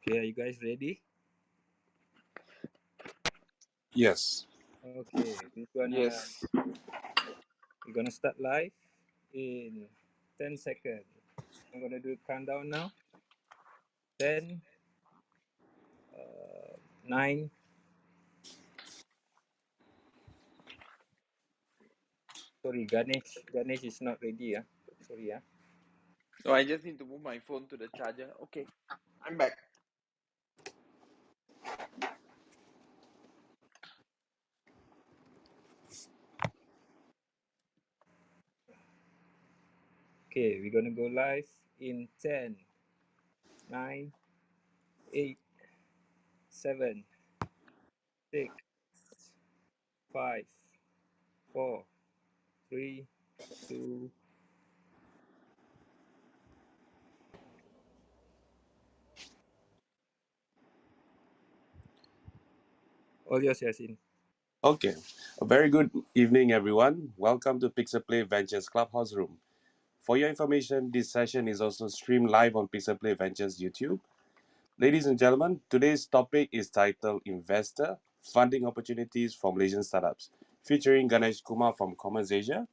Okay, are you guys ready? Yes. Okay, Yes. we're gonna start live in 10 seconds. I'm gonna do a countdown now. 10, 9. Sorry, Ganesh is not ready. Sorry. So I just need to move my phone to the charger. Okay, I'm back. Okay, we're gonna go live in 10, 9, 8, 7, 6, 5, 4, 3, 2. All yours, Yasin. Okay. A very good evening, everyone. Welcome to Pixel Play Ventures Clubhouse Room. For your information, this session is also streamed live on Pixel Play Ventures YouTube. Ladies and gentlemen, today's topic is titled Investor Funding Opportunities for Malaysian Startups, featuring Ganesh Kumar from Commerce.Asia,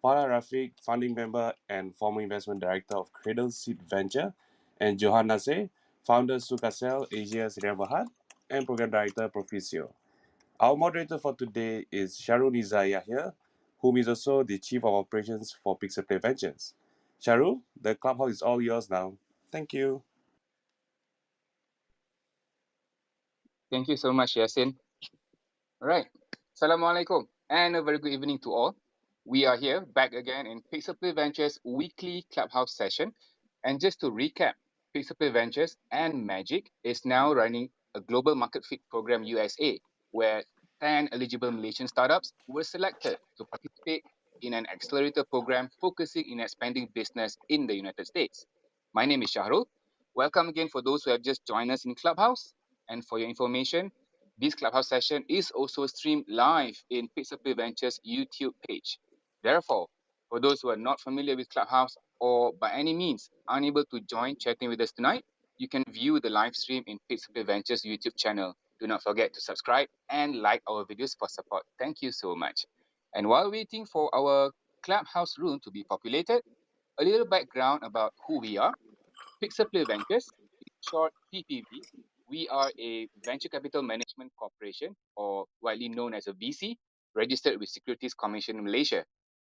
Farah, Rafik, founding member and former investment director of Cradle Seed Venture, and Johan, Nasir, founder Soukasel Asia's Berhad, and program director PROFICEO. Our moderator for today is Syahrul Yahya, whom is also the Chief of Operations for Pixel Play Ventures. Syahrul, the clubhouse is all yours now. Thank you. Thank you so much, Yasin. All right. Assalamualaikum and a very good evening to all. We are here back again in Pixel Play Ventures weekly clubhouse session. And just to recap, Pixel Play Ventures and Magic is now running a global market fit program USA, where 10 eligible Malaysian startups were selected to participate in an accelerator program focusing in expanding business in the United States. My name is Syahrul. Welcome again for those who have just joined us in Clubhouse. And for your information, this Clubhouse session is also streamed live in Pixel Play Ventures YouTube page. Therefore, for those who are not familiar with Clubhouse or by any means unable to join chatting with us tonight, you can view the live stream in Pixel Play Ventures YouTube channel. Do not forget to subscribe and like our videos for support. Thank you so much. And while waiting for our Clubhouse room to be populated, a little background about who we are. Pixel Play Ventures, in short PPV, we are a venture capital management corporation, or widely known as a VC, registered with Securities Commission in Malaysia.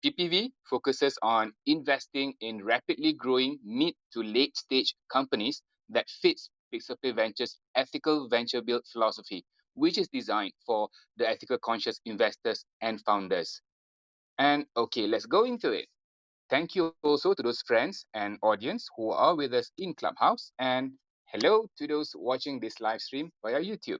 PPV focuses on investing in rapidly growing mid to late stage companies that fits Pixel Play Ventures' ethical venture build philosophy, which is designed for the ethical conscious investors and founders. And okay, let's go into it. Thank you also to those friends and audience who are with us in Clubhouse, and hello to those watching this live stream via YouTube.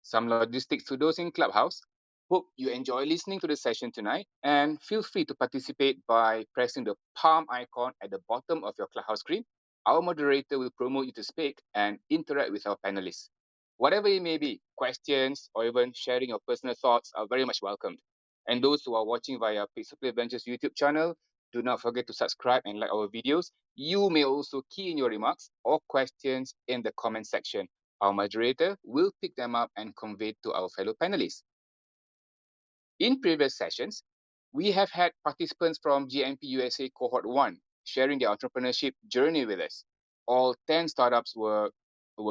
Some logistics to those in Clubhouse. Hope you enjoy listening to the session tonight, and feel free to participate by pressing the palm icon at the bottom of your Clubhouse screen. Our moderator will promote you to speak and interact with our panelists. Whatever it may be, questions or even sharing your personal thoughts are very much welcomed. And those who are watching via Pixel Play Ventures YouTube channel, do not forget to subscribe and like our videos. You may also key in your remarks or questions in the comment section. Our moderator will pick them up and convey to our fellow panelists. In previous sessions, we have had participants from GMP USA Cohort 1 sharing their entrepreneurship journey with us. All 10 startups were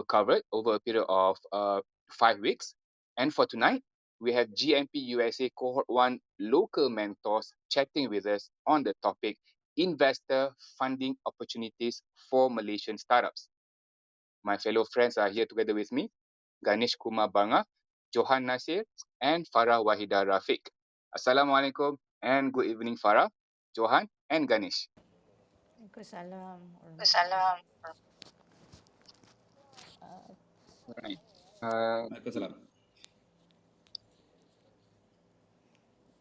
covered over a period of 5 weeks. And for tonight, we have GMP USA Cohort 1 local mentors chatting with us on the topic investor funding opportunities for Malaysian startups. My fellow friends are here together with me, Ganesh Kumar Bangah, Johan Nasir, and Farah Wahida Rafik. Assalamualaikum and good evening, Farah, Johan, and Ganesh. Waalaikumsalam. Salam. Right. Waalaikumsalam.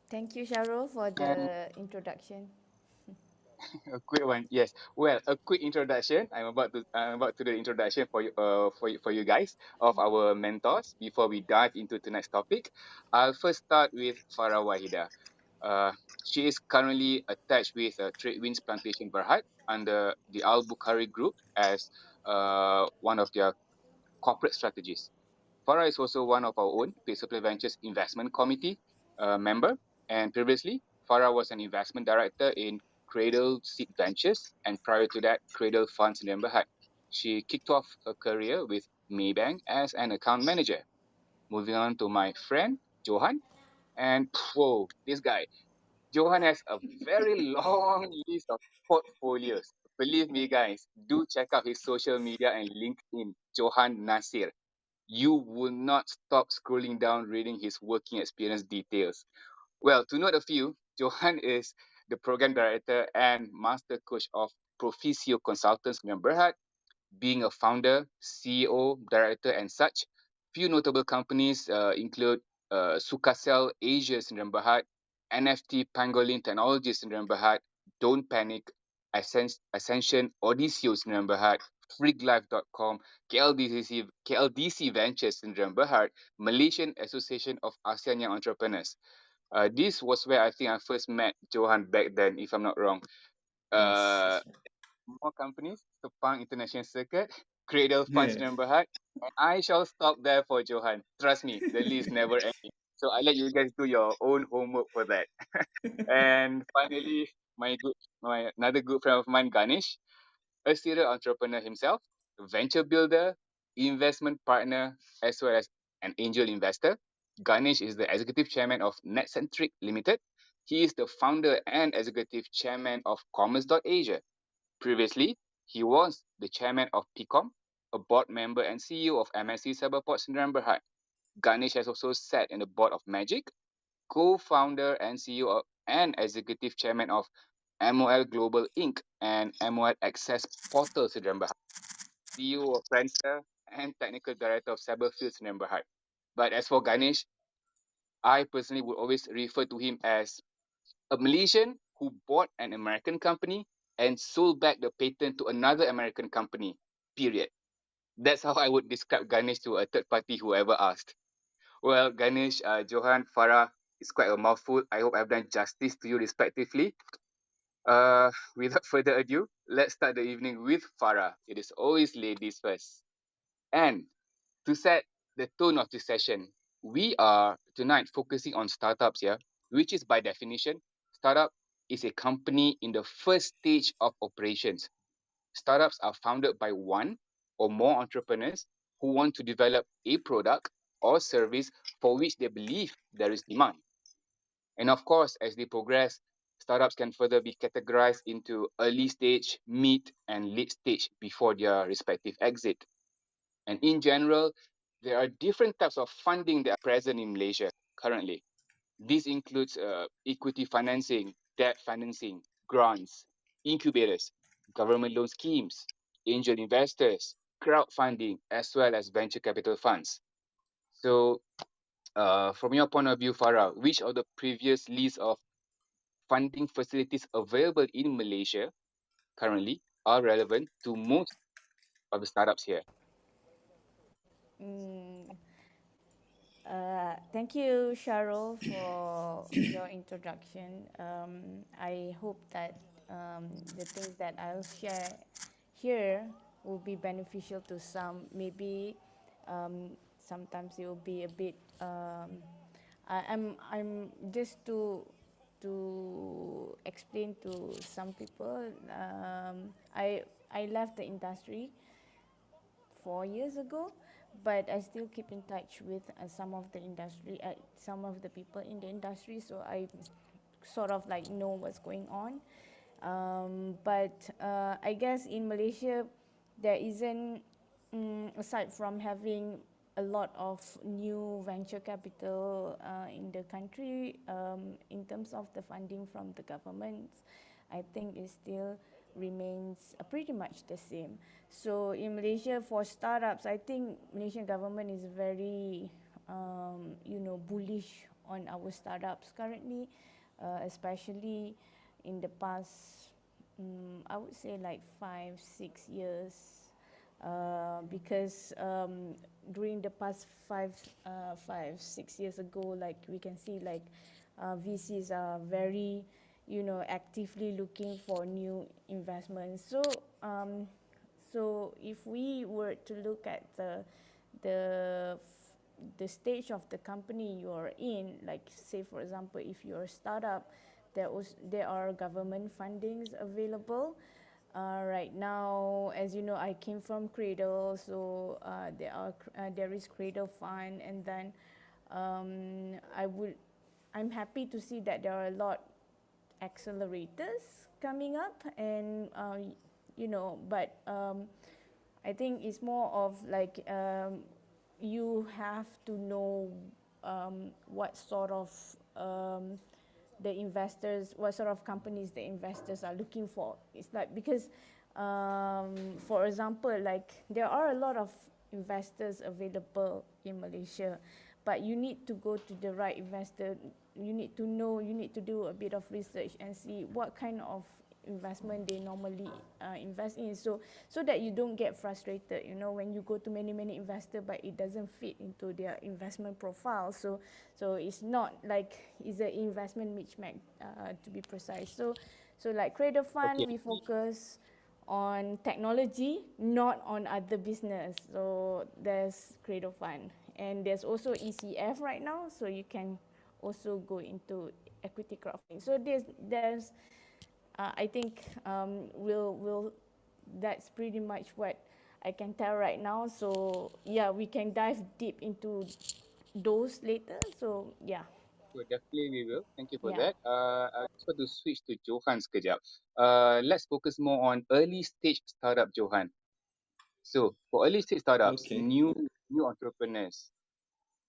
Thank you, Syahrul, for And the introduction. a quick one, yes. Well, a quick introduction. I'm about to do the introduction for you guys of our mentors before we dive into tonight's topic. I'll first start with Farah Wahida. Uh, she is currently attached with Tradewinds Plantation Berhad under the Al Bukhari Group as one of their corporate strategies. Farah is also one of our own PROFICEO Ventures Investment Committee member, and previously Farah was an investment director in Cradle Seed Ventures, and prior to that, Cradle Funds in Berhad. She kicked off her career with Maybank as an account manager. Moving on to my friend Johan, and whoa, this guy Johan has a very long list of portfolios. Believe me, guys, do check out his social media and LinkedIn, Johan Nasir. You will not stop scrolling down reading his working experience details. Well, to note a few, Johan is the program director and master coach of PROFICEO Consultants in Berhad, being a founder, CEO, director, and such. Few notable companies include Soukasel Asia Sdn Bhd, NFT Pangolin Technologies Sdn Bhd, Don't Panic, Ascension Odyssey Sdn Bhd, FreakLife.com, KLDC Ventures Sdn Bhd, Malaysian Association of ASEAN Young Entrepreneurs. This was where I think I first met Johan back then, if I'm not wrong. Yes, Uh, that's right. more companies, Sepang International Circuit, Cradle Funds Yeah. Number Hut, and I shall stop there for Johan. Trust me, the list never ends. So I let you guys do your own homework for that. And finally, my another good friend of mine, Ganesh, a serial entrepreneur himself, venture builder, investment partner, as well as an angel investor. Ganesh is the executive chairman of NetCentric Limited. He is the founder and executive chairman of Commerce.Asia. Previously, he was the chairman of PCOM, a board member and CEO of MSC Cyberport Sdn Bhd. Ganesh has also sat in the board of Magic, co-founder and CEO and executive chairman of MOL Global Inc. and MOL Access Portal Sdn Bhd, CEO of Friendster, and technical director of Cyberfield Sdn Bhd. But as for Ganesh, I personally would always refer to him as a Malaysian who bought an American company and sold back the patent to another American company. Period. That's how I would describe Ganesh to a third party whoever asked. Well, Ganesh, Johan, Farah, it's quite a mouthful. I hope I've done justice to you respectively. Without further ado, let's start the evening with Farah. It is always ladies first. And to set the tone of this session, we are tonight focusing on startups here, which is by definition, startup is a company in the first stage of operations. Startups are founded by one or more entrepreneurs who want to develop a product or service for which they believe there is demand. And of course, as they progress, startups can further be categorized into early stage, mid, and late stage before their respective exit. And in general, there are different types of funding that are present in Malaysia currently. This includes equity financing, debt financing, grants, incubators, government loan schemes, angel investors, crowdfunding, as well as venture capital funds. So, from your point of view, Farah, which of the previous list of funding facilities available in Malaysia currently are relevant to most of the startups here? Mm, thank you, Syahrul, for your introduction. I hope that the things that I'll share here will be beneficial to some. Maybe sometimes it will be a bit. I'm just to explain to some people. I left the industry 4 years ago, but I still keep in touch with some of the people in the industry, so I sort of like know what's going on. But I guess in Malaysia, there isn't, aside from having a lot of new venture capital in the country, in terms of the funding from the government, I think it still remains pretty much the same. So in Malaysia, for startups, I think Malaysian government is very, bullish on our startups currently, especially in the past, I would say like 5, 6 years, because during the past 5, 6 years ago, like we can see like VCs are very, actively looking for new investments. So if we were to look at the the the stage of the company you're in, like say for example, if you're a startup, there are government fundings available. Right now, as you know, I came from Cradle, so there is Cradle Fund, and then I'm happy to see that there are a lot accelerators coming up, and but I think it's more of like you have to know what sort of what sort of companies the investors are looking for. It's like because, for example, like there are a lot of investors available in Malaysia, but you need to go to the right investor. You need to know, you need to do a bit of research and see what kind of investment they normally invest in, so that you don't get frustrated, when you go to many investors but it doesn't fit into their investment profile. So it's not like it's an investment mismatch, to be precise. So like Cradle Fund, Okay. we focus on technology, not on other business. So there's Cradle Fund, and there's also ECF right now, so you can also go into equity crowdfunding. So there's I think that's pretty much what I can tell right now. So yeah, we can dive deep into those later. So yeah. So definitely we will. Thank you for Yeah. that. I just want to switch to Johan sekejap. Let's focus more on early stage startup, Johan. So for early stage startups, Okay. new entrepreneurs,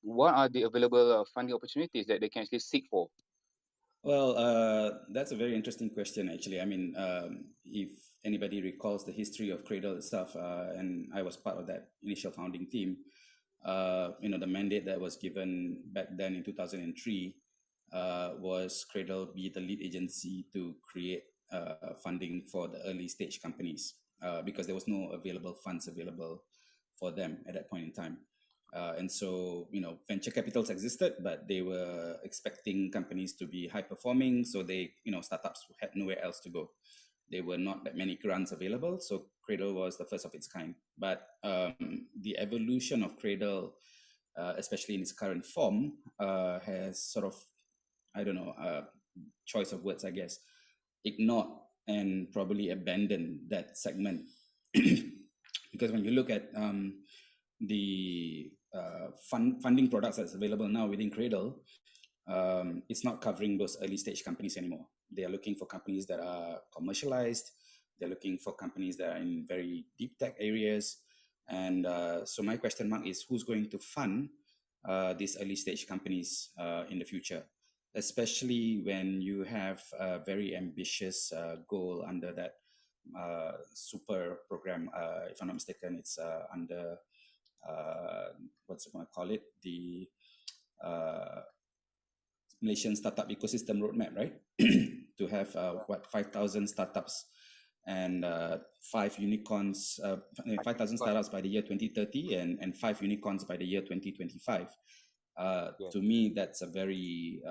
what are the available funding opportunities that they can actually seek for? Well, that's a very interesting question, actually. I mean, if anybody recalls the history of Cradle itself, and I was part of that initial founding team, the mandate that was given back then in 2003 was Cradle be the lead agency to create funding for the early stage companies because there was no available funds available for them at that point in time. And so, venture capitals existed, but they were expecting companies to be high performing. So they, startups had nowhere else to go. There were not that many grants available. So Cradle was the first of its kind. But the evolution of Cradle, especially in its current form, has sort of, choice of words, I guess, ignored and probably abandoned that segment. Because when you look at the funding products that's available now within Cradle, it's not covering those early stage companies anymore. They are looking for companies that are commercialized. They're looking for companies that are in very deep tech areas. And so my question mark is, who's going to fund these early stage companies in the future, especially when you have a very ambitious goal under that super program. If I'm not mistaken, it's under what's it going to call it? The Malaysian startup ecosystem roadmap, right? To have 5,000 startups and 5 unicorns, 5,000 startups by the year 2030 and 5 unicorns by the year 2025. To me, that's a very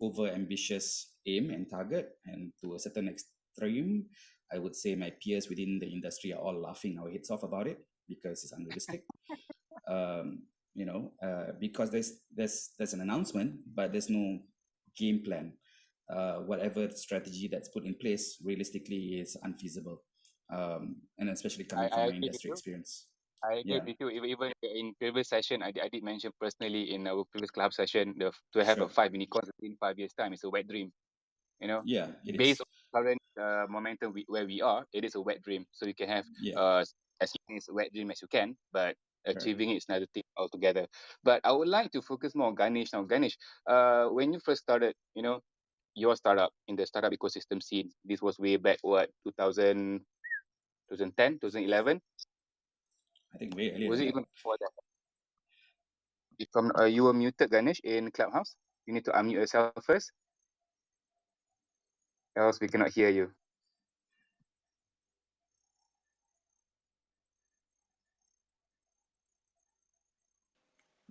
over-ambitious aim and target, and to a certain extreme, I would say my peers within the industry are all laughing our heads off about it because it's unrealistic. Because there's an announcement, but there's no game plan. Whatever strategy that's put in place, realistically, is unfeasible. And especially coming from my industry experience. I agree with you. Even in previous session, I did mention personally in our previous club session to have a 5 unicorns in 5 years' time. It's a wet dream. Yeah, it based is. on current momentum where we are, it is a wet dream. So you can have as many a wet dream as you can, but achieving it is another thing altogether. But I would like to focus more on Ganesh now. Ganesh, when you first started, your startup in the startup ecosystem scene, this was way back, 2010, 2011? I think way earlier. Was it even before that? You were muted, Ganesh, in Clubhouse. You need to unmute yourself first, else we cannot hear you.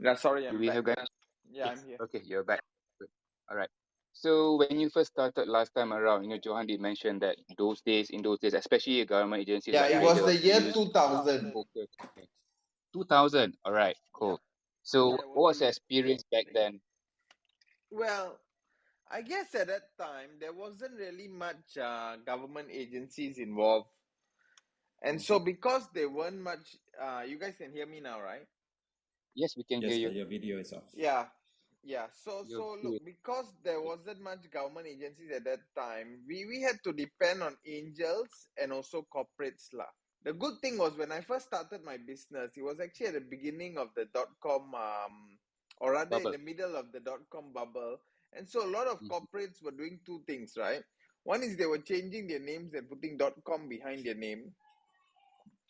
Yeah, sorry, Do I'm we back. have Ganesh? Yeah, I'm here. Okay, you're back. Good. All right. So when you first started last time around, Johan did mention that in those days, especially government agencies Yeah, like it was Cradle, the year use 2000. focus. Okay. 2000. All right, Yeah, cool. So that was what was the your year. experience back then? Well, I guess at that time there wasn't really much government agencies involved, and so because there weren't much, you guys can hear me now, right? Yes, we can hear Yes, you. but your video is off. Yeah, yeah. So You're look, good. because there wasn't much government agencies at that time, we had to depend on angels and also corporates lah. The good thing was when I first started my business, it was actually at the beginning of the .com, or rather in Bubble. the middle of the .com bubble. And so a lot of Mhm. corporates were doing two things, right? One is they were changing their names and putting .com behind their name.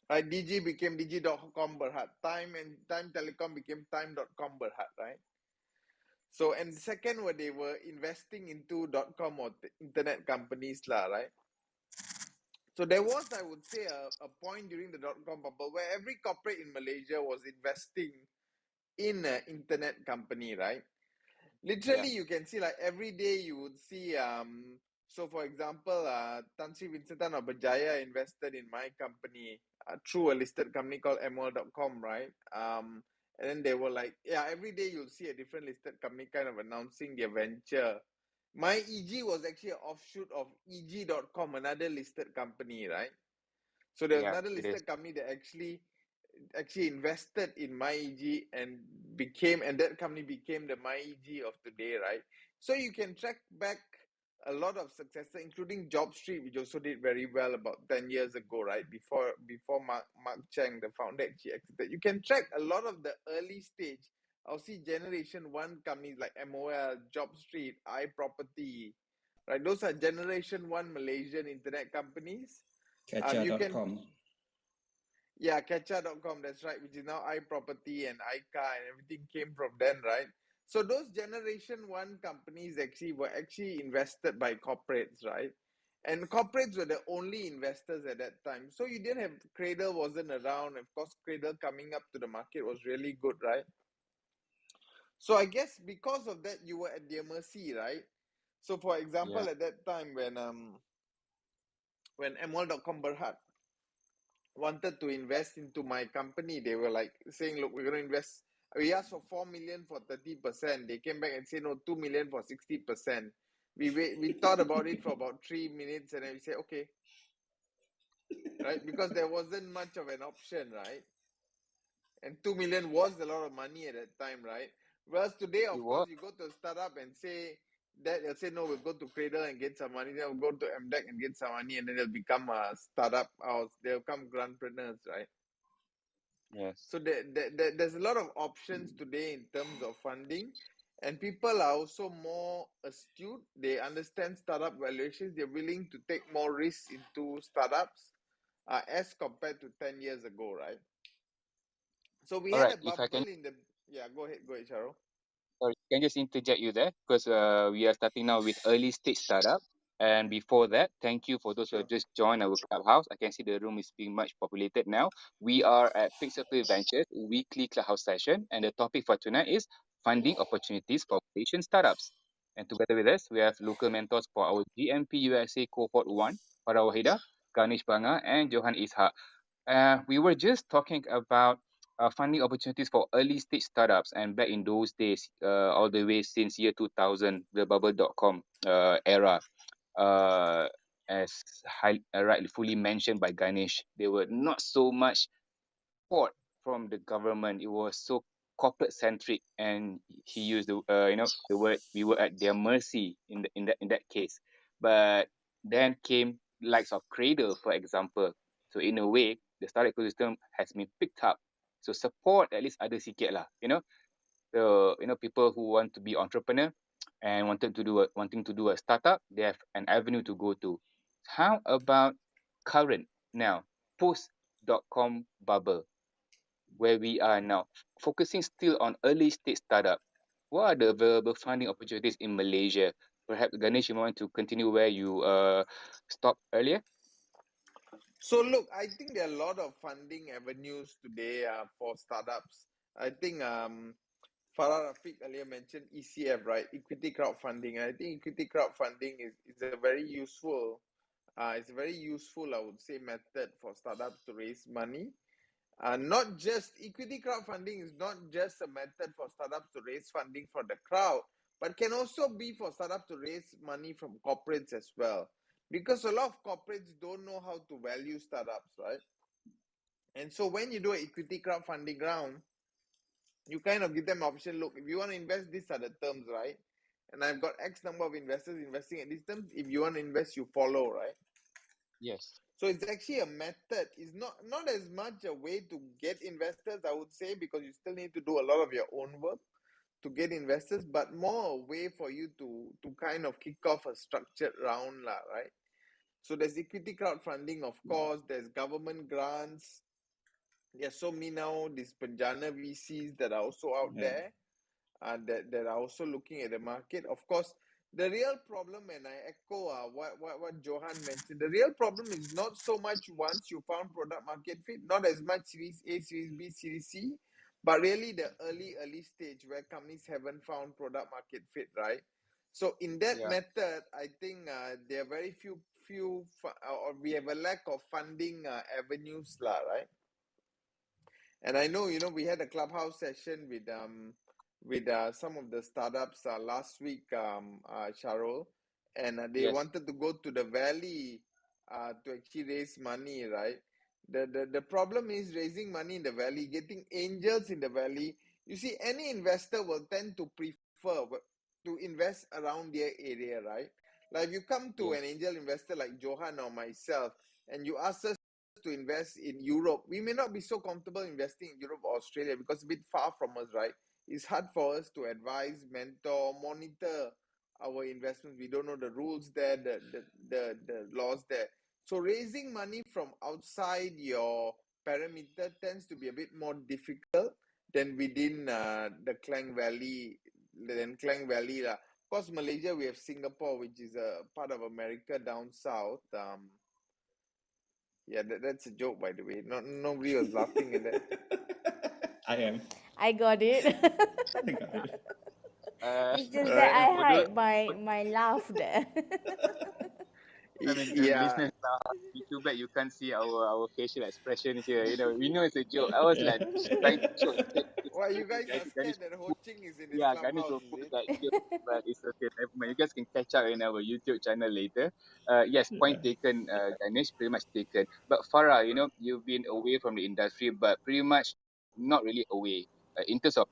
Right, DG became Digi.com Berhad. Time and Time Telecom became Time.com Berhad, right? So, and second, where they were investing into .com or internet companies, lah, right? So there was, I would say, a point during the .com bubble where every corporate in Malaysia was investing in an internet company, right? Yeah, Literally, you can see like every day you would see, so for example, Tan Sri Vincent of Berjaya invested in my company through a listed company called ML.com, right? And then they were like, yeah, every day you'll see a different listed company kind of announcing their venture. My EG was actually an offshoot of EG.com, another listed company, right? So there was yeah, another it is. listed company that actually invested in MyEG and that company became the MyEG of today, right? So you can track back a lot of successes, including Job Street, which also did very well about 10 years ago, right? Before Mark Cheng, the founder, actually exited. You can track a lot of the early stage. I'll see Generation 1 companies like MOL, Job Street, iProperty, right? Those are Generation 1 Malaysian internet companies. You can Catcha.com. Yeah, Catcha.com, that's right, which is now iProperty and iCar and everything came from then, right? So those generation one companies were invested by corporates, right? And corporates were the only investors at that time. So you didn't have Cradle wasn't around. Of course, Cradle coming up to the market was really good, right? So I guess because of that, you were at their mercy, right? So for Yeah. example, at that time when ML.com Berhad wanted to invest into my company, they were like saying, look, we're going to invest. We asked for 4 million for 30%. They came back and said, no, 2 million for 60%. We thought about it for about 3 minutes and then we said, okay, right? Because there wasn't much of an option, right? And 2 million was a lot of money at that time, right? Whereas today, It of course, was. you go to a startup and say that they'll say, no, we'll go to Cradle and get some money. Then we'll go to MDEC and get some money, and then they'll become a startup house. They'll become grantpreneurs, right? Yes. So there's a lot of options today in terms of funding, and people are also more astute. They understand startup valuations. They're willing to take more risks into startups as compared to 10 years ago, right? So we All had right. a If I can, bubble in the... Yeah, go ahead, Syahrul. sorry, can just interject you there because we are starting now with early stage startup. And before that, thank you for those who have Sure. just joined our clubhouse. I can see the room is being much populated now. We are at PROFICEO Ventures weekly clubhouse session, and the topic for tonight is funding opportunities for Malaysian startups. And together with us, we have local mentors for our GMP USA cohort 1, Farah, Ganesh Bangah, and Johan Ishak. We were just talking about funding opportunities for early stage startups, and back in those days, all the way since year 2000, the bubble.com era, uh, as rightfully mentioned by Ganesh, there were not so much support from the government. It was so corporate centric, and he used the word we were at their mercy in that case. But then came likes of Cradle, for example. So in a way, the startup ecosystem has been picked up. So support at least ada sikit lah, So people who want to be entrepreneur and wanting to do a startup, they have an avenue to go to. How about current now, post.com bubble, where we are now, focusing still on early stage startup? What are the available funding opportunities in Malaysia? Perhaps Ganesh, you want to continue where you stopped earlier? So look, I think there are a lot of funding avenues today for startups. I think Farah Rafik earlier mentioned ECF, right? Equity crowdfunding. And I think equity crowdfunding is a very useful, I would say, method for startups to raise money. Not just equity crowdfunding is not just a method for startups to raise funding for the crowd, but can also be for startups to raise money from corporates as well. Because a lot of corporates don't know how to value startups, right? And so when you do an equity crowdfunding round, you kind of give them option, look, if you want to invest, these are the terms, right? And I've got X number of investors investing at these terms. If you want to invest, you follow, right? Yes. So it's actually a method. It's not as much a way to get investors, I would say, because you still need to do a lot of your own work to get investors, but more a way for you to kind of kick off a structured round, right? So there's equity crowdfunding, of course. There's government grants. There's so many now, these Penjana VCs that are also out there, that are also looking at the market. Of course, the real problem, and I echo what Johan mentioned, the real problem is not so much once you found product market fit, not as much Series A, Series B, Series C, but really the early stage where companies haven't found product market fit, right? So in that Yeah. method, I think there are very few, or we have a lack of funding avenues, right? And I know, we had a Clubhouse session with some of the startups last week, Syahrul, and they Yes. wanted to go to the valley to actually raise money, right? The problem is raising money in the valley, getting angels in the valley. You see, any investor will tend to prefer to invest around their area, right? Like if you come to Yes. an angel investor like Johan or myself, and you ask us to invest in Europe, we may not be so comfortable investing in Europe or Australia because it's a bit far from us, right? It's hard for us to advise, mentor, monitor our investments. We don't know the rules there, the laws there. So raising money from outside your parameter tends to be a bit more difficult than within the Klang Valley. Of course, Malaysia, we have Singapore, which is a part of America down south. Yeah, that's a joke, by the way. Nobody was laughing at that. I am. I got it. I got it. It's just that Right? I For those, hide my laugh there. I mean, Yeah. listeners, too bad you can't see our facial expression here. We know it's a joke. I was like trying to joke. Why you guys are Ganesh scared that will Ho Ching is in this yeah, Ganesh clubhouse, will is put it? that joke, but it's okay. Never mind. You guys can catch up in our YouTube channel later. Yes, point Yeah. taken, Ganesh, pretty much taken. But Farah, you've been away from the industry, but pretty much not really away. In terms of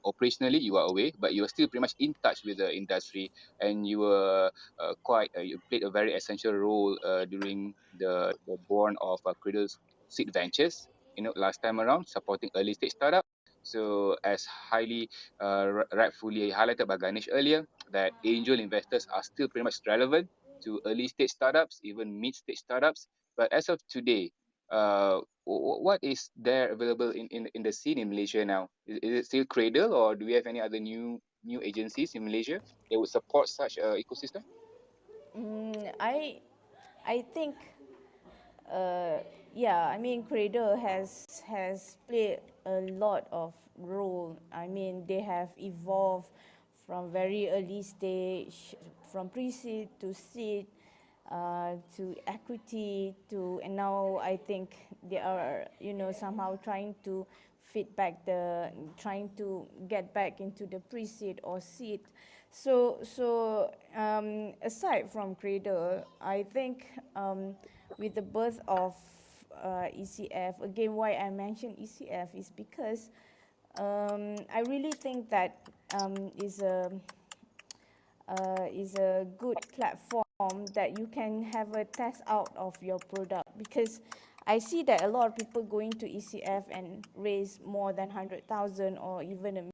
operationally, you are away, but you are still pretty much in touch with the industry, and you were you played a very essential role during the born of Cradle's seed ventures. Last time around, supporting early stage startup. So as highly rightfully highlighted by Ganesh earlier, that angel investors are still pretty much relevant to early stage startups, even mid stage startups. But as of today, what is there available in the scene in Malaysia now? Is it still Cradle, or do we have any other new agencies in Malaysia that would support such ecosystem? I think yeah, I mean Cradle has played a lot of role. I mean they have evolved from very early stage, from pre-seed to seed, to equity to, and now I think they are somehow trying to trying to get back into the pre-seed or seed. So aside from Cradle, I think with the birth of ECF, again why I mentioned ECF is because I really think that is a good platform that you can have a test out of your product, because I see that a lot of people going to ECF and raise more than 100,000 or even a,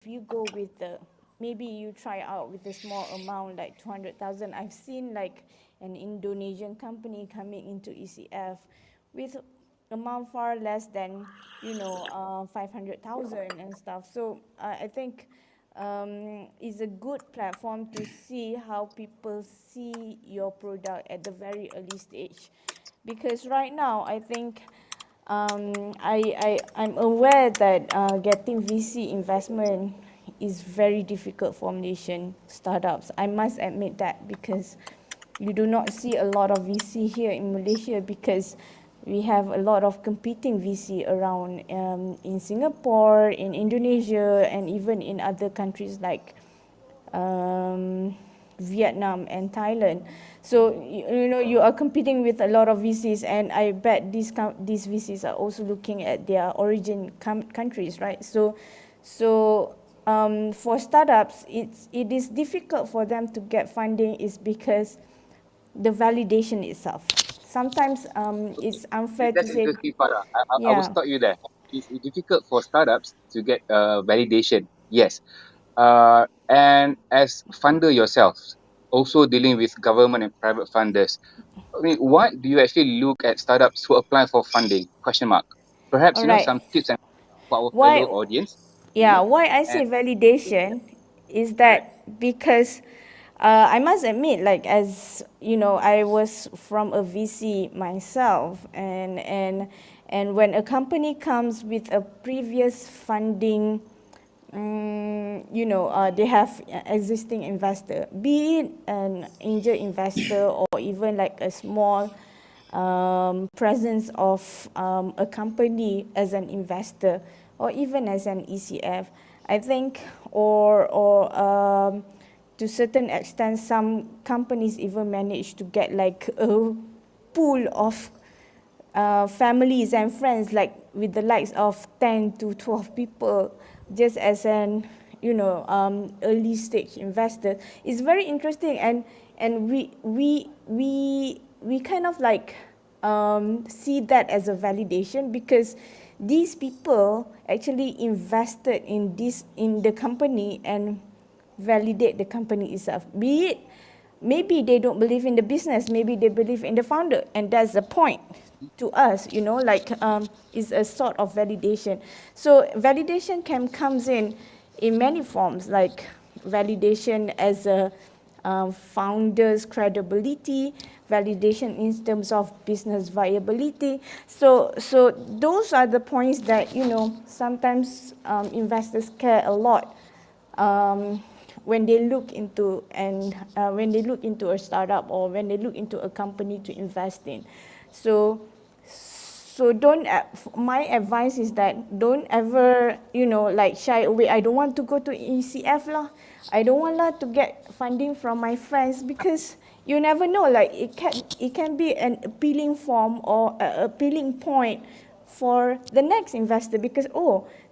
if you go with the, maybe you try out with a small amount like 200,000. I've seen like an Indonesian company coming into ECF with amount far less than 500,000 and stuff. So I think is a good platform to see how people see your product at the very early stage, because right now I think I'm aware that getting VC investment is very difficult for Malaysian startups. I must admit that, because you do not see a lot of VC here in Malaysia because we have a lot of competing VC around in Singapore, in Indonesia, and even in other countries like Vietnam and Thailand. So you know you are competing with a lot of VCs, and I bet these VCs are also looking at their origin countries, right? So for startups, it is difficult for them to get funding, is because the validation itself. Sometimes it's unfair to That's say, interesting, Farah. I will yeah, stop you there. It's difficult for startups to get validation. Yes. And as funder yourself, also dealing with government and private funders, I mean, what do you actually look at startups who apply for funding? Question mark. Perhaps all right. some tips and for our Why fellow audience. Yeah, why I And say validation is correct. that because I must admit, like, as you know, I was from a VC myself, and when a company comes with a previous funding, they have existing investor, be it an angel investor or even like a small presence of a company as an investor or even as an ECF. I think, or to certain extent, some companies even manage to get like a pool of families and friends, like with the likes of 10 to 12 people, just as an early stage investor. It's very interesting, and we kind of like see that as a validation, because these people actually invested in the company and validate the company itself. Be it maybe they don't believe in the business, maybe they believe in the founder, and that's the point to us, like is a sort of validation. So validation comes in many forms, like validation as a founder's credibility, validation in terms of business viability. So those are the points that sometimes investors care a lot when they look into, and when they look into a startup, or when they look into a company to invest in. So don't, my advice is that don't ever like shy away. I don't want to go to ECF lah, I don't want lah to get funding from my friends, because you never know, like it can be an appealing form or a appealing point for the next investor, because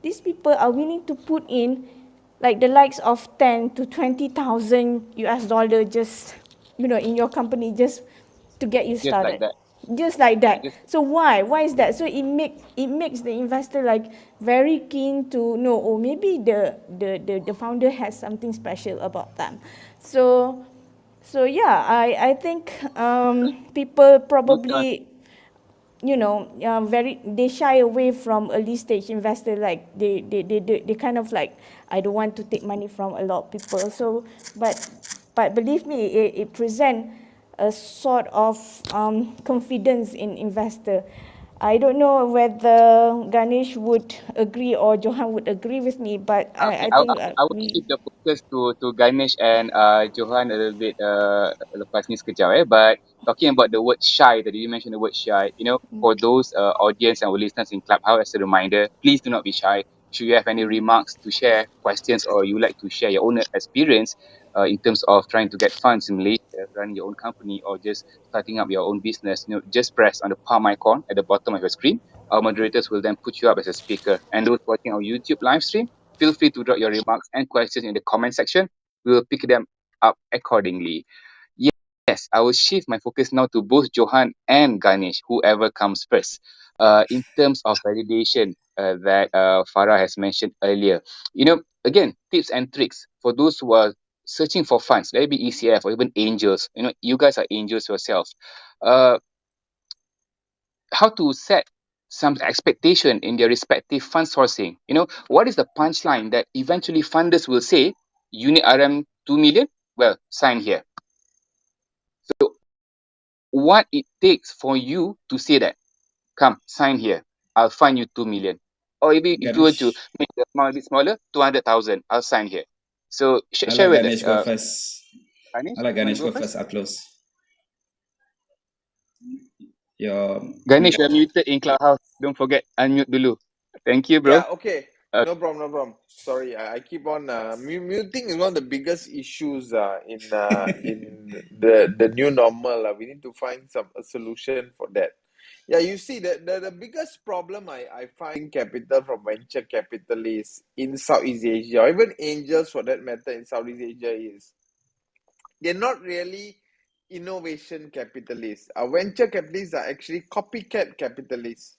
these people are willing to put in like the likes of 10 to 20,000 US dollar, just in your company, just to get you just like started, that. just like I that. just So why is that? So it makes the investor like very keen to know, maybe the founder has something special about them. So yeah, I think people good to probably very, they shy away from early stage investor, like they kind of like, I don't want to take money from a lot of people. So but believe me, it present a sort of confidence in investor. I don't know whether Ganesh would agree or Johan would agree with me, but Okay, I think I will we shift the focus to Ganesh and Johan a little bit lepas ni sekejap But talking about the word shy, that you mentioned the word shy. For those audience and our listeners in Clubhouse, as a reminder, please do not be shy. Should you have any remarks to share, questions, or you like to share your own experience in terms of trying to get funds in Malaysia, running your own company, or just starting up your own business, just press on the palm icon at the bottom of your screen. Our moderators will then put you up as a speaker. And those watching our YouTube live stream, feel free to drop your remarks and questions in the comment section. We will pick them up accordingly. Yes, I will shift my focus now to both Johan and Ganesh, whoever comes first. In terms of validation that Farah has mentioned earlier, again, tips and tricks for those who are searching for funds, maybe ECF or even angels. You guys are angels yourselves. Uh, how to set some expectation in their respective fund sourcing. What is the punchline that eventually funders will say, you need RM 2 million? Well, sign here. So what it takes for you to say that, come, sign here, I'll fund you 2 million. Or maybe if you were to Ganesh, make the amount a bit smaller, 200,000, I'll sign here. So I share let with that. Ganesh go first. Ganesh, I let you want to Ganesh go go first? first. I'll close. your Ganesh, mic. you're muted in Clubhouse. Don't forget, unmute dulu. Thank you, bro. Yeah, okay. Uh, No problem, no problem. Sorry, I keep on muting is one of the biggest issues in the new normal. We need to find a solution for that. Yeah, you see the biggest problem I find capital from venture capitalists in Southeast Asia, or even angels for that matter in Southeast Asia, is they're not really innovation capitalists. Our venture capitalists are actually copycat capitalists.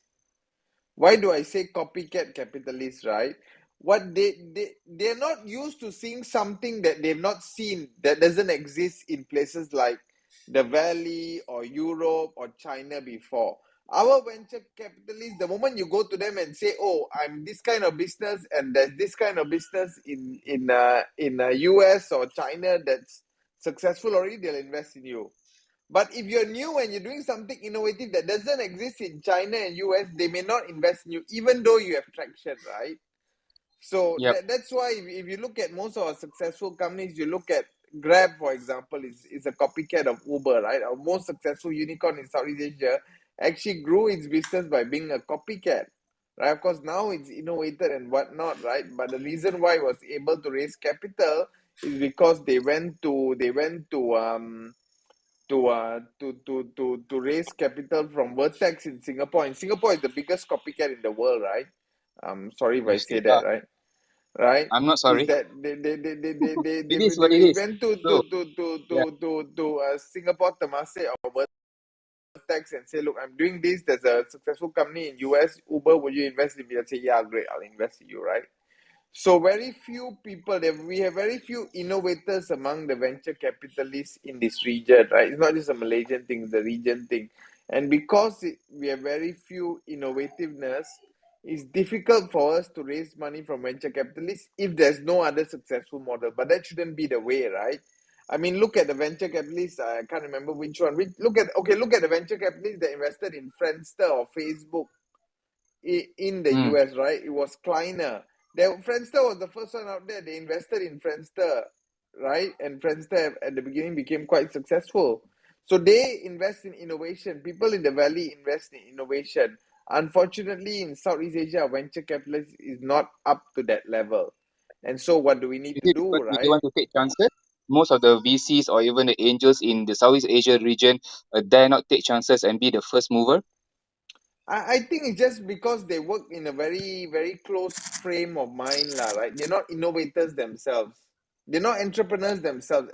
Why do I say copycat capitalists, right? What they're not used to seeing something that they've not seen that doesn't exist in places like the Valley or Europe or China before. Our venture capitalists, the moment you go to them and say, "Oh, I'm this kind of business, and there's this kind of business in US or China that's successful already," they'll invest in you. But if you're new and you're doing something innovative that doesn't exist in China and US, they may not invest in you, even though you have traction, right? So yep. that's why if you look at most of our successful companies, you look at Grab, for example, is a copycat of Uber, right? Our most successful unicorn in Southeast Asia actually grew its business by being a copycat, right? Of course, now it's innovated and whatnot, right? But the reason why it was able to raise capital is because they went to raise capital from Vertex in Singapore. And Singapore is the biggest copycat in the world, right? Sorry if I Yes, say they that, are. right? Right? I'm not Is sorry. that It is what it they is. went So, yeah. to Singapore Temasek or Vertex and say, look, I'm doing this. There's a successful company in US, Uber. Would you invest in me? I'd say, yeah, great. I'll invest in you, right? So very few people, we have very few innovators among the venture capitalists in this region, right? It's not just a Malaysian thing, it's a region thing. And because we have very few innovativeness, it's difficult for us to raise money from venture capitalists if there's no other successful model. But that shouldn't be the way, right? I mean, look at the venture capitalists. I can't remember which one. Look at the venture capitalists that invested in Friendster or Facebook in the Mm. US, right? It was Kleiner. Friendster was the first one out there. They invested in Friendster, right? And Friendster at the beginning became quite successful. So they invest in innovation. People in the Valley invest in innovation. Unfortunately, in Southeast Asia, venture capitalists is not up to that level. And so, what do we need Is to it do, because we don't right? want to take chances? Most of the VCs or even the angels in the Southeast Asia region dare not take chances and be the first mover. I think it's just because they work in a very, very close frame of mind, lah, right? They're not innovators themselves. They're not entrepreneurs themselves.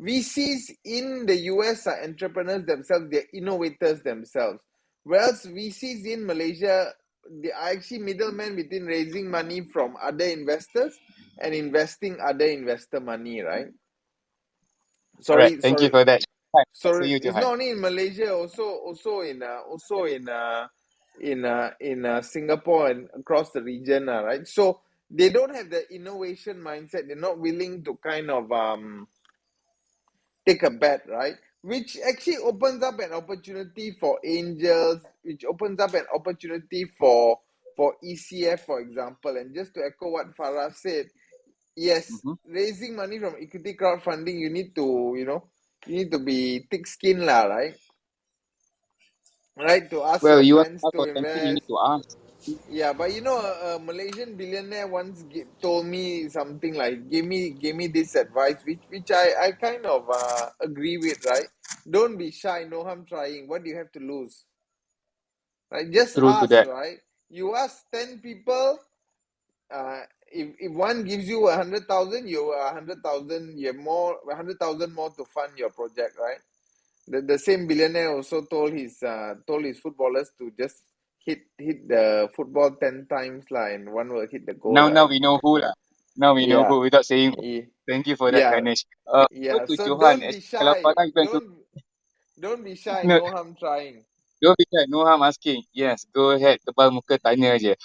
VCs in the US are entrepreneurs themselves. They're innovators themselves. Whereas VCs in Malaysia, they are actually middlemen between raising money from other investors and investing other investor money, right? All right. Sorry, Thank you sorry. for that. Johan, back to So you, it's Johan. not only in Malaysia, also in Singapore and across the region, right? So they don't have the innovation mindset. They're not willing to kind of take a bet, right? Which actually opens up an opportunity for angels, which opens up an opportunity for ECF, for example. And just to echo what Farah said, yes, Mm-hmm. raising money from equity crowdfunding, you need to, you need to be thick skin, lah, right? Right, to ask Well, your you want friends to ask to for something, you need invest. to ask. Yeah, but a Malaysian billionaire once told me something like, "Give me this advice," which I kind of agree with. Right? Don't be shy. No harm trying. What do you have to lose? Right? Just True to ask. that. Right? You ask 10 people. If one gives you 100,000, you 100,000. You have 100,000 more to fund your project. Right? The same billionaire also told his footballers to just hit the football 10 times lah, and one will hit the goal, Now right? we know who lah. Now we know Yeah, who without saying who. yeah, Thank you for that, yeah, Ganesh. Go yeah. to So Johan. don't be Kalau shy. Farah, you going to Don't be shy. no, No harm trying. don't be shy. No harm asking. Yes, go ahead. Kepal muka tanya je.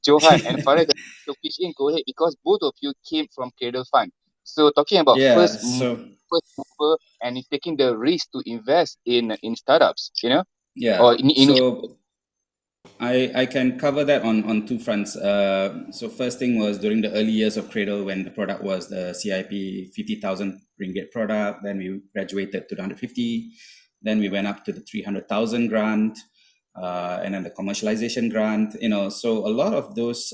Johan and Farah, to pitch in, go ahead because both of you came from Cradle Fund. So talking about Yeah. first mover and taking the risk to invest in startups, or in So I can cover that on two fronts. So first thing was during the early years of Cradle when the product was the CIP 50,000 ringgit product. Then we graduated to the 150. Then we went up to the 300,000 grant, and then the commercialization grant. So a lot of those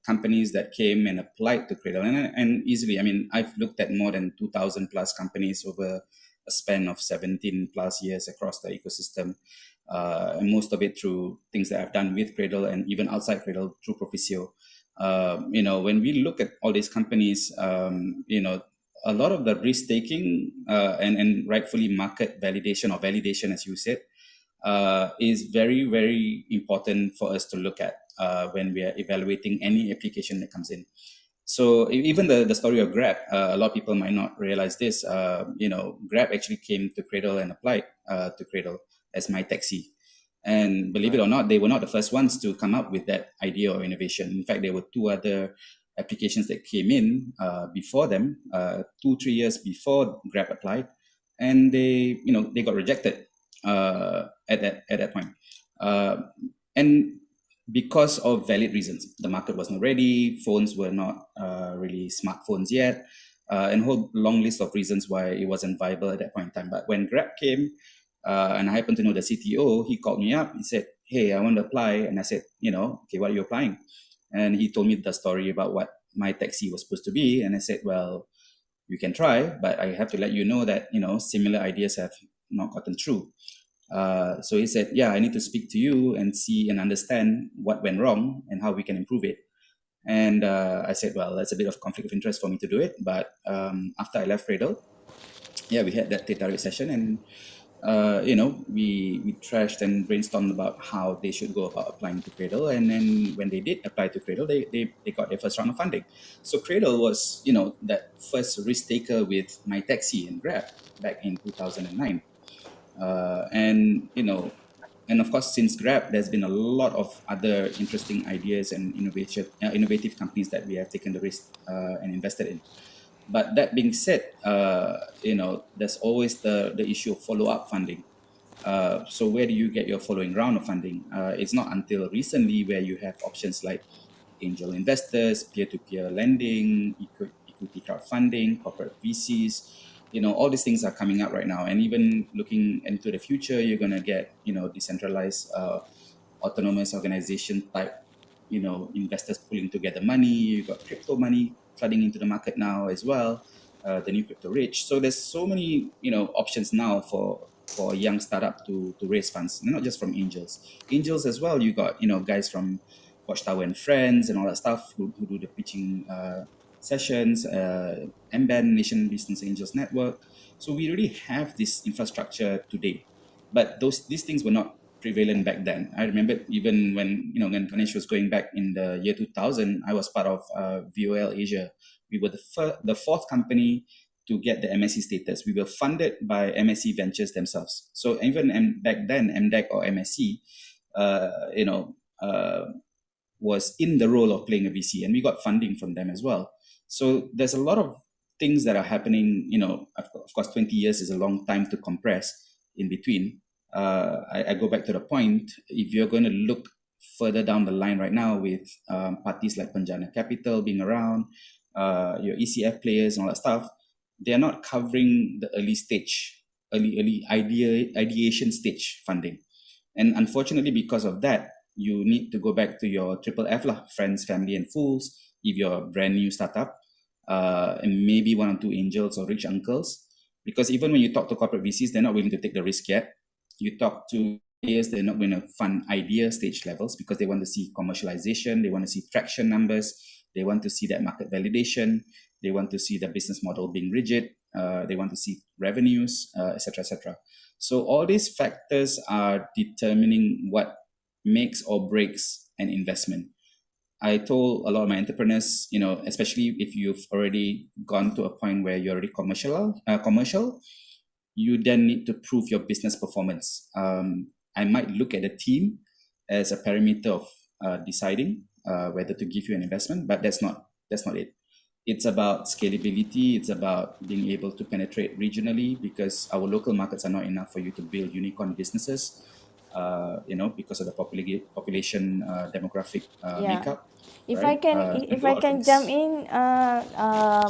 companies that came and applied to Cradle, and easily, I mean, I've looked at more than 2,000 plus companies over a span of 17 plus years across the ecosystem, and most of it through things that I've done with Cradle and even outside Cradle through PROFICEO. When we look at all these companies, a lot of the risk taking and rightfully market validation or validation, as you said, is very, very important for us to look at when we are evaluating any application that comes in. So even the story of Grab, a lot of people might not realize this. Grab actually came to Cradle and applied to Cradle as my taxi. And believe it or not, they were not the first ones to come up with that idea or innovation. In fact, there were two other applications that came in before them, 2-3 years before Grab applied, and they got rejected at that point. And because of valid reasons, the market was not ready, phones were not really smartphones yet, and a whole long list of reasons why it wasn't viable at that point in time. But when Grab came, and I happened to know the CTO, he called me up. He said, "Hey, I want to apply." And I said, "Okay, what are you applying?" And he told me the story about what my taxi was supposed to be. And I said, "Well, you can try, but I have to let you know that, similar ideas have not gotten through." So he said, "Yeah, I need to speak to you and see and understand what went wrong and how we can improve it." And I said, "Well, that's a bit of conflict of interest for me to do it." But after I left Cradle, we had that teh-tarik session, and we trashed and brainstormed about how they should go about applying to Cradle. And then when they did apply to Cradle, they got their first round of funding. So Cradle was, that first risk taker with My Taxi and Grab back in 2009. And of course, since Grab, there's been a lot of other interesting ideas and innovative companies that we have taken the risk and invested in. But that being said, there's always the issue of follow-up funding. So where do you get your following round of funding? It's not until recently where you have options like angel investors, peer-to-peer lending, equity crowdfunding, corporate VCs. All these things are coming up right now. And even looking into the future, you're going to get, decentralized autonomous organization type, investors pulling together money. You've got crypto money flooding into the market now as well, the new crypto rich. So there's so many, options now for a young startup to raise funds, not just from angels. Angels as well, you got, guys from Watchtower and Friends and all that stuff who do the pitching sessions, MBAN, Nation Business Angels Network. So we already have this infrastructure today. But these things were not prevalent back then. I remember even when when Ganesh was going back in the year 2000, I was part of VOL Asia. We were the fourth company to get the MSC status. We were funded by MSC Ventures themselves. So even back then, MDEC or MSC, was in the role of playing a VC, and we got funding from them as well. So there's a lot of things that are happening. Of course, 20 years is a long time to compress in between. I go back to the point, if you're going to look further down the line right now with parties like Penjana Capital being around, your ECF players and all that stuff, they're not covering the early ideation stage funding. And unfortunately, because of that, you need to go back to your triple F, friends, family, and fools, if you're a brand new startup, and maybe one or two angels or rich uncles. Because even when you talk to corporate VCs, they're not willing to take the risk yet. You talk to players, they're not going to fund idea stage levels because they want to see commercialization, they want to see traction numbers, they want to see that market validation, they want to see the business model being rigid, they want to see revenues, etc., etc. So all these factors are determining what makes or breaks an investment. I told a lot of my entrepreneurs, especially if you've already gone to a point where you're already commercial, you then need to prove your business performance. I might look at the team as a parameter of deciding whether to give you an investment, but that's not it. It's about scalability. It's about being able to penetrate regionally, because our local markets are not enough for you to build unicorn businesses. Because of the population demographic makeup. If right? I can jump in,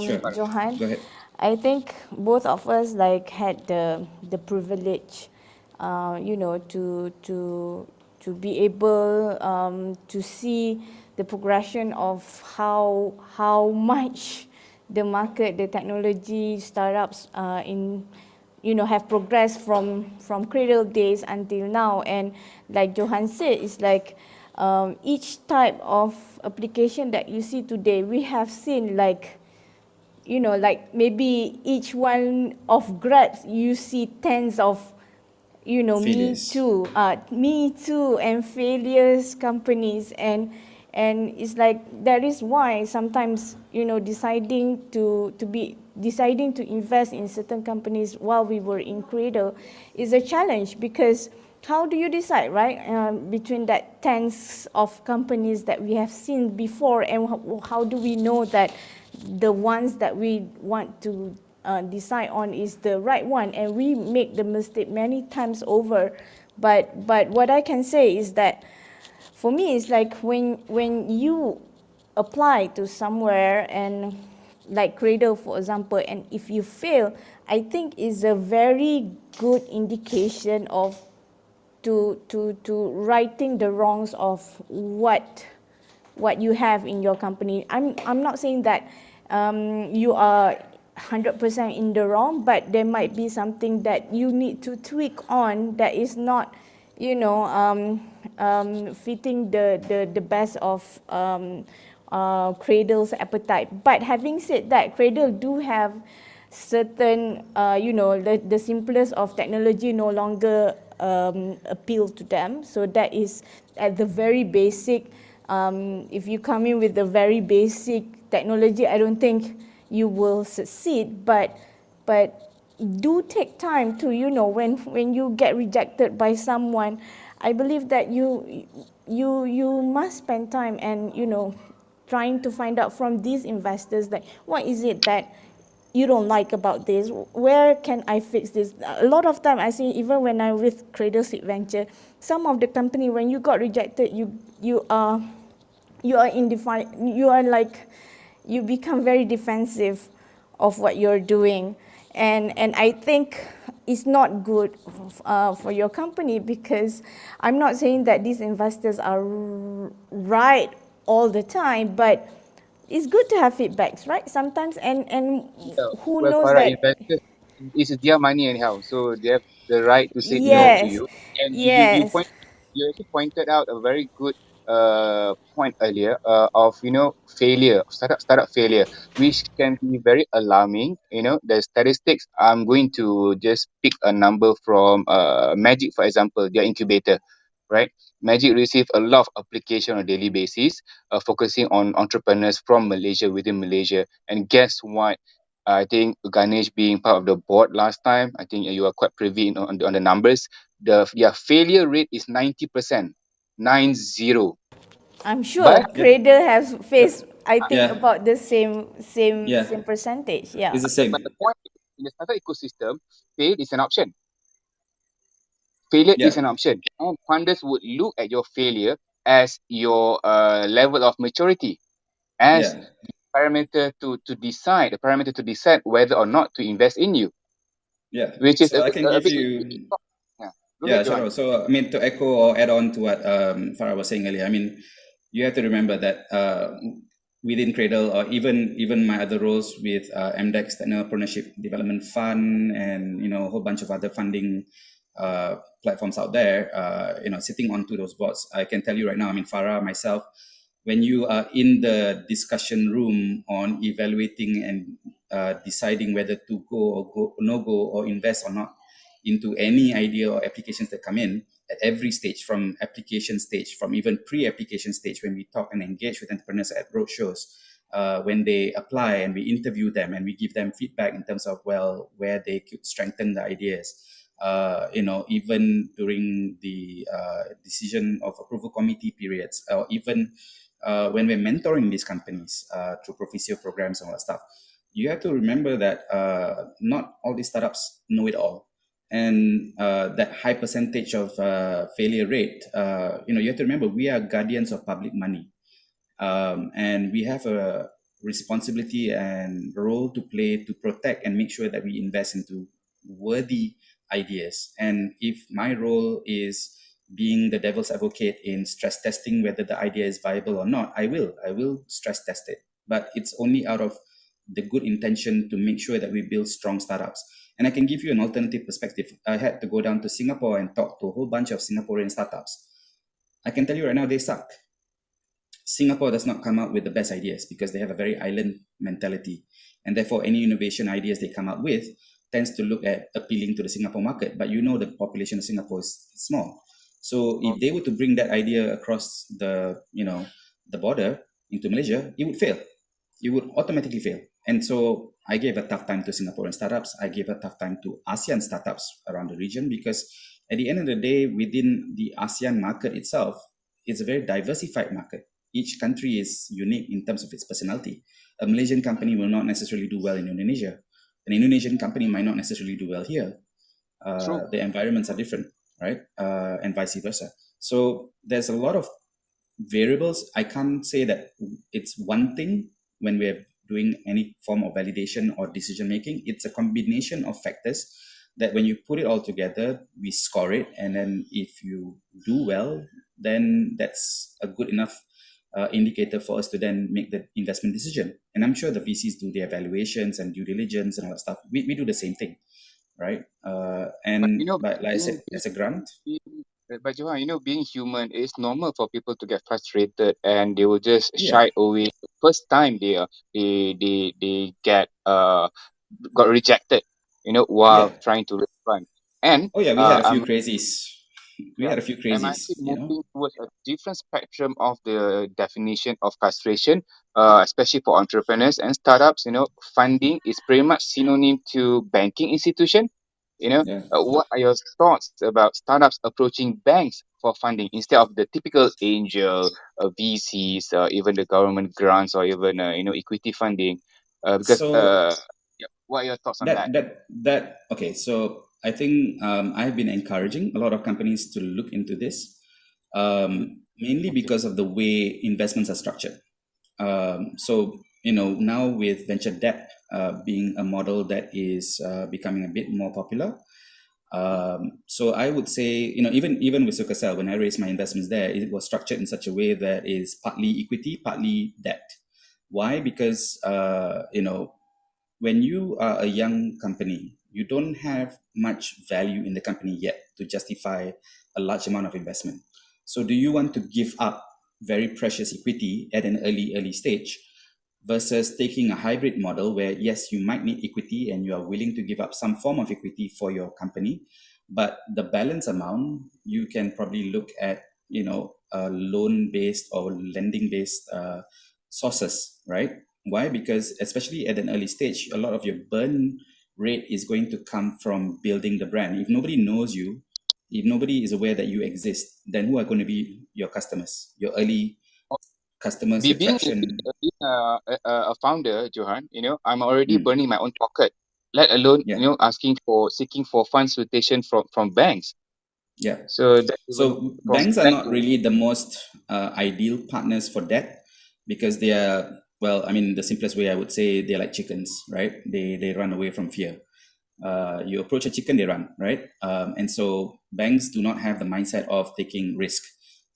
Sure. Johan. Go ahead. I think both of us like had the privilege, to be able to see the progression of how much the market, the technology startups have progressed from cradle days until now. And like Johan said, it's like each type of application that you see today, we have seen like, like maybe each one of grabs, you see tens of, Failures. me too, and failures companies, and it's like that is why sometimes, deciding to invest in certain companies while we were in Cradle is a challenge, because how do you decide, right, between that tens of companies that we have seen before, and how do we know that the ones that we want to decide on is the right one? And we make the mistake many times over. But what I can say is that for me, it's like when you apply to somewhere, and like Cradle, for example, and if you fail, I think is a very good indication of to righting the wrongs of what you have in your company. I'm not saying that you are 100% in the wrong, but there might be something that you need to tweak on that is not, fitting the best of Cradle's appetite. But having said that, Cradle do have certain, the simplest of technology no longer appeal to them. So that is at the very basic. If you come in with the very basic technology, I don't think you will succeed. But do take time to, when you get rejected by someone, I believe that you must spend time and, trying to find out from these investors, like, what is it that you don't like about this? Where can I fix this? A lot of time I see, even when I'm with Cradle Seed Venture, some of the company, when you got rejected, you are like, you become very defensive of what you're doing, and I think it's not good for your company, because I'm not saying that these investors are right all the time, but it's good to have feedbacks, right? Sometimes, and Yeah, who well, knows para that? investors, it's their money anyhow, so they have the right to say no to Yes, you. And yes. you also pointed out a very good point earlier of failure, startup failure, which can be very alarming. The statistics. I'm going to just pick a number from Magic, for example, their incubator, right? Magic receive a lot of application on a daily basis, focusing on entrepreneurs from Malaysia, within Malaysia. And guess what? I think Ganesh being part of the board last time, I think you are quite privy on the numbers. Their failure rate is 90%, 90. I'm sure But Yep. Cradle has Yep. faced, I think, Yeah. about the same same Yeah. same percentage. Yeah. It's the but same. the point is, in the startup ecosystem, fail is an option. Failure is Yeah. an option, and funders would look at your failure as your level of maturity, as Yeah. the parameter to decide whether or not to invest in you, Yeah. which is So I can a give bit. you. Yeah. Go Yeah, ahead, Johan. Syahrul. So, I mean, to echo or add on to what Farah was saying earlier, I mean, you have to remember that within Cradle, or even my other roles with MDEX Entrepreneurship Development Fund, and a whole bunch of other funding platforms out there, sitting onto those boards, I can tell you right now, I mean, Farah, myself, when you are in the discussion room on evaluating and deciding whether to go or no go, or invest or not into any idea or applications that come in, at every stage, from application stage, from even pre-application stage, when we talk and engage with entrepreneurs at roadshows, when they apply and we interview them and we give them feedback in terms of, well, where they could strengthen the ideas, even during the decision of approval committee periods, or even when we're mentoring these companies through PROFICEO programs and all that stuff, you have to remember that not all these startups know it all. And that high percentage of failure rate, you have to remember, we are guardians of public money. And we have a responsibility and role to play to protect and make sure that we invest into worthy ideas. And if my role is being the devil's advocate in stress testing whether the idea is viable or not, I will stress test it, but it's only out of the good intention to make sure that we build strong startups. And I can give you an alternative perspective. I had to go down to Singapore and talk to a whole bunch of Singaporean startups. I can tell you right now, they suck. Singapore does not come up with the best ideas because they have a very island mentality. And therefore, any innovation ideas they come up with tends to look at appealing to the Singapore market. But you know the population of Singapore is small. So if they were to bring that idea across the border into Malaysia, it would fail. It would automatically fail. And so I gave a tough time to Singaporean startups. I gave a tough time to ASEAN startups around the region because at the end of the day, within the ASEAN market itself, it's a very diversified market. Each country is unique in terms of its personality. A Malaysian company will not necessarily do well in Indonesia. An Indonesian company might not necessarily do well here. The environments are different, right? And vice versa. So there's a lot of variables. I can't say that it's one thing when we're doing any form of validation or decision making. It's a combination of factors that when you put it all together, we score it. And then if you do well, then that's a good enough indicator for us to then make the investment decision. And I'm sure the VCs do their evaluations and due diligence and all that stuff. We do the same thing, right? But like I said, as a grant. But Johan, being human, it's normal for people to get frustrated and they will just shy away. First time they get got rejected, while trying to raise fund. And we had a few crazies. Had a few I'm crazies. actually moving towards a different spectrum of the definition of frustration, especially for entrepreneurs and startups. Funding is pretty much synonym to banking institution. What are your thoughts about startups approaching banks for funding instead of the typical angel, VCs, even the government grants or even equity funding? Because what are your thoughts on that? Okay, so I think I've been encouraging a lot of companies to look into this, mainly because of the way investments are structured. So now with venture debt being a model that is becoming a bit more popular. So I would say, even with Soukasel, when I raised my investments there, it was structured in such a way that is partly equity, partly debt. Why? Because when you are a young company, you don't have much value in the company yet to justify a large amount of investment. So do you want to give up very precious equity at an early stage versus taking a hybrid model where, yes, you might need equity and you are willing to give up some form of equity for your company, but the balance amount, you can probably look at, loan-based or lending-based sources, right? Why? Because especially at an early stage, a lot of your burn rate is going to come from building the brand. If nobody knows you, if nobody is aware that you exist, then who are going to be your customers, your early customers, your traction? Being a founder, Johan, I'm already burning my own pocket, let alone, seeking for fund solicitation from banks. Yeah. So banks are not really the most ideal partners for that because they are, the simplest way I would say they're like chickens, right? They run away from fear. You approach a chicken, they run, right? And so banks do not have the mindset of taking risk.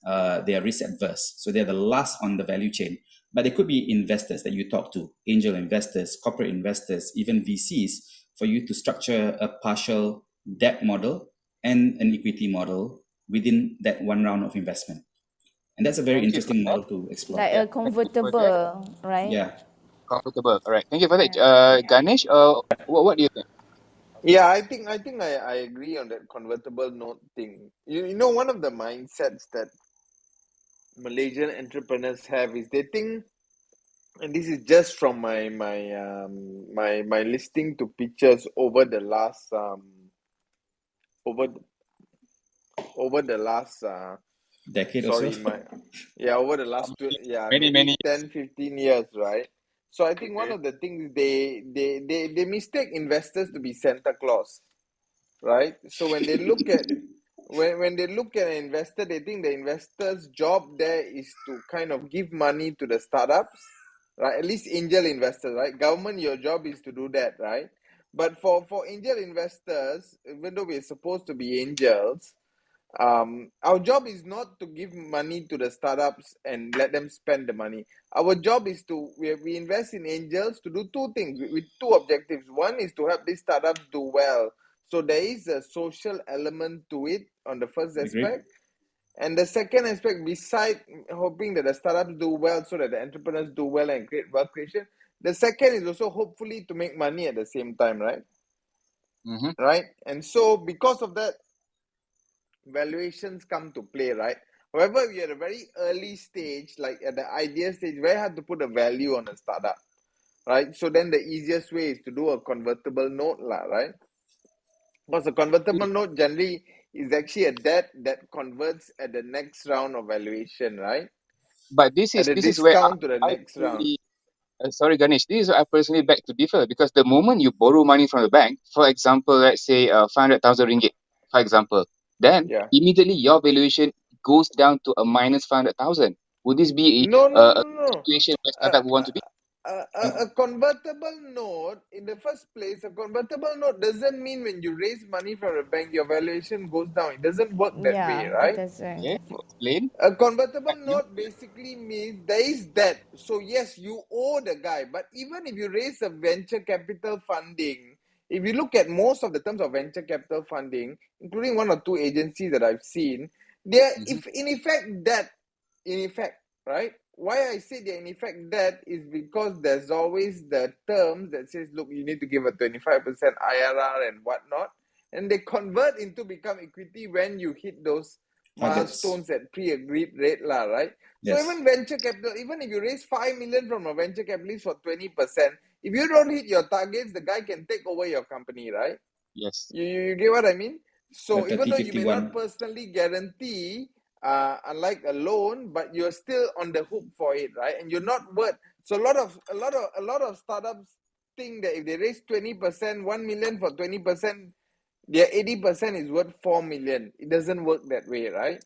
They are risk adverse. So they're the last on the value chain. But they could be investors that you talk to, angel investors, corporate investors, even VCs, for you to structure a partial debt model and an equity model within that one round of investment. And that's a very interesting model to explore. Like a convertible, right? Yeah. Convertible. All right. Thank you for that. Ganesh, what do you think? Yeah, I think I agree on that convertible note thing. One of the mindsets that Malaysian entrepreneurs have is they think, and this is just from my listening to pitches over the last decade sorry, or so. over the last maybe 10, 15 years, right? So I think one of the things they mistake investors to be Santa Claus, right? So when they look at when they look at an investor, they think the investor's job there is to kind of give money to the startups right? At least angel investors, right? Government, your job is to do that, right? But for angel investors, even though we're supposed to be angels, our job is not to give money to the startups and let them spend the money. Our job is we invest in angels to do two things with two objectives. One is to help these startups do well. So there is a social element to it on the first Agreed. aspect. And the second aspect, beside hoping that the startups do well so that the entrepreneurs do well and create wealth creation, the second is also hopefully to make money at the same time, right? Mm-hmm. Right? And so because of that, valuations come to play, right? However, we are at a very early stage, like at the idea stage, very hard to put a value on a startup, right? So then the easiest way is to do a convertible note, right? Because a convertible note generally is actually a debt that converts at the next round of valuation, right? But this At is a this is where discount to the I next round. personally, sorry Ganesh, this is where I personally beg to differ, because the moment you borrow money from the bank, for example, let's say 500,000 ringgit, for example, then Yeah. immediately your valuation goes down to a minus 500,000. Would this be No, no, a no, no. situation where A, startup would want to be? a convertible note, in the first place, a convertible note doesn't mean when you raise money from a bank, your valuation goes down. It doesn't work that way, Yeah, it right? doesn't. Okay, explain. A convertible Thank you. note basically means there is debt. So yes, you owe the guy. But even if you raise a venture capital funding, if you look at most of the terms of venture capital funding, including one or two agencies that I've seen, they're Mm-hmm. if in effect debt, in effect, right? Why I say they're in effect debt is because there's always the terms that says, look, you need to give a 25% IRR and whatnot. And they convert into become equity when you hit those Targets. milestones at pre-agreed rate, right? So Yes. even venture capital, even if you raise 5 million from a venture capitalist for 20%, if you don't hit your targets, the guy can take over your company, right? Yes. You get what I mean? The So even though you may not 30-51. personally guarantee, unlike a loan, but you're still on the hook for it, right? And you're not worth. So a lot of startups think that if they raise 20%, 1 million for 20%, their 80% is worth 4 million. It doesn't work that way, right?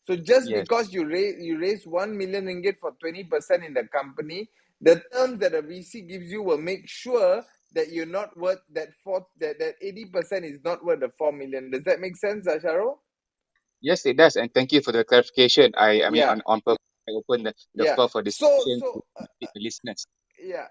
So just Yes. because you raise 1 million ringgit for 20% in the company, the terms that a VC gives you will make sure that you're not worth that 80% is not worth the 4 million. Does that make sense, Syahrul? Yes, it does. And thank you for the clarification. I mean, Yeah, on purpose, I open the yeah. floor for So discussion so to benefit the listeners. yeah,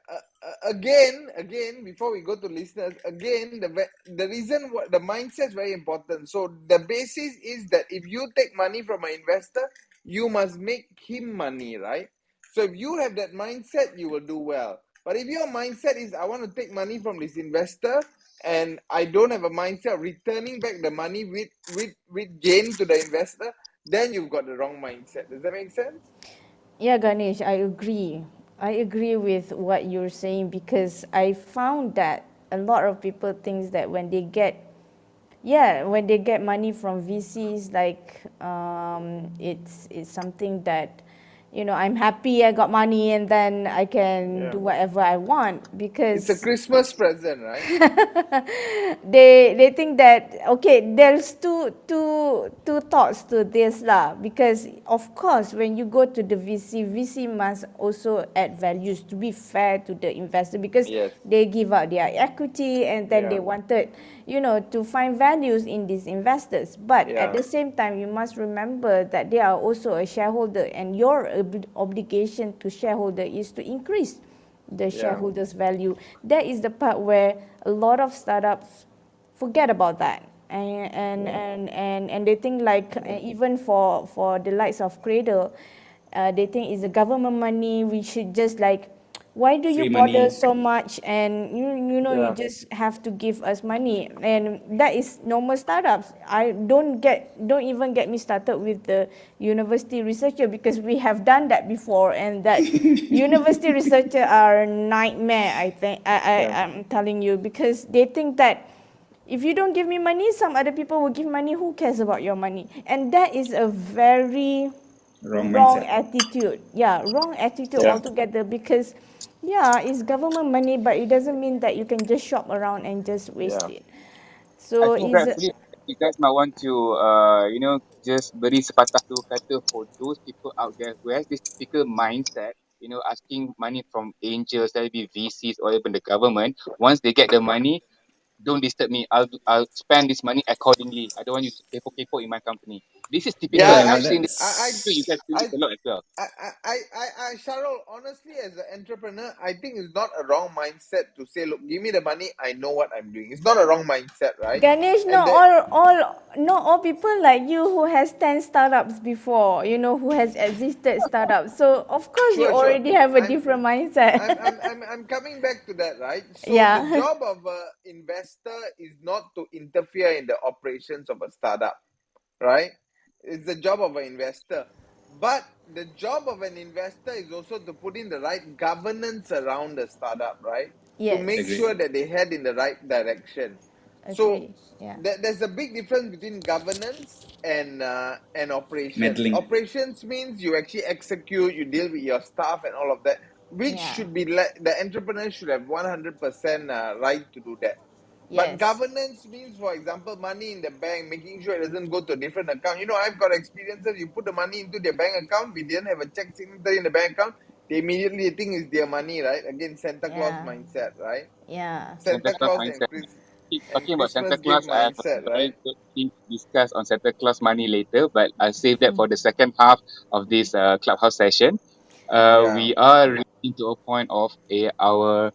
again, before we go to listeners, again, the reason what the mindset is very important. So the basis is that if you take money from an investor, you must make him money, right? So if you have that mindset, you will do well. But if your mindset is I want to take money from this investor and I don't have a mindset of returning back the money with gain to the investor, then you've got the wrong mindset. Does that make sense? Yeah, Ganesh, I agree. I agree with what you're saying because I found that a lot of people think that when they get, yeah, when they get money from VCs, like it's something that, you know, I'm happy I got money and then I can Yeah. do whatever I want It's a because Christmas present, right? they think that okay, there's two thoughts to this lah, because of course when you go to the VC must also add values to be fair to the investor because Yes. they give out their equity and then they Yeah. wanted, you know, to find values in these investors, but at Yeah. the same time you must remember that they are also a shareholder and your obligation to shareholder is to increase the Yeah. shareholders value. That is the part where a lot of startups forget about that, and they think like even for the likes of Cradle, they think it's the government money, we should just like, why do you Free bother money. so much, and you know you Yeah. just have to give us money, and that is normal startups. I don't even get me started with the university researcher because we have done that before, and that university researcher are nightmare. I think Yeah. I'm telling you, because they think that if you don't give me money, some other people will give money. Who cares about your money? And that is a very Wrong wrong mindset. attitude. Yeah, wrong attitude Yeah. altogether because yeah, it's government money, but it doesn't mean that you can just shop around and just waste Yeah. it. I So think is actually you guys might want to, you know, just beri sepatah dua kata for those people out there who has this typical mindset. asking money from angels, that be VCs or even the government. Once they get the money, don't disturb me. I'll spend this money accordingly. I don't want you to kepo in my company. This is typical, Yeah, and Yeah, I've seen this. You guys do I, this a lot as well. Syahrul, honestly, as an entrepreneur, I think it's not a wrong mindset to say, look, give me the money, I know what I'm doing. It's not a wrong mindset, right? Ganesh, And not all people like you who has 10 startups before, who has existed startups. So of course you sure. already have a I'm different mindset. I'm coming back to that, right? So the Yeah. job of an investor is not to interfere in the operations of a startup, right? It's the job of an investor. But the job of an investor is also to put in the right governance around the startup, right? To Yes. make agree. sure that they head in the right direction. So Agree. Yeah. there's a big difference between governance and operations. Meddling. Operations means you actually execute, you deal with your staff and all of that, which Yeah. should be the entrepreneur should have 100% right to do that. But Yes. governance means, for example, money in the bank, making sure it doesn't go to a different account. I've got experiences. You put the money into their bank account. We didn't have a check signature in the bank account. They immediately think it's their money, right? Again, Santa Claus Yeah. mindset, right? Yeah. Santa Santa Claus Claus mindset. Keep and talking about Santa Christmas gift Claus. I have a mindset, right? very good thing to discuss on Santa Claus money later, but I'll save that for the second half of this clubhouse session. Yeah, We are reaching to a point of our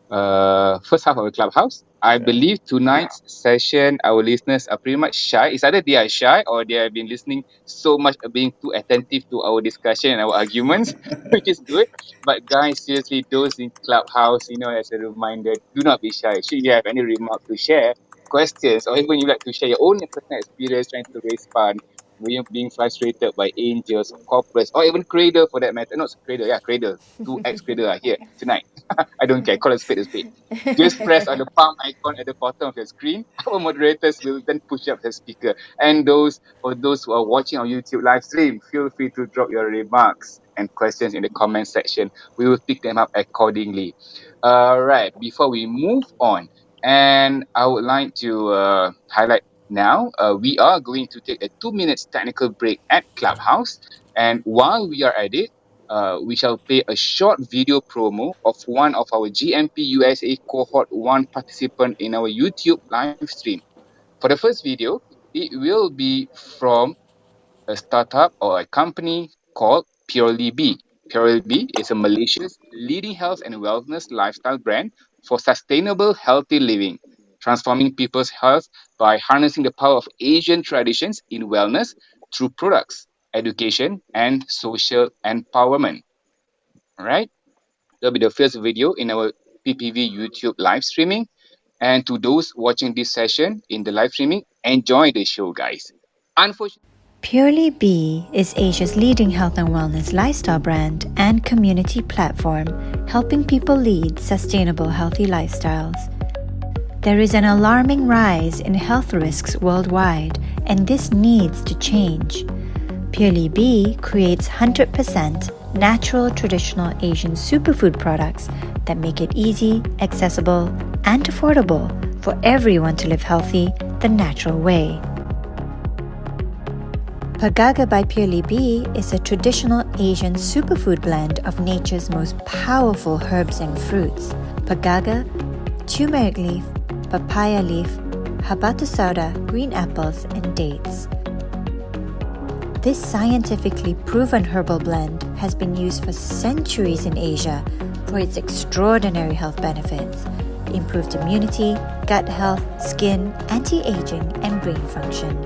first half of the clubhouse. I yeah, believe tonight's session, our listeners are pretty much shy. It's either they are shy or they have been listening so much, being too attentive to our discussion and our arguments, which is good. But guys, seriously, those in clubhouse, as a reminder, do not be shy. Should you have any remark to share, questions, or even you like to share your own personal experience trying to raise fund, when you're being frustrated by angels, corporates, or even Cradle for that matter. Not Cradle, yeah, Cradle. Two ex Cradle are here tonight. I don't care. Call a spade a spade. Just press on the palm icon at the bottom of your screen. Our moderators will then push up the speaker. And those who are watching on YouTube live stream, feel free to drop your remarks and questions in the comment section. We will pick them up accordingly. All right. Before we move on, and I would like to highlight now, we are going to take a 2 minutes technical break at Clubhouse. And while we are at it, we shall play a short video promo of one of our GMP USA Cohort 1 participant in our YouTube live stream. For the first video, it will be from a startup or a company called Purely Bee. Purely Bee is a Malaysia's leading health and wellness lifestyle brand for sustainable, healthy living, transforming people's health by harnessing the power of Asian traditions in wellness through products, education, and social empowerment. All right, that'll be the first video in our PPV YouTube live streaming. And to those watching this session in the live streaming, enjoy the show, guys. Unfortunately, Purely Bee is Asia's leading health and wellness lifestyle brand and community platform, helping people lead sustainable, healthy lifestyles. There is an alarming rise in health risks worldwide, and this needs to change. Purely Bee creates 100% natural traditional Asian superfood products that make it easy, accessible, and affordable for everyone to live healthy the natural way. Pagaga by Purely Bee is a traditional Asian superfood blend of nature's most powerful herbs and fruits. Pagaga, turmeric leaf, papaya leaf, habatusauda, green apples, and dates. This scientifically proven herbal blend has been used for centuries in Asia for its extraordinary health benefits, improved immunity, gut health, skin, anti-aging, and brain function.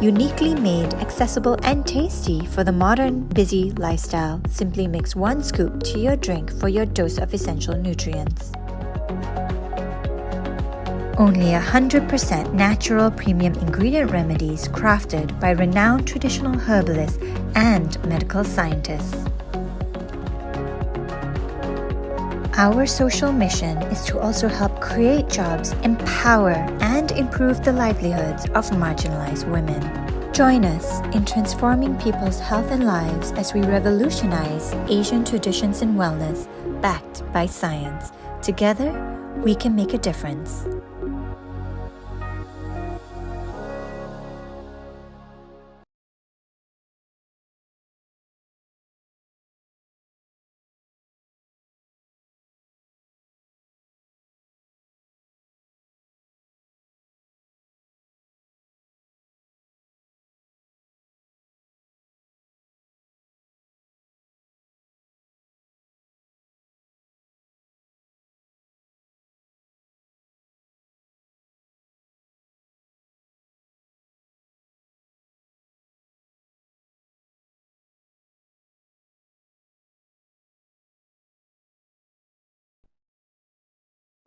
Uniquely made, accessible, and tasty for the modern, busy lifestyle, simply mix 1 scoop to your drink for your dose of essential nutrients. Only 100% natural premium ingredient remedies crafted by renowned traditional herbalists and medical scientists. Our social mission is to also help create jobs, empower, and improve the livelihoods of marginalized women. Join us in transforming people's health and lives as we revolutionize Asian traditions and wellness backed by science. Together, we can make a difference.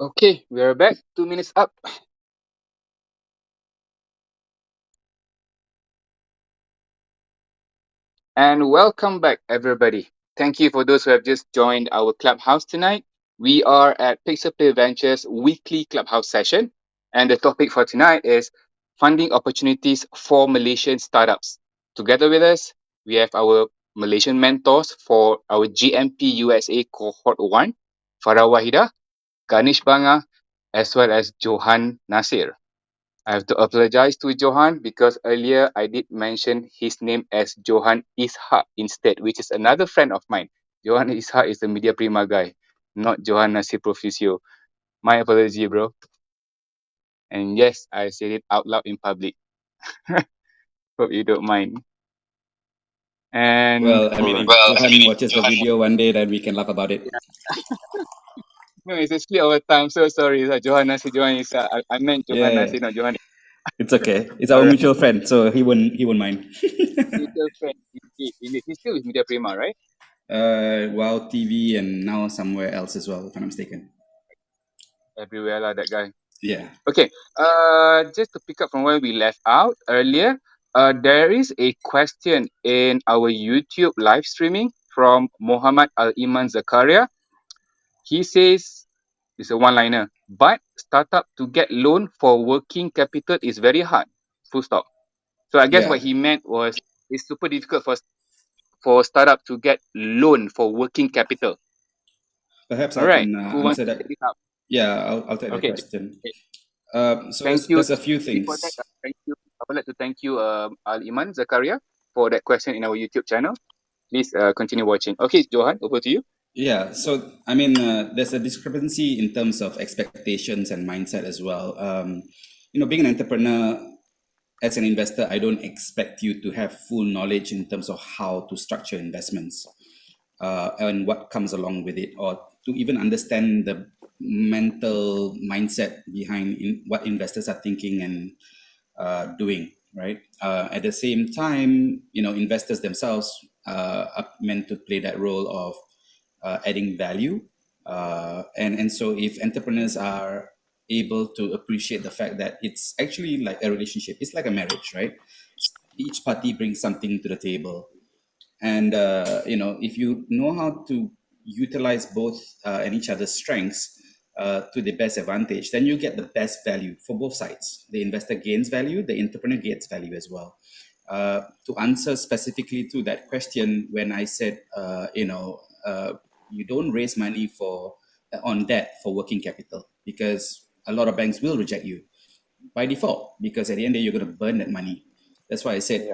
Okay, we are back. 2 minutes up. And welcome back, everybody. Thank you for those who have just joined our Clubhouse tonight. We are at Pixel Play Ventures weekly Clubhouse session. And the topic for tonight is funding opportunities for Malaysian startups. Together with us, we have our Malaysian mentors for our GMP USA Cohort 1, Farah Wahidah, Ganesh Bangah, as well as Johan Nasir. I have to apologize to Johan because earlier I did mention his name as Johan Ishak instead, which is another friend of mine. Johan Ishak is the Media Prima guy, not Johan Nasir PROFICEO. My apology, bro. And yes, I said it out loud in public. Hope you don't mind. And Well, I mean, if Johan watches the video one day, then we can laugh about it. yeah, no, it's a split over time. So sorry, Johan Nasir, Johan Ishak. I meant Johan Yeah, Nasir, not Johan. it's okay. It's All our right, mutual friend, so he won't mind. mutual friend. Indeed. He's still with Media Prima, right? Wow TV and now somewhere else as well, if I'm not mistaken. Everywhere lah, that guy. Yeah. Okay, just to pick up from where we left out earlier, there is a question in our YouTube live streaming from Muhammad Al-Iman Zakaria. He says, it's a one-liner, but startup to get loan for working capital is very hard, full stop. So I guess Yeah. what he meant was it's super difficult for startup to get loan for working capital. Perhaps All I right, can who wants answer to that. take this up? Yeah, I'll take the Okay, question. okay. So Thank you. there's a few Before that, things. thank you. I would like to thank you, Al-Iman Zakaria, for that question in our YouTube channel. Please continue watching. Okay, Johan, over to you. Yeah, so I mean, there's a discrepancy in terms of expectations and mindset as well. Being an entrepreneur, as an investor, I don't expect you to have full knowledge in terms of how to structure investments and what comes along with it, or to even understand the mental mindset behind what investors are thinking and doing. Right. At the same time, investors themselves are meant to play that role of adding value, and so if entrepreneurs are able to appreciate the fact that it's actually like a relationship, it's like a marriage, right? Each party brings something to the table, and if you know how to utilize both and each other's strengths to the best advantage, then you get the best value for both sides. The investor gains value, the entrepreneur gets value as well. To answer specifically to that question, when I said you don't raise money for on debt for working capital, because a lot of banks will reject you by default, because at the end of the day, you're going to burn that money. That's why I said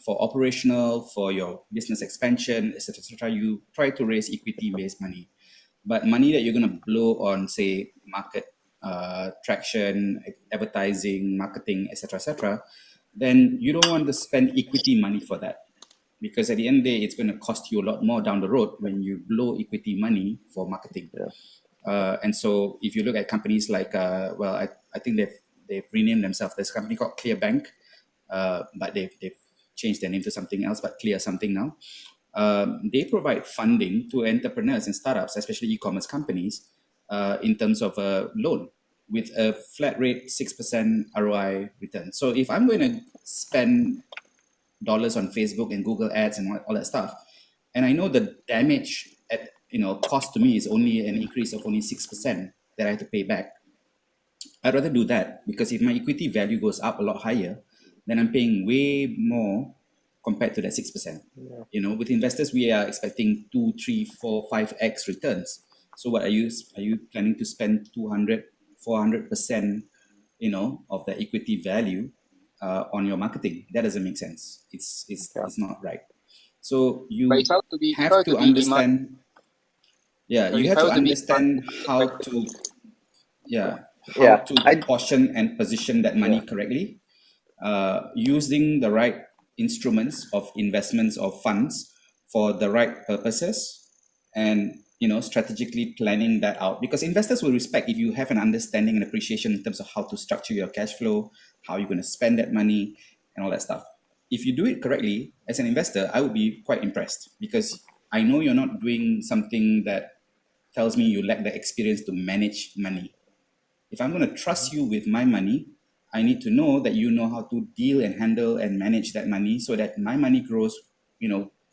for operational, for your business expansion, etc., you try to raise equity-based money. But money that you're going to blow on, say, market traction, advertising, marketing, etc., then you don't want to spend equity money for that, because at the end of the day, it's going to cost you a lot more down the road when you blow equity money for marketing. And so if you look at companies like, I think they've renamed themselves. There's a company called Clear Bank, but they've changed their name to something else, but Clear something now. They provide funding to entrepreneurs and startups, especially e-commerce companies, in terms of a loan with a flat rate 6% ROI return. So if I'm going to spend dollars on Facebook and Google ads and all that stuff, and I know the damage at cost to me is only an increase of only 6% that I have to pay back, I'd rather do that, because if my equity value goes up a lot higher, then I'm paying way more compared to that 6%. With investors, we are expecting 2, 3, 4, 5x returns. So what are you planning to spend 200, 400%, of the equity value on your marketing? That doesn't make sense. It's not right. So But you if I were to be, have to understand. Yeah, you have to understand how to portion and position that money correctly, using the right instruments of investments or funds for the right purposes, and strategically planning that out, because investors will respect if you have an understanding and appreciation in terms of how to structure your cash flow, how you're going to spend that money, and all that stuff. If you do it correctly as an investor, I would be quite impressed, because I know you're not doing something that tells me you lack the experience to manage money. If I'm going to trust you with my money, I need to know that you know how to deal and handle and manage that money so that my money grows,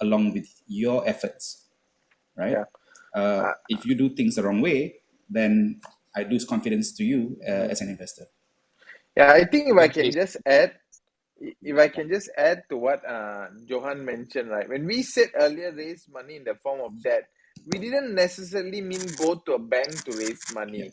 along with your efforts, right? Yeah. If you do things the wrong way, then I lose confidence to you as an investor. Yeah, I think if I can Okay. just add, to what Johan mentioned, right? When we said earlier raise money in the form of debt, we didn't necessarily mean go to a bank to raise money. Yeah.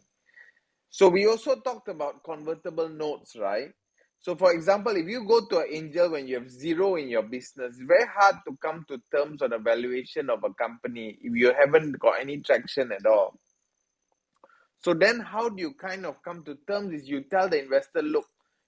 So we also talked about convertible notes, right? So for example, if you go to an angel when you have zero in your business, it's very hard to come to terms on a valuation of a company if you haven't got any traction at all. So then how do you kind of come to terms is you tell the investor, look,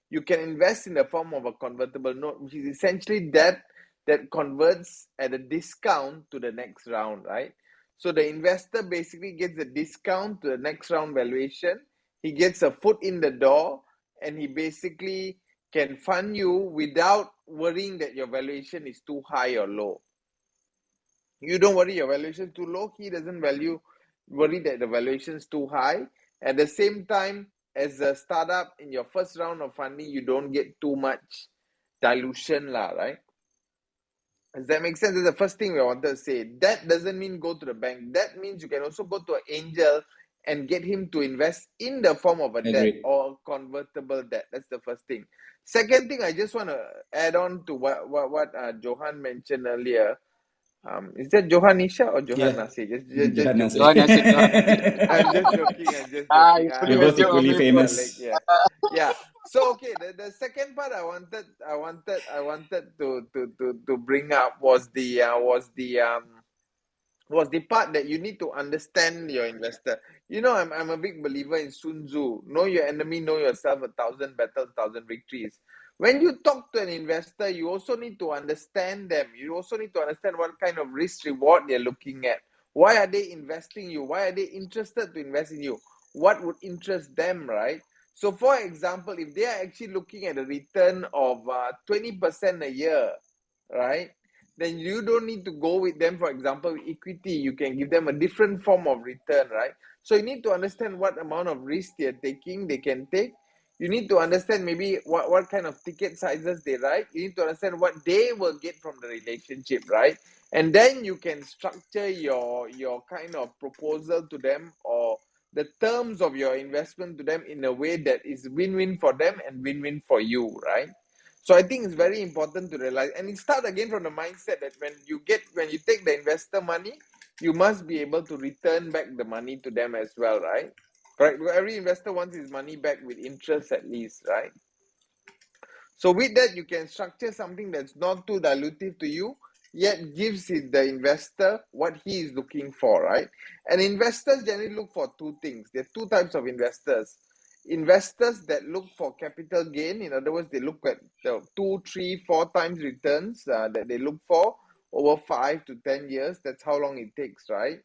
you can invest in the form of a convertible note, which is essentially debt that converts at a discount to the next round, right? So the investor basically gets a discount to the next round valuation. He gets a foot in the door and he basically can fund you without worrying that your valuation is too high or low. You don't worry your valuation is too low. He doesn't worry that the valuation is too high. At the same time, as a startup in your first round of funding, you don't get too much dilution, right? Does that make sense? That's the first thing we wanted to say. That doesn't mean go to the bank. That means you can also go to an angel and get him to invest in the form of a debt Agreed. or convertible debt. That's the first thing. Second thing, I just want to add on to what Johan mentioned earlier. Is that Johanisha or Johan Yeah. Nasir? Just Johan Nasir. joking. Johan, Nasir, Johan. I'm just joking. I'm just Ah, joking. you I pulling We're a was both joke on equally joking me, with bro. colleague. famous. Yeah. So okay, the second part I wanted to bring up was the part that you need to understand your investor. I'm a big believer in Sun Tzu. Know your enemy, know yourself. 1,000 battles, 1,000 victories. When you talk to an investor, you also need to understand them. You also need to understand what kind of risk reward they're looking at. Why are they investing in you? Why are they interested to invest in you? What would interest them, right? So, for example, if they are actually looking at a return of 20% a year, right? Then you don't need to go with them, for example, equity. You can give them a different form of return, right? So you need to understand what amount of risk they can take. You need to understand maybe what kind of ticket sizes they write. You need to understand what they will get from the relationship, right? And then you can structure your kind of proposal to them or the terms of your investment to them in a way that is win-win for them and win-win for you, right? So I think it's very important to realize, and it starts again from the mindset that when you take the investor money, you must be able to return back the money to them as well, right? Right. Every investor wants his money back with interest at least, right? So with that, you can structure something that's not too dilutive to you, yet gives the investor what he is looking for, right? And investors generally look for two things. There are two types of investors. Investors that look for capital gain, in other words, they look at the 2, 3, 4 times returns that they look for over 5 to 10 years. That's how long it takes, right?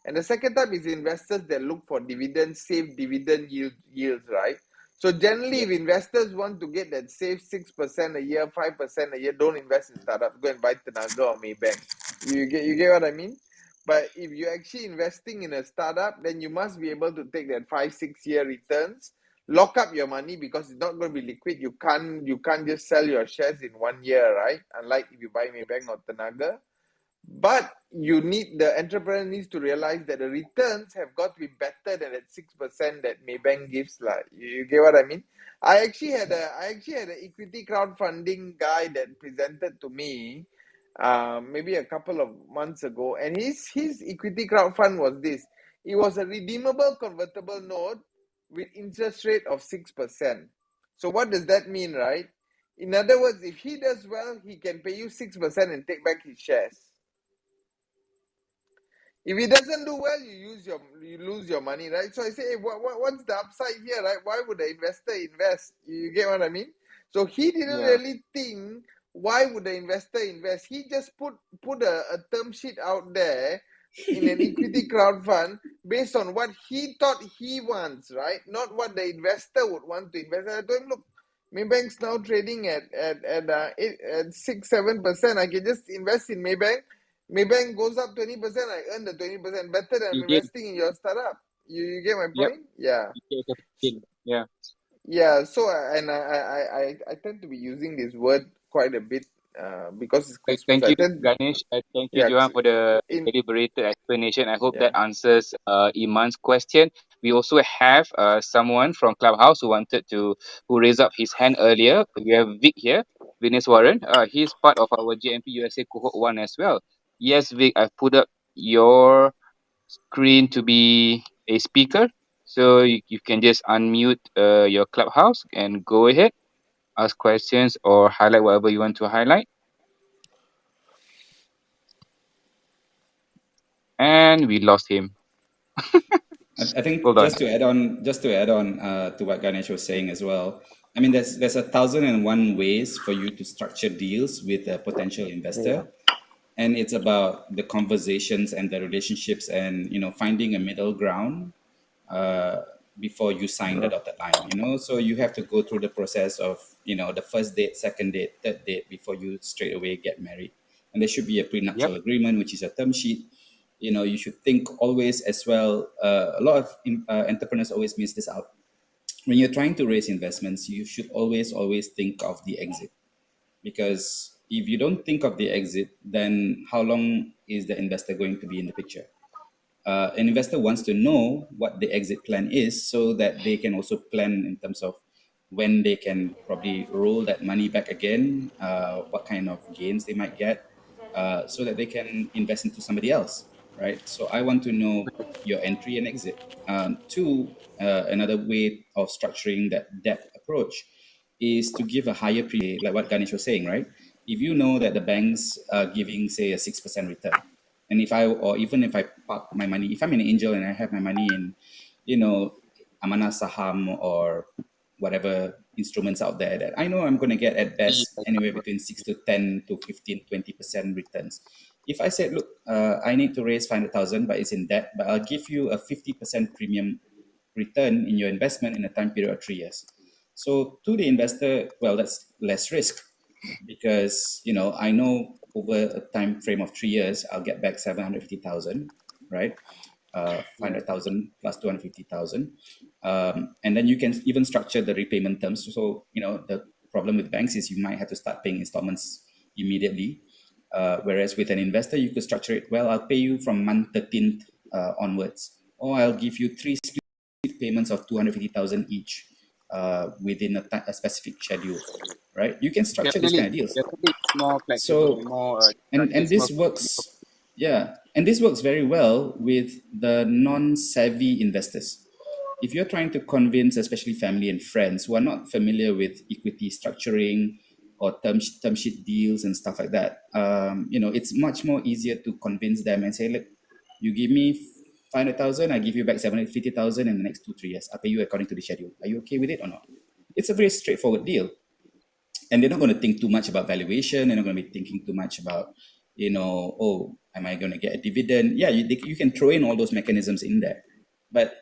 And the second type is investors that look for dividends, safe dividend yields, right? So generally, if investors want to get that safe 6% a year, 5% a year, don't invest in startups. Go and buy Tenaga or Maybank. You get what I mean? But if you're actually investing in a startup, then you must be able to take that 5-6 year returns. Lock up your money because it's not going to be liquid. You can't just sell your shares in 1 year, right? Unlike if you buy Maybank or Tenaga. But the entrepreneur needs to realize that the returns have got to be better than that 6% that Maybank gives. You get what I mean? I actually had an equity crowdfunding guy that presented to me maybe a couple of months ago, and his equity crowdfund was this. It was a redeemable convertible note with interest rate of 6%. So what does that mean, right? In other words, if he does well, he can pay you 6% and take back his shares. If he doesn't do well, you lose your money, right? So I say, hey, what's the upside here, right? Why would the investor invest? You get what I mean? So he didn't really think, why would the investor invest? He just put a term sheet out there in an equity crowd fund based on what he thought he wants, right? Not what the investor would want to invest. And I told him, look, Maybank's now trading at 6-7%. I can just invest in Maybank. Maybank goes up 20%, I earn the 20% better than You did. investing in your startup. You get my Yep. point? Yeah. Yeah. Yeah, so I tend to be using this word quite a bit because it's Christmas. Thank I you, tend Ganesh. Thank you, yeah Johan, for the in deliberated explanation. I hope yeah that answers Iman's question. We also have someone from Clubhouse who raised up his hand earlier. We have Vic here, Venus Warren. He's part of our JMP USA cohort 1 as well. Yes, Vic, I've put up your screen to be a speaker. So you can just unmute your Clubhouse and go ahead, ask questions or highlight whatever you want to highlight. And we lost him. I think Hold on. just to add on to what Ganesh was saying as well. I mean, there's 1,001 ways for you to structure deals with a potential yeah investor, and it's about the conversations and the relationships, and finding a middle ground uh, before you sign the dotted line. So you have to go through the process of the first date, second date, third date before you straight away get married. And there should be a Yep. prenuptial agreement, which is a term sheet. You should think always as well. A lot of entrepreneurs always miss this out. When you're trying to raise investments, you should always think of the exit, because if you don't think of the exit, then how long is the investor going to be in the picture? An investor wants to know what the exit plan is, so that they can also plan in terms of when they can probably roll that money back again, what kind of gains they might get, so that they can invest into somebody else, right? So I want to know your entry and exit. Two, another way of structuring that debt approach is to give a higher premium, like what Ganesh was saying, right? If you know that the banks are giving, say, a 6% return, and even if I park my money, if I'm an angel and I have my money in, Amanah Saham or whatever instruments out there, that I know I'm going to get at best anywhere between 6 to 10 to 15, 20% returns. If I said, look, I need to raise 500,000, but it's in debt, but I'll give you a 50% premium return in your investment in a time period of 3 years. So to the investor, well, that's less risk, because I know over a time frame of 3 years I'll get back 750,000, right? 500,000 plus 250,000, and then you can even structure the repayment terms. So the problem with banks is you might have to start paying installments immediately, whereas with an investor you could structure it, well, I'll pay you from month 13th onwards, or I'll give you 3 split payments of 250,000 each, within a specific schedule, right? You can structure this kind of deals. Definitely more flexible, So, more and more this works, yeah, and this works very well with the non-savvy investors. If you're trying to convince, especially family and friends who are not familiar with equity structuring or term sheet deals and stuff like that, it's much more easier to convince them and say, look, you give me 500,000, I give you back 750,000 in the next 2-3 years. I'll pay you according to the schedule. Are you okay with it or not? It's a very straightforward deal, and they're not going to think too much about valuation. They're not going to be thinking too much about, oh, am I going to get a dividend? Yeah, you can throw in all those mechanisms in there, but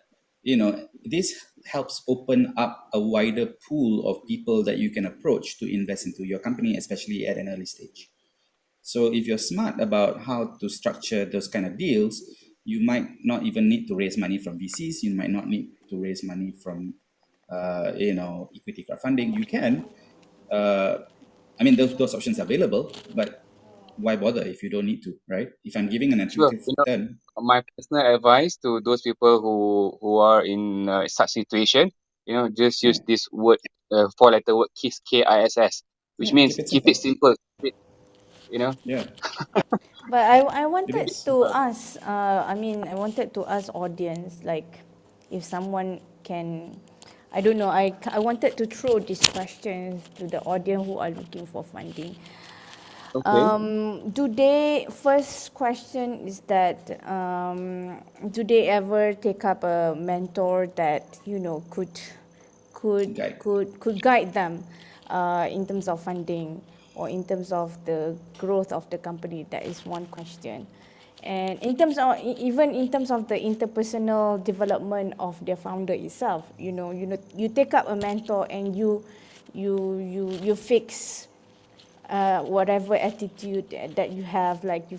this helps open up a wider pool of people that you can approach to invest into your company, especially at an early stage. So if you're smart about how to structure those kind of deals, you might not even need to raise money from VCs. You might not need to raise money from equity crowdfunding. You can, I mean, those options are available, but why bother if you don't need to, right? If I'm giving an sure. attractive return, My personal advice to those people who are in such situation, just use yeah, this word, 4-letter word, KISS, KISS, which yeah, means keep it keep it simple. simple. You know. Yeah, But I it wanted is. to ask, I wanted to ask audience, like, if someone can, I don't know, I wanted to throw these questions to the audience who are looking for funding. Okay. First question is that, do they ever take up a mentor that, Guide. could guide them in terms of funding or in terms of the growth of the company? That is one question. And in terms of, even in terms of the interpersonal development of the founder itself, you take up a mentor and you fix whatever attitude that you have, like you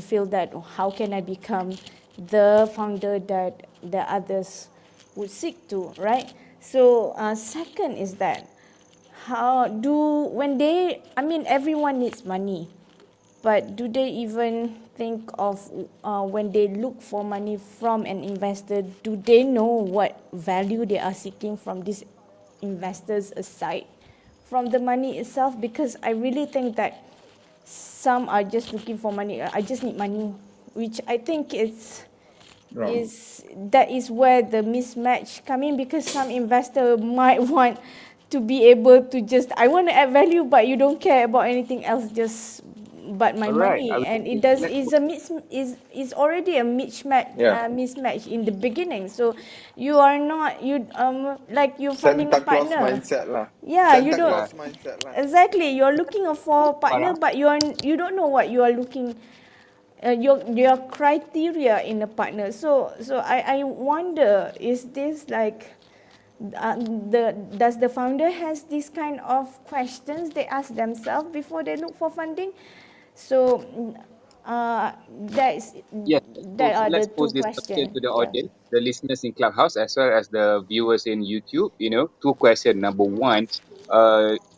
feel that, how can I become the founder that the others would seek to, right? So second is that when they, I mean, everyone needs money, but do they even think of when they look for money from an investor, do they know what value they are seeking from these investors aside from the money itself? Because I really think that some are just looking for money. I just need money, which I think Wrong. that is where the mismatch come in, because some investor might want to be able to just, I want to add value, but you don't care about anything else, just but my All right. I money, will and take it the does next is a is already a Yeah. mismatch in the beginning. So you are not, you like you're finding a Santa Claus partner. mindset lah. Yeah, you Santa don't yeah. Claus mindset lah. exactly. You're looking for a partner, Farah? but you don't know what you are looking, your criteria in a partner. So I wonder, is this like does the founder has this kind of questions they ask themselves before they look for funding? So that is Yes, that are the let's two pose this question questions. to the Yeah. audience, the listeners in Clubhouse, as well as the viewers in YouTube. You know, two questions. Number one,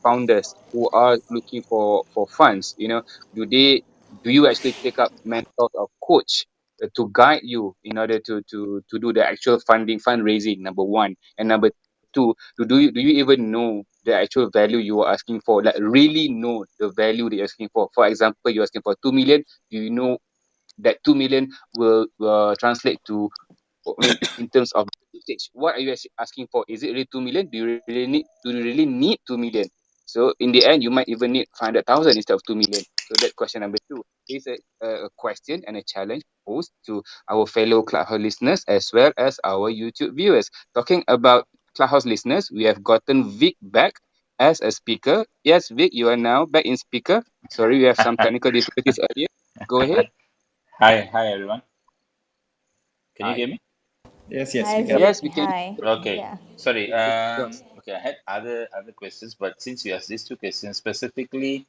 founders who are looking for funds. You know, do you actually take up mentors or coach to guide you in order to do the actual fundraising? Number one, and number two, do you even know the actual value you are asking for? Like really know the value that you're asking for. For example, you're asking for 2 million. Do you know that 2 million will translate to, I mean, in terms of usage, what are you asking for? Is it really 2 million? Do you really need 2 million? So in the end, you might even need 500,000 instead of 2 million. So that's question number two. It's a question and a challenge posed to our fellow Clubhouse listeners as well as our YouTube viewers. Talking about Clubhouse listeners, we have gotten Vic back as a speaker. Yes, Vic, you are now back in speaker. Sorry, we have some technical difficulties earlier. Go ahead. Hi everyone. Can you Hi. hear me? Yes, Hi we can. Yes, Vic. we can. Hi. Okay. Yeah. Sorry. Yours. Okay. I had other questions, but since you asked these two questions specifically,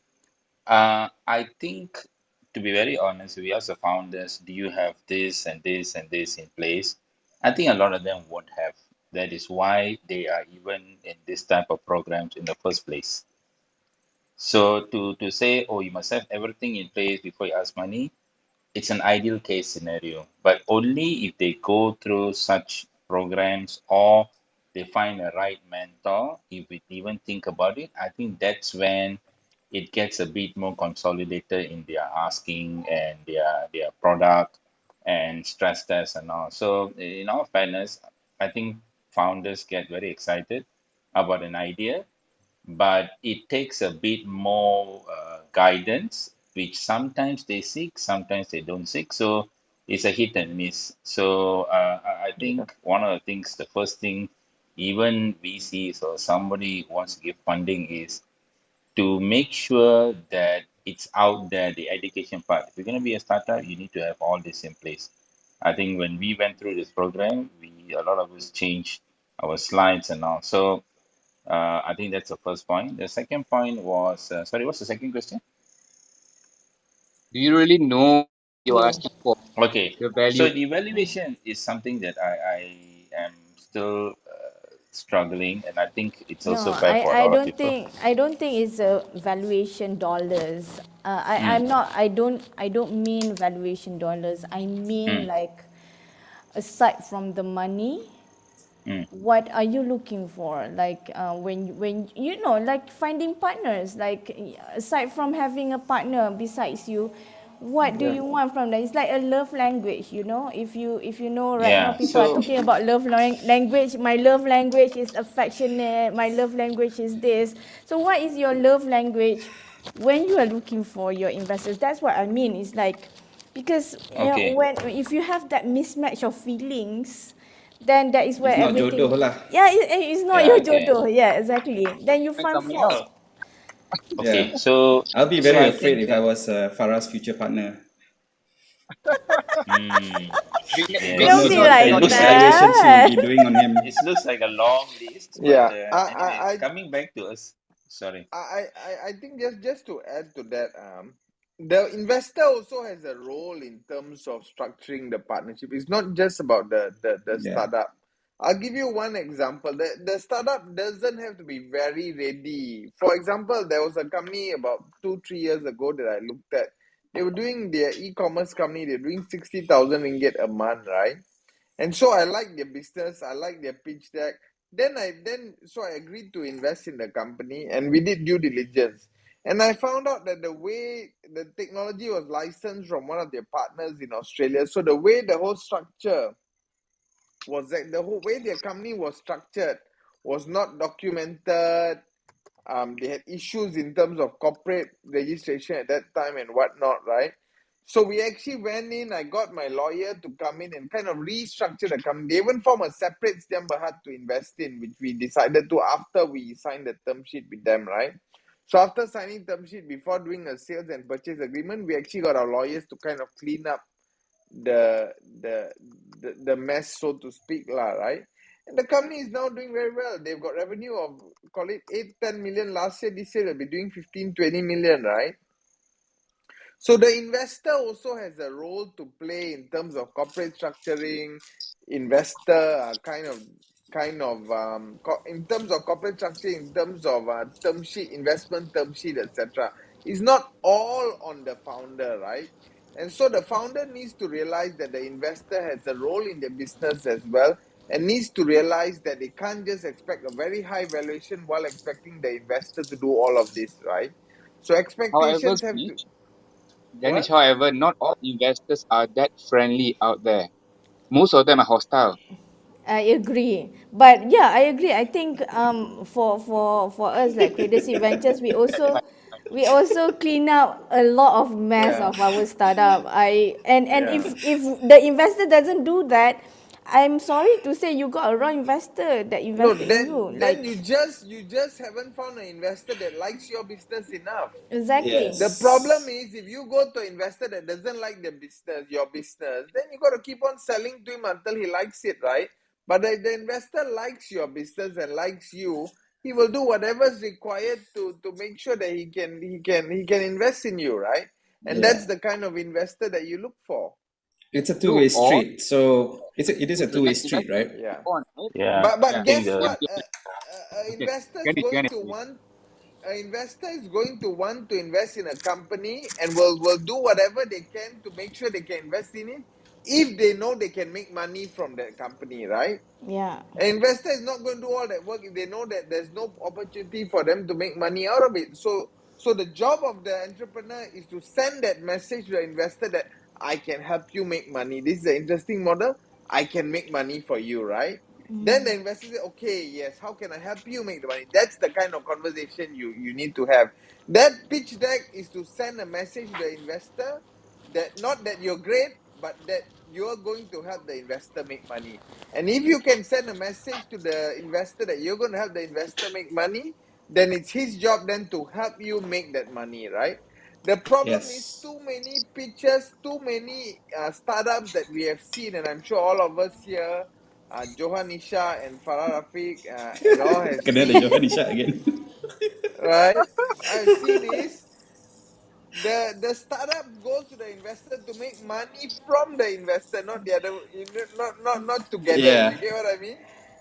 I think to be very honest, we ask the founders, do you have this and this and this in place? I think a lot of them won't have. That is why they are even in this type of programs in the first place. So to say, oh, you must have everything in place before you ask money, it's an ideal case scenario, but only if they go through such programs or they find a right mentor. If we even think about it, I think that's when it gets a bit more consolidated in their asking and their product and stress tests and all. So in all fairness, I think founders get very excited about an idea, but it takes a bit more guidance, which sometimes they seek, sometimes they don't seek. So it's a hit and miss. So I Yeah. think one of the things, the first thing, even VCs or somebody who wants to give funding is to make sure that it's out there, the education part. If you're going to be a startup, you need to have all this in place. I think when we went through this program, a lot of us changed our slides and all. So I think that's the first point. The second point was, sorry, what's the second question? Do you really know what you're You. asking for? Okay, The so value. the evaluation is something that I am still struggling, and I think it's also No, fair for a lot of people. I don't think it's a valuation dollars. Mm, I don't mean valuation dollars. I mean mm, like, aside from the money, mm. what are you looking for? Like when you know, like finding partners, like aside from having a partner besides you, what do Yeah. you want from that? It's like a love language, you know. If you know, right now Yeah, people are So talking about language. My love language is affectionate, my love language is this. So what is your love language when you are looking for your investors? That's what I mean. It's like, because okay. when if you have that mismatch of feelings, then that is where It's not everything, jodoh lah. yeah, it's not Yeah, your okay. jodoh, yeah, exactly, then you Find find someone faults. else. Oh, okay. Yeah. So, I'll be so very I afraid think, if I was Farah's future partner. mm, Vic, God yes, Don't knows be what it like kind of looks like evaluation she will that. be doing on him. it looks like a long list, but yeah, anyway, coming back to us. Sorry. I think just to add to that, the investor also has a role in terms of structuring the partnership. It's not just about the Yeah. startup. I'll give you one example. The startup doesn't have to be very ready. For example, there was a company about 2-3 years ago that I looked at. They were doing their e-commerce company. They're doing 60,000 ringgit a month, right? And so I like their business. I like their pitch deck. So I agreed to invest in the company, and we did due diligence. And I found out that the way the technology was licensed from one of their partners in Australia, so the way the whole structure was, that the whole way their company was structured was not documented. They had issues in terms of corporate registration at that time and whatnot, right? So we actually went in. I got my lawyer to come in and kind of restructure the company. They even formed a separate Sdn Bhd to invest in, which we decided to after we signed the term sheet with them, right? So after signing term sheet, before doing a sales and purchase agreement, we actually got our lawyers to kind of clean up the the mess, so to speak, lah, right? And the company is now doing very well. They've got revenue of, call it 8-10 million last year. This year they'll be doing 15-20 million, right? So the investor also has a role to play in terms of corporate structuring, investor in terms of corporate structure, in terms of term sheet, investment term sheet, etc. It's not all on the founder, right? And so the founder needs to realize that the investor has a role in the business as well, and needs to realize that they can't just expect a very high valuation while expecting the investor to do all of this, right? So However, expectations have to, Ganesh, what? however, not all investors are that friendly out there. Most of them are hostile. I agree, but yeah, I agree. I think for us like Cradle Ventures, we also clean up a lot of mess Yeah, of our startup. And yeah. if the investor doesn't do that, I'm sorry to say you got a wrong investor that No, invested in you. then Like you just haven't found an investor that likes your business enough. exactly. The problem Yes. is, if you go to an investor that doesn't like the business, your business, then you got to keep on selling to him until he likes it, right? But if the investor likes your business and likes you, he will do whatever's required to make sure that he can invest in you, right? And that's Yeah. the kind of investor that you look for. It's a True. two-way Or street. So it is a two-way street, right? Yeah. on it. Yeah, But I Yeah. think guess the what? Okay. Okay. Investor is Ganesh, going Ganesh, to please. want an investor is going to want to invest in a company and will do whatever they can to make sure they can invest in it if they know they can make money from that company, right? Yeah. An investor is not going to do all that work if they know that there's no opportunity for them to make money out of it. So the job of the entrepreneur is to send that message to the investor that I can help you make money. This is an interesting model. I can make money for you, right? Then the investor say, okay, yes, how can I help you make the money? That's the kind of conversation you need to have. That pitch deck is to send a message to the investor that not that you're great, but that you're going to help the investor make money. And if you can send a message to the investor that you're going to help the investor make money, then it's his job then to help you make that money, right? The problem is Yes. too many pitches, too many startups that we have seen, and I'm sure all of us here, Johan, Isha, and Farah, Rafik, and all have Kena ada seen, Johan Isha again. right? I've seen is the startup goes to the investor to make money from the investor, not the other, not together. Yeah. You get what I mean?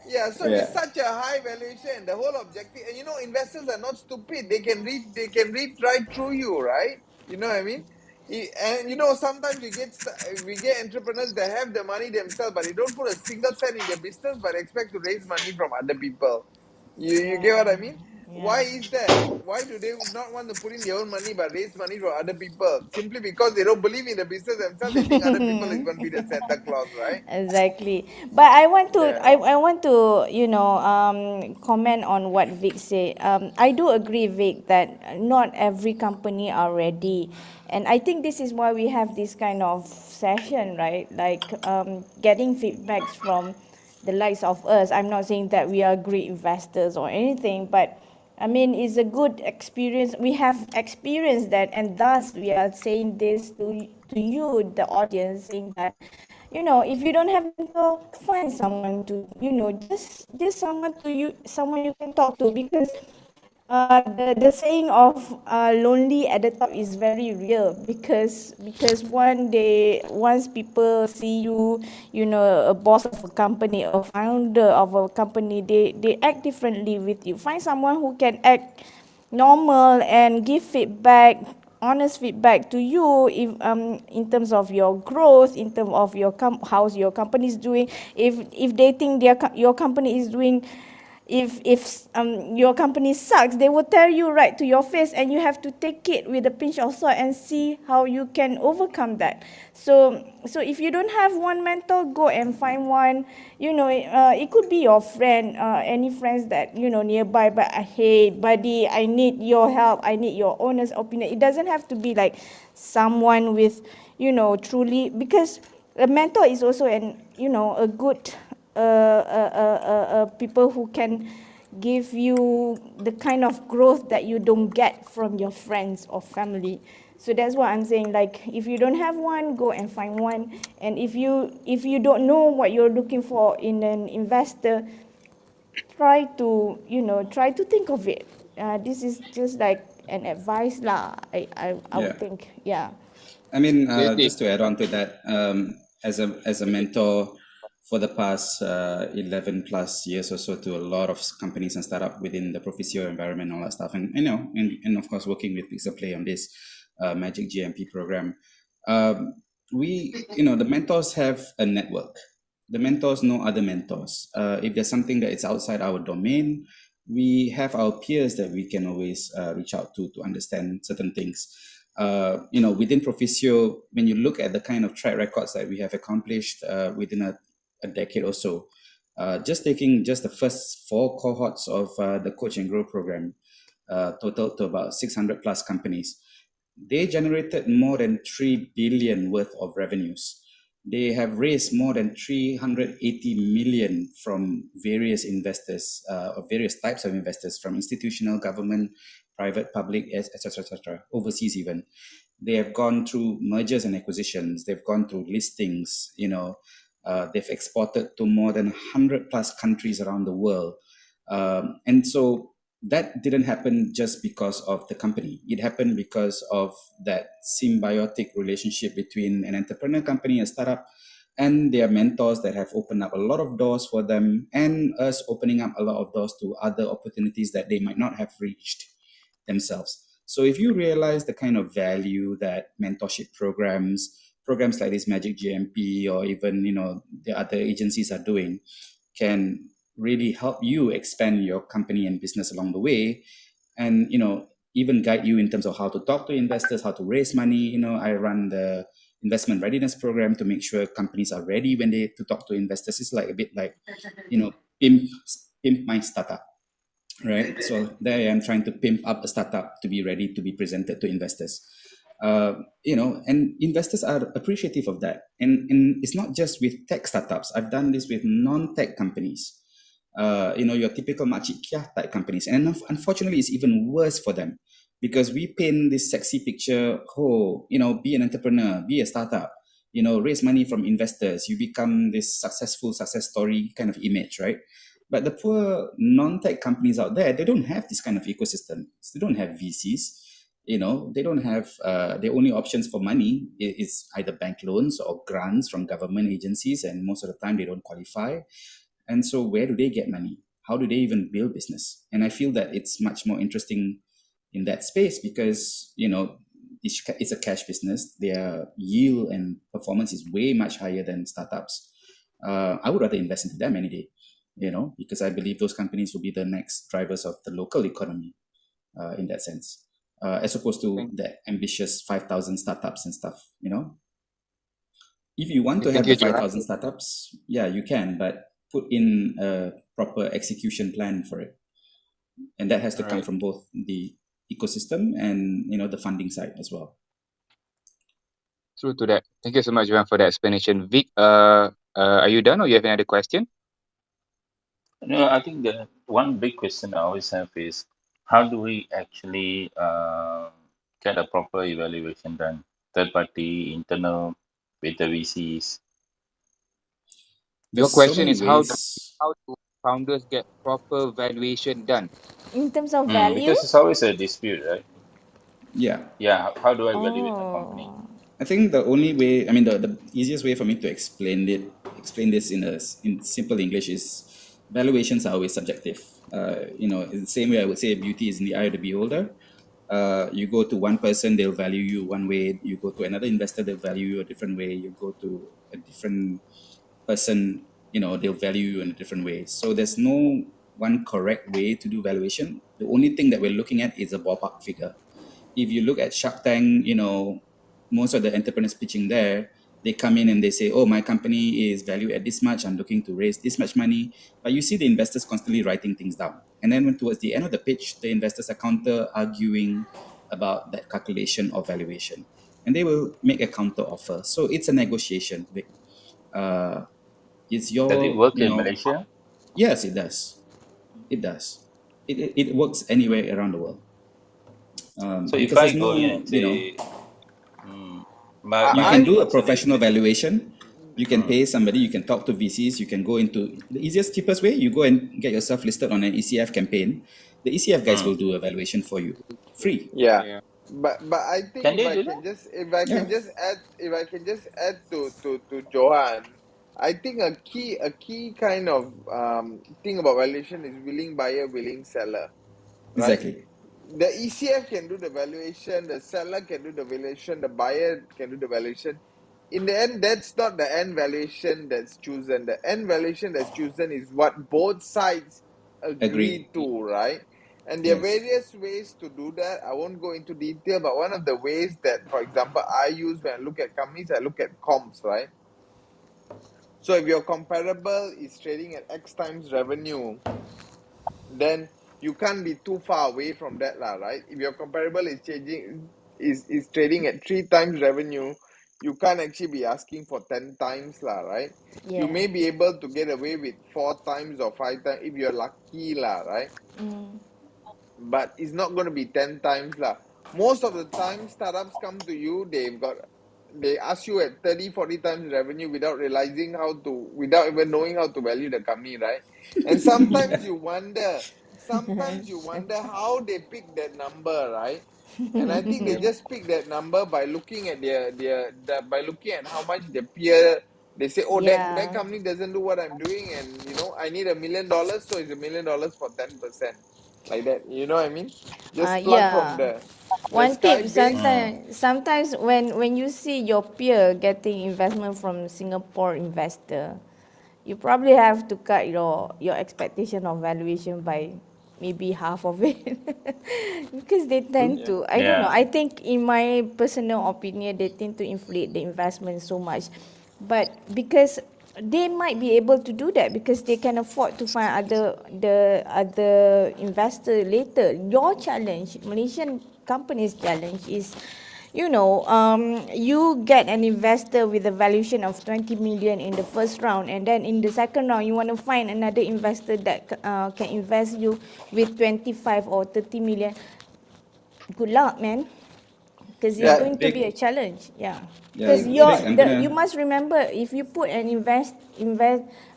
Yeah. So Yeah. with such a high valuation, and the whole objective, and investors are not stupid. They can read right through you, right? You know what I mean? And sometimes we get entrepreneurs that have the money themselves, but they don't put a single cent in their business, but expect to raise money from other people. You get Yeah. what I mean? Why Yeah. is that? Why do they not want to put in their own money but raise money from other people? Simply because they don't believe in the business themselves. They think other people is going to be the Santa Claus, right? Exactly. But I want to Yeah. I want to comment on what Vic said. I do agree, Vic, that not every company are ready, and I think this is why we have this kind of session, right? Like getting feedbacks from the likes of us. I'm not saying that we are great investors or anything, but I mean, it's a good experience. We have experienced that, and thus we are saying this to you, the audience, saying that, if you don't have mentor, find someone to, just someone you can talk to, because The saying of lonely at the top is very real, because one day once people see you, you know, a boss of a company, a founder of a company, they act differently with you. Find someone who can act normal and give feedback, honest feedback to you, if in terms of your growth, in terms of your how's your company is doing. If they think your company is doing, if your company sucks, they will tell you right to your face, and you have to take it with a pinch of salt and see how you can overcome that. So if you don't have one mentor, go and find one. You know, it could be your friend, any friends that you know nearby. But hey, buddy, I need your help. I need your honest opinion. It doesn't have to be like someone with, you know, truly, because a mentor is also an, you know, a good people who can give you the kind of growth that you don't get from your friends or family. So that's what I'm saying. Like, if you don't have one, go and find one. And if you don't know what you're looking for in an investor, try to, you know, try to think of it. This is just like an advice lah. I Yeah. would think, yeah. I mean, Seriously. just to add on to that, as a mentor for the past 11 plus years or so to a lot of companies and startup within the PROFICEO environment and all that stuff, and you know, and of course working with Pixel Play on this Magic GMP program, we, you know, the mentors have a network. The mentors know other mentors. If there's something that is outside our domain, we have our peers that we can always reach out to understand certain things. You know, within PROFICEO, when you look at the kind of track records that we have accomplished within a decade or so, just taking just the first 4 cohorts of the Coach and Grow program, total to about 600 plus companies, they generated more than 3 billion worth of revenues. They have raised more than 380 million from various investors, of various types of investors, from institutional, government, private, public, etc., etc., overseas even. They have gone through mergers and acquisitions. They've gone through listings. You know, they've exported to more than 100 plus countries around the world. And so that didn't happen just because of the company. It happened because of that symbiotic relationship between an entrepreneur company, a startup, and their mentors that have opened up a lot of doors for them, and us opening up a lot of doors to other opportunities that they might not have reached themselves. So if you realize the kind of value that mentorship programs like this Magic GMP, or even, you know, the other agencies are doing, can really help you expand your company and business along the way, and, you know, even guide you in terms of how to talk to investors, how to raise money. You know, I run the investment readiness program to make sure companies are ready when they to talk to investors. It's like a bit like, you know, pimp my startup, right? So there I am trying to pimp up a startup to be ready to be presented to investors. You know, and investors are appreciative of that. And it's not just with tech startups. I've done this with non-tech companies. You know, your typical makcik kia type companies. And unfortunately, it's even worse for them, because we paint this sexy picture, oh, you know, be an entrepreneur, be a startup, you know, raise money from investors, you become this successful success story kind of image, right? But the poor non-tech companies out there, they don't have this kind of ecosystem. They don't have VCs. You know, they don't have, the only options for money is either bank loans or grants from government agencies, and most of the time they don't qualify. And so where do they get money? How do they even build business? And I feel that it's much more interesting in that space, because, you know, it's a cash business. Their yield and performance is way much higher than startups. I would rather invest into them any day, you know, because I believe those companies will be the next drivers of the local economy, in that sense, as opposed to the ambitious 5,000 startups and stuff, you know. If you want to Thank have you, the Johan. 5,000 startups, yeah, you can, but put in a proper execution plan for it. And that has to come Right. from both the ecosystem and, you know, the funding side as well. True to that. Thank you so much, Johan, for that explanation. Vic, are you done, or you have any other question? No, I think the one big question I always have is how do we actually get a proper evaluation done? Third party, internal, with the VCs. Your There's so question many is how ways. do founders get proper valuation done? In terms of value? Because it's always a dispute, right? Yeah. Yeah, how do I evaluate my company? Oh. I think the only way, I mean, the easiest way for me to explain this in simple English is valuations are always subjective. In the same way I would say beauty is in the eye of the beholder. You go to one person, they'll value you one way. You go to another investor, they'll value you a different way. You go to a different person, they'll value you in a different way. So there's no one correct way to do valuation. The only thing that we're looking at is a ballpark figure. If you look at Shark Tank, most of the entrepreneurs pitching there, they come in and they say, oh, my company is valued at this much. I'm looking to raise this much money. But you see the investors constantly writing things down. And then when towards the end of the pitch, the investors are counter arguing about that calculation of valuation. And they will make a counter offer. So it's a negotiation, Vic. It's Does it your, work in Malaysia? yes, it does. It does. It works anywhere around the world. So if Because I there's go in no, and say, you my can do a concern is professional this. valuation. You can pay somebody, you can talk to VCs, you can go into the easiest, cheapest way, you go and get yourself listed on an ECF campaign. The ECF guys will do a valuation for you. Free. Yeah. Yeah. But I think Can they do that? if I Yeah, can just add to Johan, I think a key kind of thing about valuation is willing buyer, willing seller, right? exactly. The ECF can do the valuation, the seller can do the valuation, the buyer can do the valuation. In the end, that's not the end valuation that's chosen. The end valuation that's chosen is what both sides agree Agree. to, right? And there are Yes. various ways to do that. I won't go into detail, but one of the ways that, for example, I use when I look at companies, I look at comps, right? So if your comparable is trading at X times revenue, then you can't be too far away from that, lah, right? If your comparable is trading at 3 times revenue, you can't actually be asking for 10 times, lah, right? You Yeah. may be able to get away with 4 times or 5 times if you're lucky, lah, right? But it's not going to be 10 times, lah. Most of the time, startups come to you, they ask you at 30, 40 times revenue without without even knowing how to value the company, right? And sometimes you wonder how they pick that number, right? And I think they Yep. just pick that number by looking at by looking at how much the peer. They say, oh, that Yeah. company doesn't do what I'm doing, and I need $1 million, so it's $1 million for 10%, like that. You know what I mean? Just plug from Yeah. the One sky tip, base. sometimes when you see your peer getting investment from Singapore investor, you probably have to cut your expectation of valuation by maybe half of it. Because they tend Yeah. to, I don't know, Yeah. I think in my personal opinion, they tend to inflate the investment so much. But because they might be able to do that because they can afford to find other investor later. Your challenge, Malaysian companies' challenge is, you get an investor with a valuation of 20 million in the first round, and then in the second round, you want to find another investor that can invest you with 25 or 30 million. Good luck, man, because it's Yeah, Yeah. going to be a Vic. challenge. Yeah, Yeah, because If if Vic, I'm you gonna. must remember, if you put an invest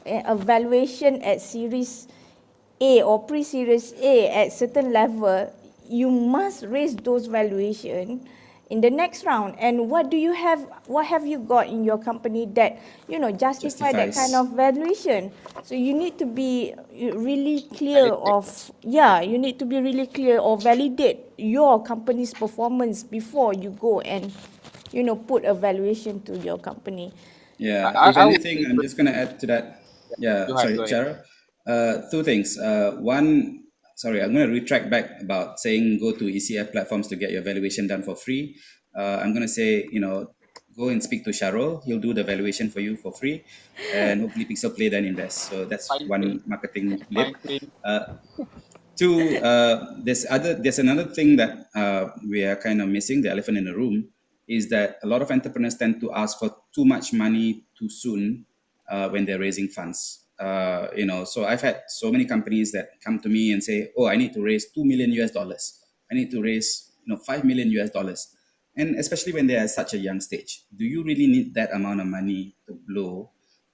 a valuation at series A or pre-series A at certain level, you must raise those valuation in the next round. And what do you have? What have you got in your company that justify that kind Justifies. of valuation? So you need to be really clear Realistic. of, yeah, you need to be really clear or validate your company's performance before you go and put a valuation to your company. Yeah, I, if I would anything, I'm prefer. just going to add to that. Yeah, Johan, sorry, go ahead. Chara. Two things. One, sorry, I'm going to retract back about saying go to ECF platforms to get your valuation done for free. I'm going to say, go and speak to Syahrul. He'll do the valuation for you for free. And hopefully Pixel Play then invest. So that's Fine one print. marketing Fine blip. print. Two, there's another thing that we are kind of missing, the elephant in the room, is that a lot of entrepreneurs tend to ask for too much money too soon when they're raising funds. So I've had so many companies that come to me and say, "Oh, I need to raise 2 million US dollars. I need to raise 5 million US dollars." And especially when they are at such a young stage, do you really need that amount of money to blow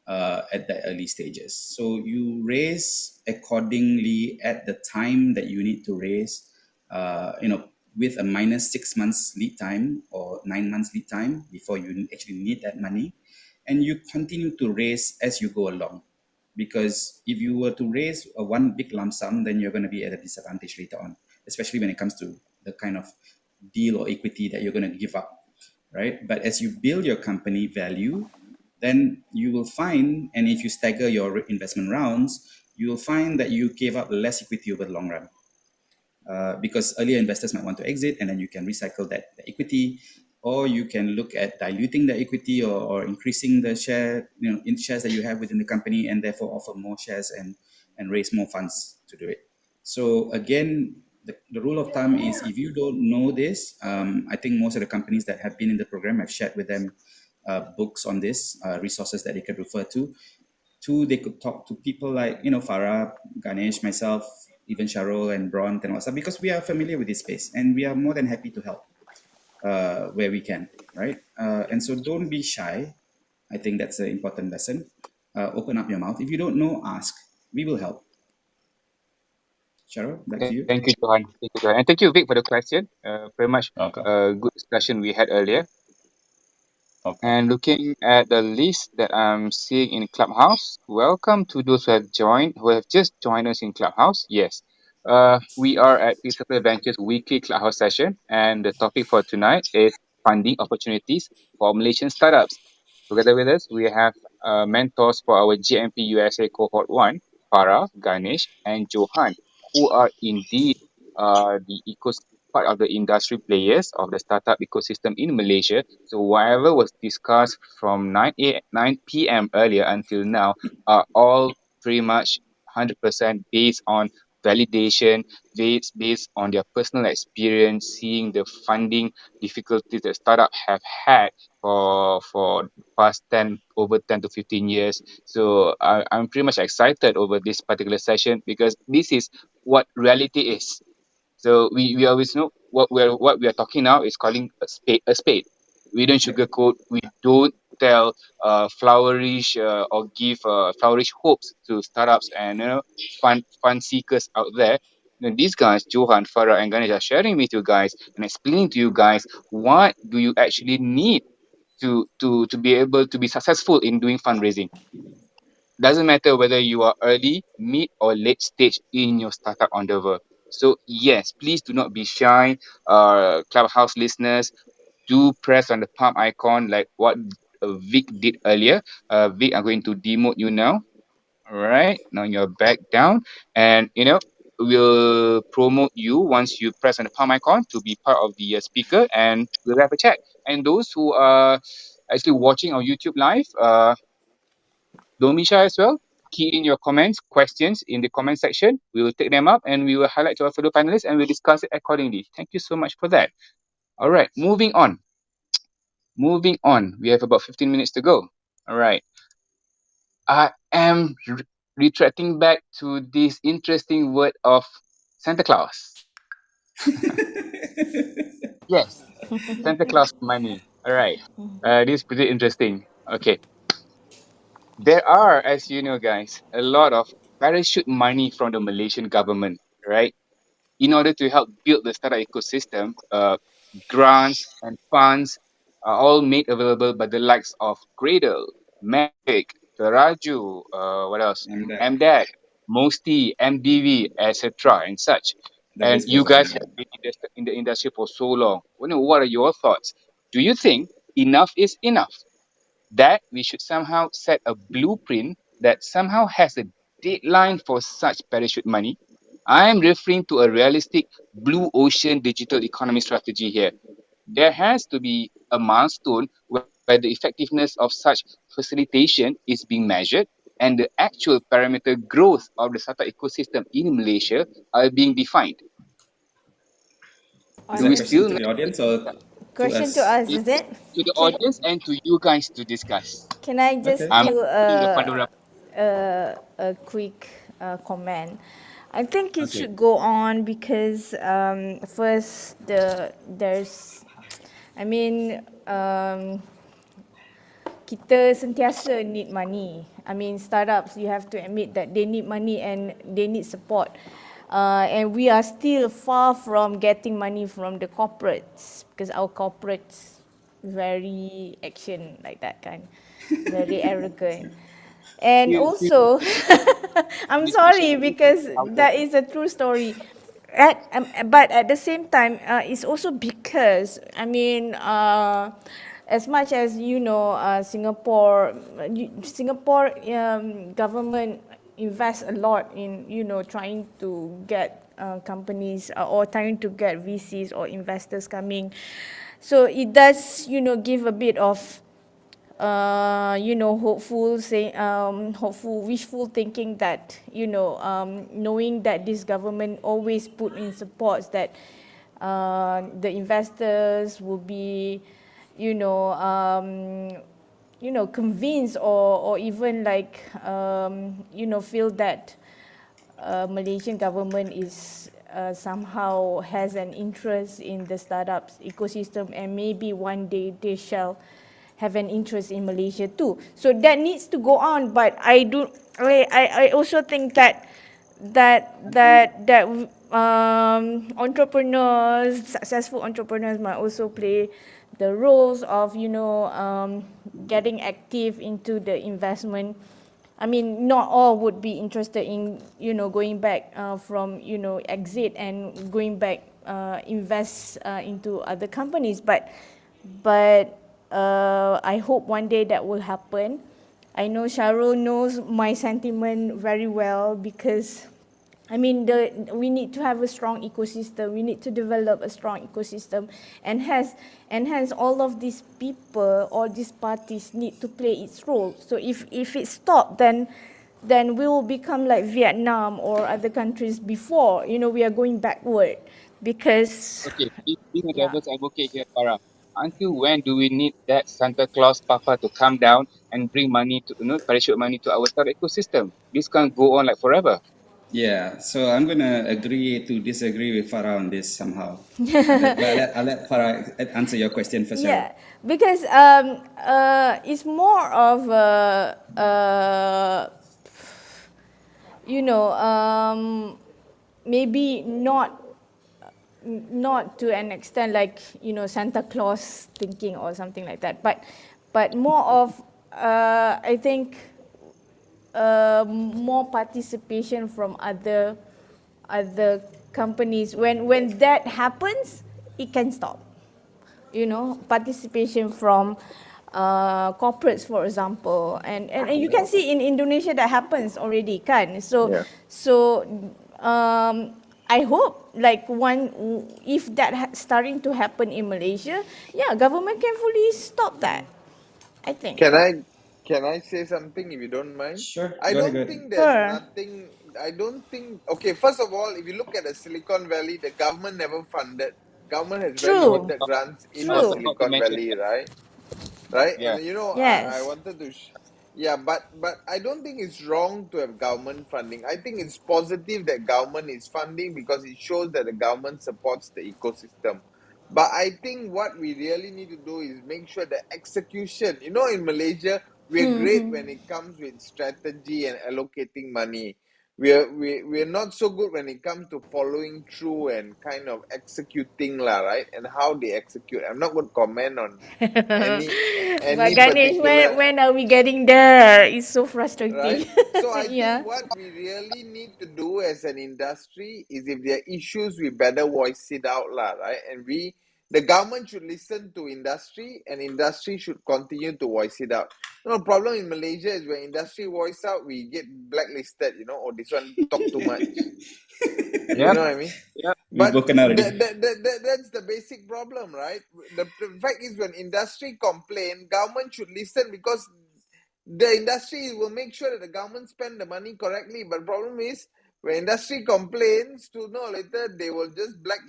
at the early stages. So you raise accordingly at the time that you need to raise, with a minus 6 months lead time or 9 months lead time before you actually need that money. And you continue to raise as you go along. Because if you were to raise a one big lump sum, then you're going to be at a disadvantage later on, especially when it comes to the kind of deal or equity that you're going to give up, right? But as you build your company value, then you will find, and if you stagger your investment rounds, you will find that you gave up less equity over the long run. Because earlier investors might want to exit, and then you can recycle that equity, or you can look at diluting the equity or increasing the share, in shares that you have within the company, and therefore offer more shares and raise more funds to do it. So again, the rule of thumb is, if you don't know this, I think most of the companies that have been in the program have shared with them books on this, resources that they can refer to. Two, they could talk to people like, Farah, Ganesh, myself, even Syahrul and Bron and what's up, because we are familiar with this space and we are more than happy to help where we can, right? And so don't be shy. I think that's an important lesson. Open up your mouth. If you don't know, ask. We will help. Syahrul, back to you. Thank you, Johan. Thank you, Johan. And thank you, Vic, for the question. Very much Okay. good discussion we had earlier. Okay. And looking at the list that I'm seeing in Clubhouse, welcome to those who have just joined us in Clubhouse. Yes, we are at Peaceful Ventures weekly Clubhouse session, and the topic for tonight is funding opportunities for Malaysian startups. Together with us, we have mentors for our GMP USA Cohort 1, Farah, Ganesh, and Johan, who are indeed the part of the industry players of the startup ecosystem in Malaysia. So whatever was discussed from 9 p.m. earlier until now are all pretty much 100% based on validation, based on their personal experience, seeing the funding difficulties that startup have had for past 10 to 15 years. So I'm pretty much excited over this particular session because this is what reality is. So we always know what we are talking now is calling a spade a spade. We don't Yep. sugarcoat. We don't tell flourish or give flourish hopes to startups and fund seekers out there. These guys, Johan, Farah, and Ganesh, are sharing with you guys and explaining to you guys what do you actually need to be able to be successful in doing fundraising. Doesn't matter whether you are early, mid, or late stage in your startup endeavor. So yes, please do not be shy. Clubhouse listeners, do press on the palm icon like what Vic did earlier. Vic, I'm going to demote you now. All right, now you're back down, and we'll promote you once you press on the palm icon to be part of the speaker, and we'll have a chat. And those who are actually watching our YouTube live, don't be shy as well. Key in your comments, questions in the comment section. We will take them up and we will highlight to our fellow panelists and we'll discuss it accordingly. Thank you so much for that. All right, moving on. Moving on. We have about 15 minutes to go. All right. I am retracting back to this interesting word of Santa Claus. Yes, Santa Claus money. All right. This is pretty interesting. Okay. There are, as you know, guys, a lot of parachute money from the Malaysian government, right? In order to help build the startup ecosystem, grants and funds are all made available by the likes of Cradle, Magic, Teraju, what else? And that MDAC, Mosty, MDV, etc. and such. the And list you goes on. guys Yeah. have been in the industry for so long. What are your thoughts? Do you think enough is enough? That we should somehow set a blueprint that somehow has a deadline for such parachute money? I am referring to a realistic blue ocean digital economy strategy here. There has to be a milestone where the effectiveness of such facilitation is being measured and the actual parameter growth of the startup ecosystem in Malaysia are being defined. Is Do that we a question still to the audience or to Question to us? us, it is it? to the Can audience and to you guys to discuss? can I just Okay. I'm do opening the Pandora. a quick comment? I think it Okay. should go on because first there's, I mean, kita sentiasa need money. I mean, startups, you have to admit that they need money and they need support. And we are still far from getting money from the corporates because our corporates very action like that kind, very arrogant. And Few also, I'm situation sorry that we can because encounter. that is a true story. But at the same time, it's also because I mean, as much as you know, Singapore government invests a lot in trying to get companies or trying to get VCs or investors coming. So it does give a bit of hopeful, wishful thinking that knowing that this government always put in supports that the investors will be, you know, convinced or even like feel that Malaysian government is somehow has an interest in the startups ecosystem and maybe one day they shall have an interest in Malaysia too. So that needs to go on, but I also think that entrepreneurs, successful entrepreneurs might also play the roles of getting active into the investment. I mean, not all would be interested in going back from exit and going back invest into other companies, but I hope one day that will happen. I know Syahrul knows my sentiment very well because I mean we need to have a strong ecosystem. We need to develop a strong ecosystem, and hence all of these people, all these parties need to play its role. So if it stopped, then we will become like Vietnam or other countries before. We are going backward because Okay, being a yeah. devil's advocate here, Farah, until when do we need that Santa Claus Papa to come down and bring money to, parachute money to our startup ecosystem? This can't go on like forever. Yeah, so I'm gonna agree to disagree with Farah on this somehow. But I'll let Farah answer your question first, Cheryl. Yeah, because it's more of you know, maybe not to an extent like Santa Claus thinking or something like that, but more of I think more participation from other companies. When that happens, it can stop. Participation from corporates, for example, and you can see in Indonesia that happens already, kan? So Yeah. so I hope like if that starting to happen in Malaysia, yeah, government can fully stop that, I think. Can I say something if you don't mind? Sure, I go ahead, go don't ahead. think there's Sure. nothing. I don't think. Okay, first of all, if you look at the Silicon Valley, the government never funded. Government has very I was True. limited about, grants in I the was True. about to Silicon mention Valley, that. right? Right, Yeah. and I Yes. wanted to yeah, but I don't think it's wrong to have government funding. I think it's positive that government is funding because it shows that the government supports the ecosystem. But I think what we really need to do is make sure the execution, in Malaysia we're great when it comes with strategy and allocating money. We're not so good when it comes to following through and kind of executing lah, right? And how they execute. I'm not going to comment on any But any Ganesh, particular, when are we getting there? It's so frustrating. right? So I think Yeah. what we really need to do as an industry is if there are issues, we better voice it out, lah, right? And the government should listen to industry, and industry should continue to voice it out. Problem in Malaysia is when industry voice out, we get blacklisted. Oh, this one talk too much. You Yep. know what I mean? Yep. We But broken out already. that's the basic problem, right? The fact is, when industry complain, government should listen because the industry will make sure that the government spend the money correctly. But problem is, when industry complains, sooner or later they will just black.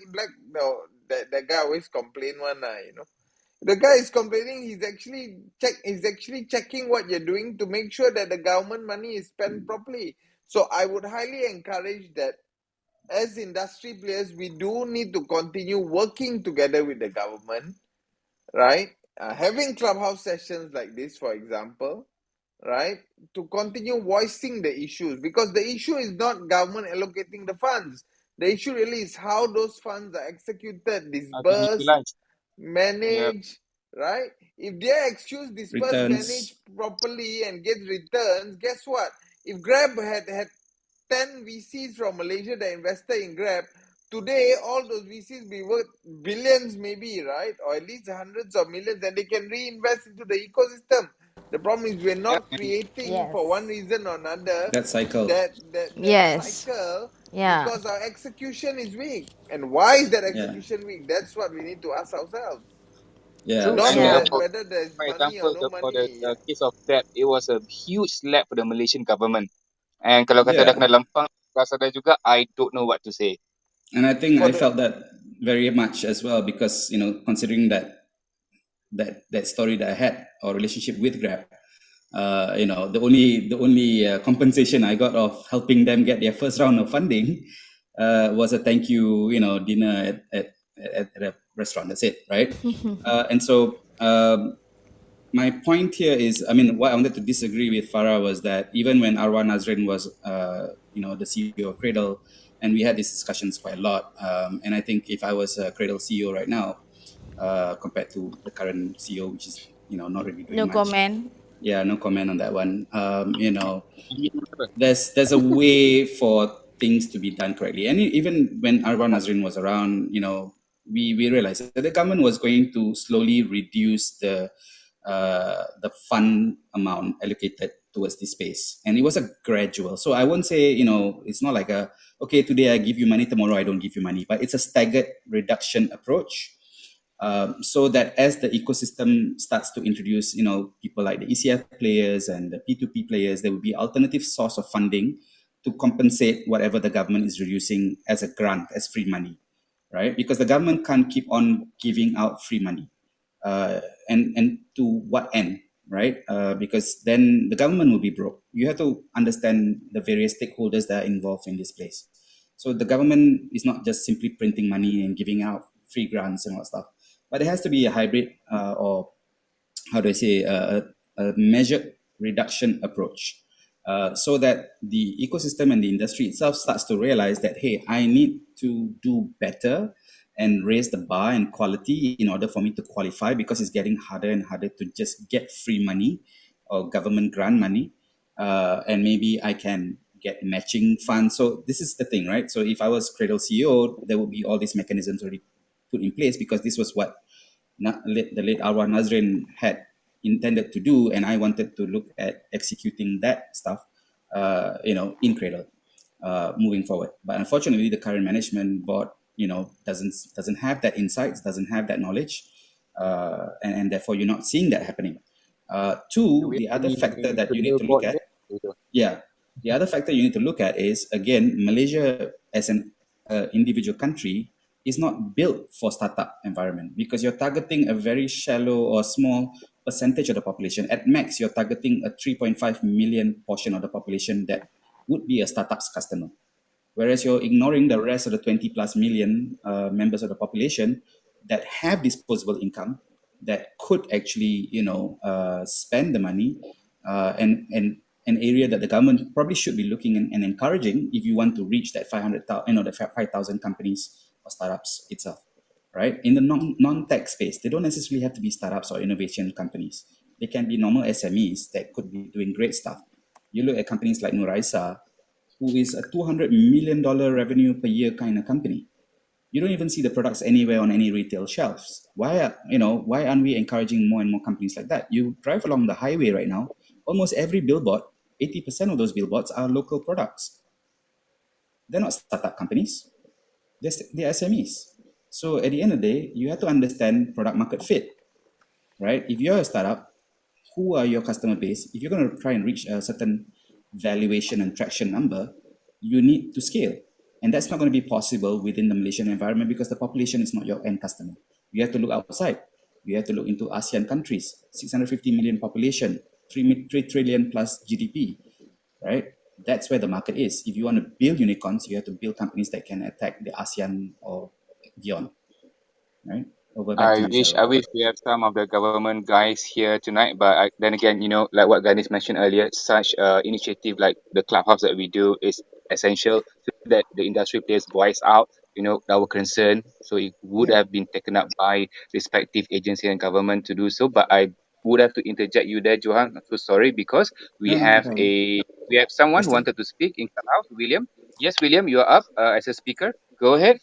No, that guy always complain one. The guy is complaining. He's actually checking what you're doing to make sure that the government money is spent properly. So I would highly encourage that as industry players, we do need to continue working together with the government, right? having Clubhouse sessions like this, for example, right, to continue voicing the issues, because the issue is not government allocating the funds. The issue really is how those funds are executed, How to disbursed, utilize. Yeah. managed, right? If their excuse disperse, manage Returns. properly and get returns, guess what? If Grab had 10 VCs from Malaysia that invested in Grab, today all those VCs be worth billions maybe, right? Or at least hundreds of millions, and they can reinvest into the ecosystem. The problem is we're Yeah. not creating, Yes. for one reason or another, That cycle. that Yes. cycle, Yeah. because our execution is weak. And why is that Yeah. execution weak? That's what we need to ask ourselves. Yeah. True. Not And Yeah. that So whether there's for money or example, no for the money. Yeah. case of that, it was a huge slap for the Malaysian government. And kalau kata dah yeah. kena lempang rasa dah juga, I don't know what to say. And I think For I the felt that very much as well because, considering that story that I had or relationship with Grab, the only compensation I got of helping them get their first round of funding was a thank you, dinner at a restaurant. That's it, right? And so my point here is, I mean, what I wanted to disagree with Farah was that even when Arwah Nazrin was, the CEO of Cradle, and we had these discussions quite a lot. And I think if I was a Cradle CEO right now, compared to the current CEO, which is, not really doing No much. comment. Yeah, no comment on that one. There's a way for things to be done correctly. And even when Arwah Nazrin was around, we realized that the government was going to slowly reduce the fund amount allocated towards this space, and it was a gradual. So I won't say, it's not like okay, today I give you money, tomorrow I don't give you money, but it's a staggered reduction approach. So that as the ecosystem starts to introduce, people like the ECF players and the P2P players, there will be alternative source of funding to compensate whatever the government is reducing as a grant, as free money, right? Because the government can't keep on giving out free money. And to what end, right? Because then the government will be broke. You have to understand the various stakeholders that are involved in this place. So the government is not just simply printing money and giving out free grants and all that stuff, but it has to be a hybrid, or how do I say, a measured reduction approach, so that the ecosystem and the industry itself starts to realize that, hey, I need to do better and raise the bar and quality in order for me to qualify, because it's getting harder and harder to just get free money or government grant money, and maybe I can get matching funds. So this is the thing, right? So if I was Cradle CEO, there would be all these mechanisms already put in place, because this was what the late Arwah Nazrin had intended to do, and I wanted to look at executing that stuff, in Cradle, moving forward. But unfortunately, the current management board, doesn't have that insights, doesn't have that knowledge, and therefore you're not seeing that happening. Two, We the other actually factor that you need benda to look board at, je. yeah, the other factor you need to look at is, again, Malaysia as an individual country is not built for startup environment, because you're targeting a very shallow or small percentage of the population. At max, you're targeting a 3.5 million portion of the population that would be a startup's customer. Whereas you're ignoring the rest of the 20 plus million members of the population that have disposable income, that could actually, spend the money, and an area that the government probably should be looking and encouraging if you want to reach that 500,000, the 5,000 companies or startups itself, right? In the non-tech space, they don't necessarily have to be startups or innovation companies. They can be normal SMEs that could be doing great stuff. You look at companies like Nuraisa, who is a $200 million revenue per year kind of company. You don't even see the products anywhere on any retail shelves. Why aren't we encouraging more and more companies like that? You drive along the highway right now, almost every billboard, 80% of those billboards are local products. They're not startup companies. They're SMEs. So at the end of the day, you have to understand product market fit, right? If you're a startup, who are your customer base? If you're going to try and reach a certain valuation and traction number, you need to scale. And that's not going to be possible within the Malaysian environment, because the population is not your end customer. You have to look outside. You have to look into ASEAN countries, 650 million population, 3 trillion plus GDP, right? That's where the market is. If you want to build unicorns, you have to build companies that can attack the ASEAN or beyond, right? Over back to you, I Syahrul. wish we have some of the government guys here tonight, but then again, like what Ganesh mentioned earlier, such initiative like the clubhouse that we do is essential so that the industry players voice out, our concern. So it would have been taken up by respective agency and government to do so. But I would have to interject you there, Johan. I'm so sorry because No, no, no problem. we have someone who Question. wanted to speak in clubhouse. William, yes, William, you are up as a speaker. Go ahead.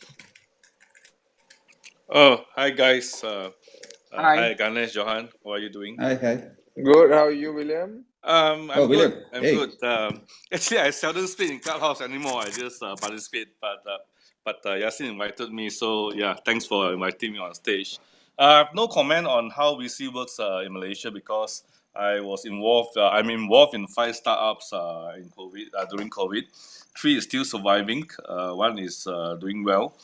Oh, hi guys. Hi. Hi Ganesh, Johan. How are you doing? Hi, hi. Good. How are you, William? Oh, I'm good. William. I'm good. Hey. Actually, I seldom speak in Clubhouse anymore. I just participate, but Yasin invited me, so yeah, thanks for inviting me on stage. No comment on how VC works in Malaysia because I was involved. I'm involved in 5 startups in COVID during COVID. 3 is still surviving. One is doing well.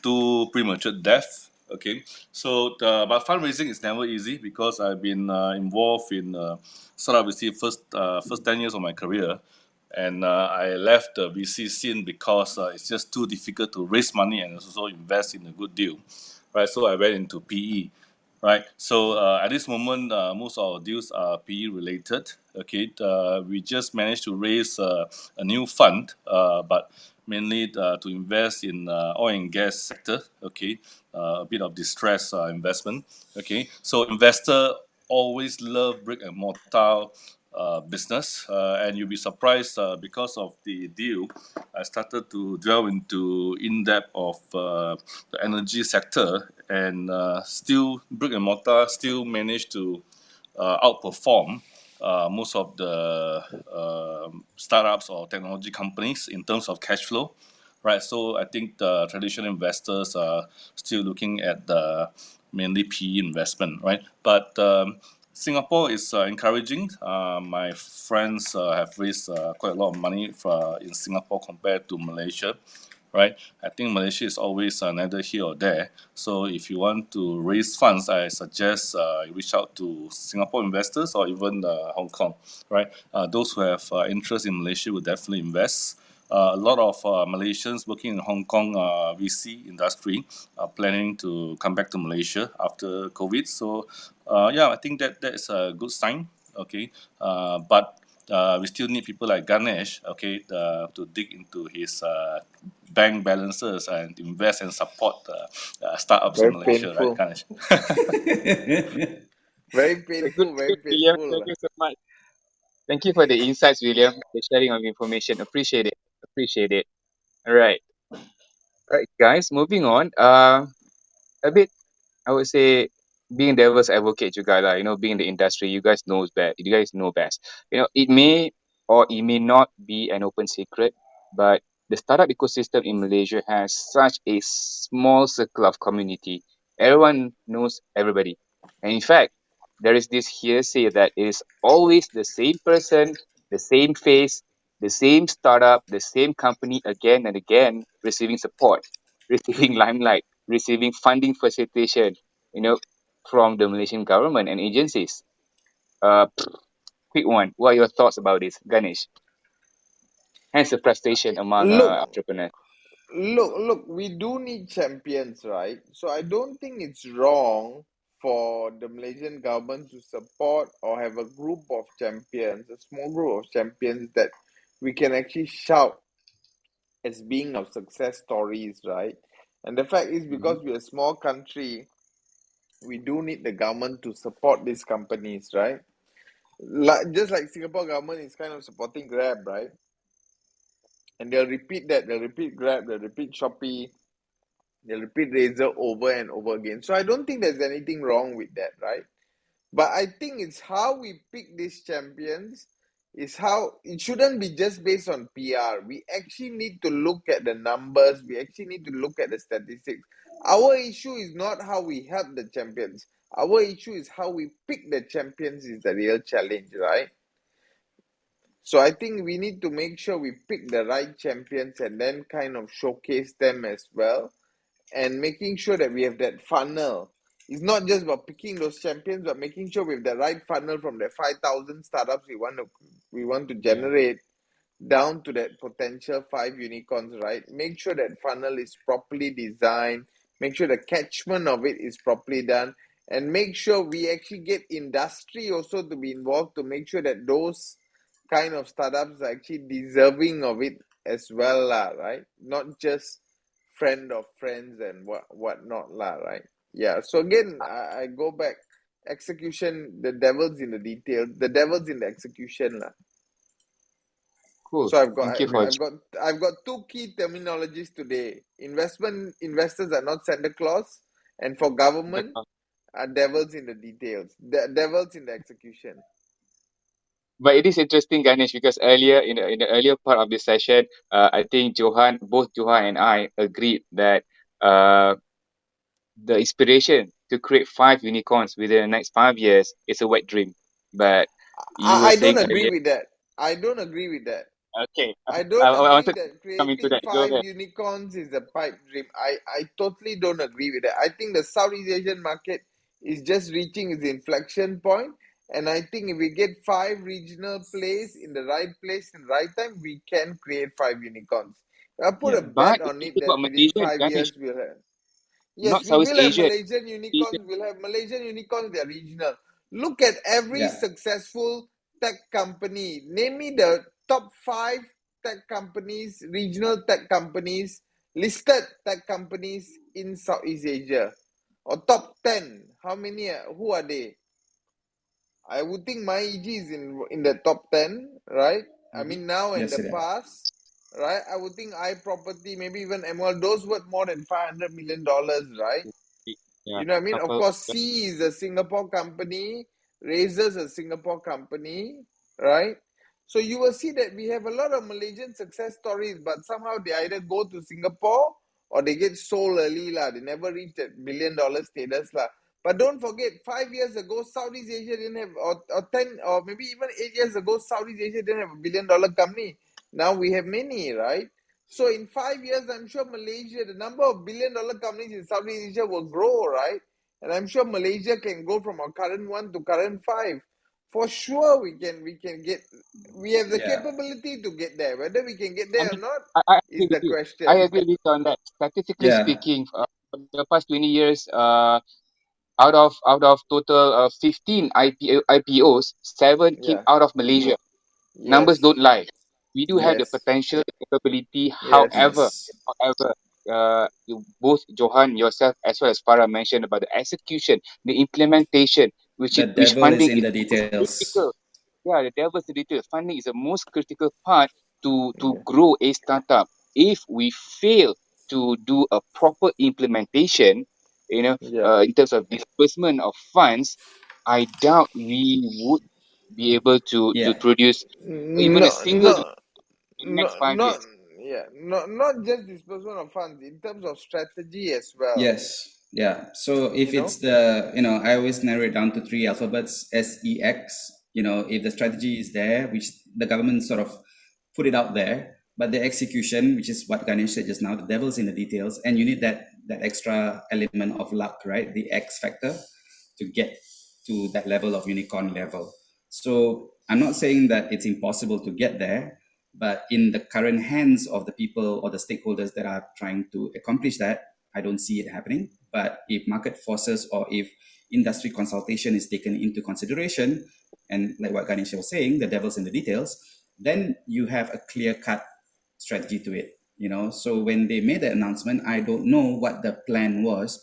2 premature death. Okay, so but fundraising is never easy because I've been involved in startup VC first 10 years of my career, and I left the VC scene because it's just too difficult to raise money and also invest in a good deal, right? So I went into PE, right? So at this moment, most of our deals are PE related. Okay, we just managed to raise a new fund, but mainly to invest in oil and gas sector. Okay, a bit of distress investment. Okay, so investor always love brick and mortar business, and you'll be surprised because of the deal. I started to delve into in depth of the energy sector, and still brick and mortar still managed to outperform most of the startups or technology companies in terms of cash flow, right? So I think the traditional investors are still looking at the mainly PE investment, right? But Singapore is encouraging. My friends have raised quite a lot of money in Singapore compared to Malaysia, right? I think Malaysia is always neither here or there. So if you want to raise funds, I suggest you reach out to Singapore investors or even Hong Kong, right? Those who have interest in Malaysia will definitely invest. A lot of Malaysians working in Hong Kong VC industry are planning to come back to Malaysia after COVID. So, yeah, I think that is a good sign. Okay, but we still need people like Ganesh, okay, to dig into his bank balances and invest and support startups in Very Malaysia, right, painful. Ganesh? Very Good, painful. good, Very William. painful. Thank you so much. Thank you for the insights, William, the sharing of information. Appreciate it. Appreciate it. All right. All right, guys, moving on. A bit I would say being devil's advocate juga lah, being in the industry, you guys knows best. You guys know best. It may or it may not be an open secret, but the startup ecosystem in Malaysia has such a small circle of community. Everyone knows everybody. And in fact, there is this hearsay that it is always the same person, the same face, the same startup, the same company again and again receiving support, receiving limelight, receiving funding facilitation, you know, from the Malaysian government and agencies. Uh, Quick one. What are your thoughts about this, Ganesh? Hence the frustration among Look, entrepreneurs. look. We do need champions, right? So I don't think it's wrong for the Malaysian government to support or have a group of champions, a small group of champions that we can actually shout as being of success stories, right? And the fact is, because we're a small country, we do need the government to support these companies, right? Just like Singapore government is kind of supporting Grab, right? And they'll repeat that. They'll repeat Grab. They'll repeat Shopee. They'll repeat Razer over and over again. So I don't think there's anything wrong with that, right? But I think it's how we pick these champions is how it shouldn't be just based on PR. We actually need to look at the numbers. We actually need to look at the statistics. Our issue is not how we help the champions. Our issue is how we pick the champions is the real challenge, right? So I think we need to make sure we pick the right champions and then kind of showcase them as well, and making sure that we have that funnel. It's not just about picking those champions, but making sure we have the right funnel from the 5,000 startups we want to generate down to that potential 5 unicorns, right? Make sure that funnel is properly designed. make sure the catchment of it is properly done, and make sure we actually get industry also to be involved to make sure that those kind of startups are actually deserving of it as well, right? Not just friend of friends and what not, right? Yeah. So again, I go back. Execution, the devil's in the detail. The devil's in the execution, lah. Cool. So Thank you for I've got two key terminologies today. Investors are not Santa Claus, and for government are devils in the details. The devils in the execution. But it is interesting, Ganesh, because earlier in the earlier part of this session, I think both Johan and I agreed that the inspiration to create 5 unicorns within the next 5 years is a wet dream. But you were I don't saying agree earlier, with that. I don't agree with that. okay, I I don't agree wanted to that come into creating that. Go five ahead. unicorns is a pipe dream. I totally don't agree with that. I think the Southeast Asian market is just reaching its inflection point, and I think if we get 5 regional plays in the right place in the right time, we can create 5 unicorns. I put a Yeah. But bet if on you it think that about within Malaysia, five Ganesh, years we'll have. Yes, not we Southeast will have Asia. Malaysian Asia. unicorns. We'll have Malaysian unicorns. They're regional. Look at every Yeah. successful tech company. Name me the top 5 regional tech companies, listed tech companies in Southeast Asia, or top 10. How many? Who are they? I would think MyEG is in the top 10, right? I Mm-hmm. mean, now in Yes, the it is. past, right? I would think iProperty, maybe even ML, those worth more than $500 million, right? Yeah, You know what I mean? Of couple. course, C is a Singapore company, Razor's a Singapore company, right? So you will see that we have a lot of Malaysian success stories, but somehow they either go to Singapore or they get sold early, lah. They never reach that $1 billion status, lah. But don't forget, 5 years ago, Southeast Asia didn't have, or 10, or maybe even 8 years ago, Southeast Asia didn't have $1 billion company. Now we have many, right? So in 5 years, I'm sure Malaysia, the number of $1 billion companies in Southeast Asia will grow, right? And I'm sure Malaysia can go from our current 1 to current 5. For sure, we can get. We have the Yeah. capability to get there. Whether we can get I there or mean, not I agree is with the you. I question. agree with you on that. Statistically Yeah. speaking, for the past 20 years, out of total 15 IPOs, 7 came Yeah. out of Malaysia. Numbers Yes. don't lie. We do have the Yes. potential, the capability. Yes. Yes. However, both Johan, yourself, as well as Farah mentioned about the execution, the implementation, The which devil is funding in is the most details. critical. Yeah, the devil's in the detail. Funding is the most critical part to Yeah. grow a startup. If we fail to do a proper implementation, Yeah. in terms of disbursement of funds, I doubt we would be able to Yeah. produce even a No. single No. in the No. next 5 years. Not. Yeah. Not just disbursement of funds in terms of strategy as well. Yes. Yeah. So You if know. it's the, I always narrow it down to three alphabets, SEX, if the strategy is there, which the government sort of put it out there, but the execution, which is what Ganesh said just now, the devil's in the details, and you need that extra element of luck, right? The X factor to get to that level of unicorn level. So I'm not saying that it's impossible to get there, but in the current hands of the people or the stakeholders that are trying to accomplish that, I don't see it happening. But if market forces or if industry consultation is taken into consideration, and like what Ganesh was saying, the devil's in the details, then you have a clear-cut strategy to it. So when they made the announcement, I don't know what the plan was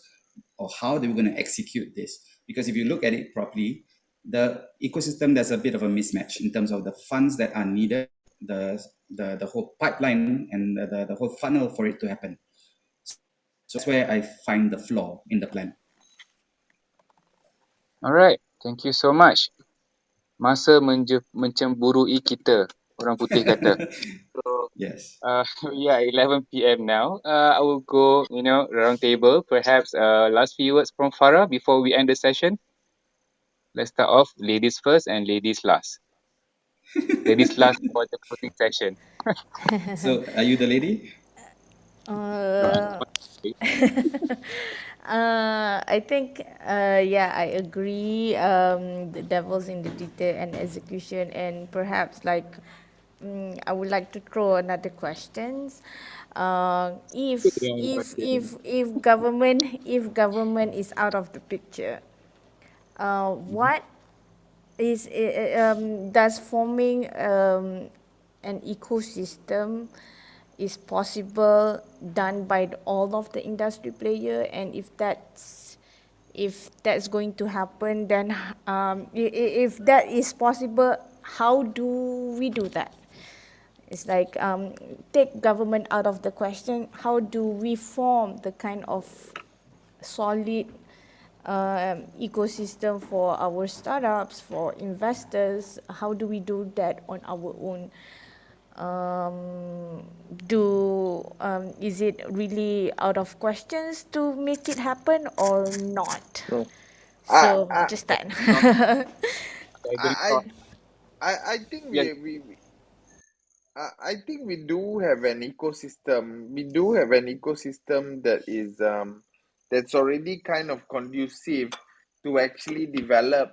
or how they were going to execute this. Because if you look at it properly, the ecosystem, there's a bit of a mismatch in terms of the funds that are needed, the whole pipeline and the whole funnel for it to happen. So that's where I find the flaw in the plan. Alright, thank you so much. Masa mencemburui kita, orang putih kata. So, Yes. yeah, 11 p.m. now. I will go, round table. Perhaps last few words from Farah before we end the session. Let's start off ladies first and ladies last. Ladies last for the closing session. So are you the lady? No, Uh, I think, yeah, I agree. The devil's in the detail and execution, and perhaps I would like to throw another questions. Good to know about it. If government is out of the picture, what is does forming an ecosystem is possible done by all of the industry player, and if that's going to happen, then if that is possible, how do we do that? It's like, take government out of the question. How do we form the kind of solid ecosystem for our startups, for investors? How do we do that on our own? Is it really out of questions to make it happen or not? No. I, So I, just that. No, I agree. I, I think Yeah. I think we do have an ecosystem. We do have an ecosystem that is that's already kind of conducive to actually develop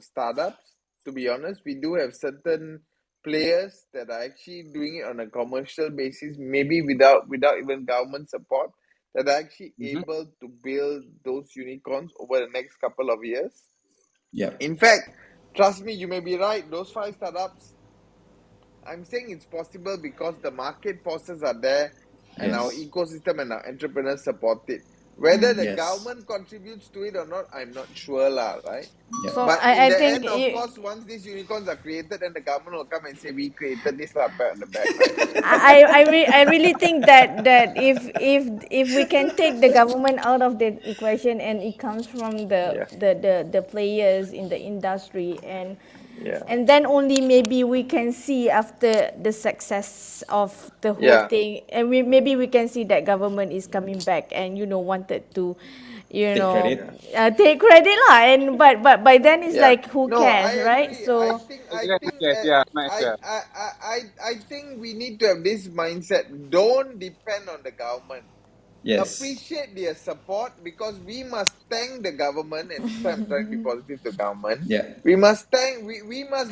startups. To be honest, we do have certain players that are actually doing it on a commercial basis, maybe without even government support, that are actually Mm-hmm. able to build those unicorns over the next couple of years. Yep. In fact, trust me, you may be right. Those 5 startups, I'm saying it's possible because the market forces are there and our Yes. ecosystem and our entrepreneurs support it. Whether the Yes. government contributes to it or not, I'm not sure, lah, right? Yep. For But in I the think end, of course, once these unicorns are created, then the government will come and say, we created this, lah, pat on the back, right? I really think that if we can take the government out of the equation, and it comes from Yeah, the players in the industry, yeah, and then only maybe we can see after the success of the whole yeah, thing, and maybe we can see that government is coming back and wanted to Take credit. yeah, take credit lah, and but by then it's yeah. like, who No, I cares, right? agree. So Yes, yes, yeah, might as well. I think we need to have this mindset. Don't depend on the government. Yes. Appreciate their support, because we must thank the government, and this time I'm trying to be positive to government. Yeah. We must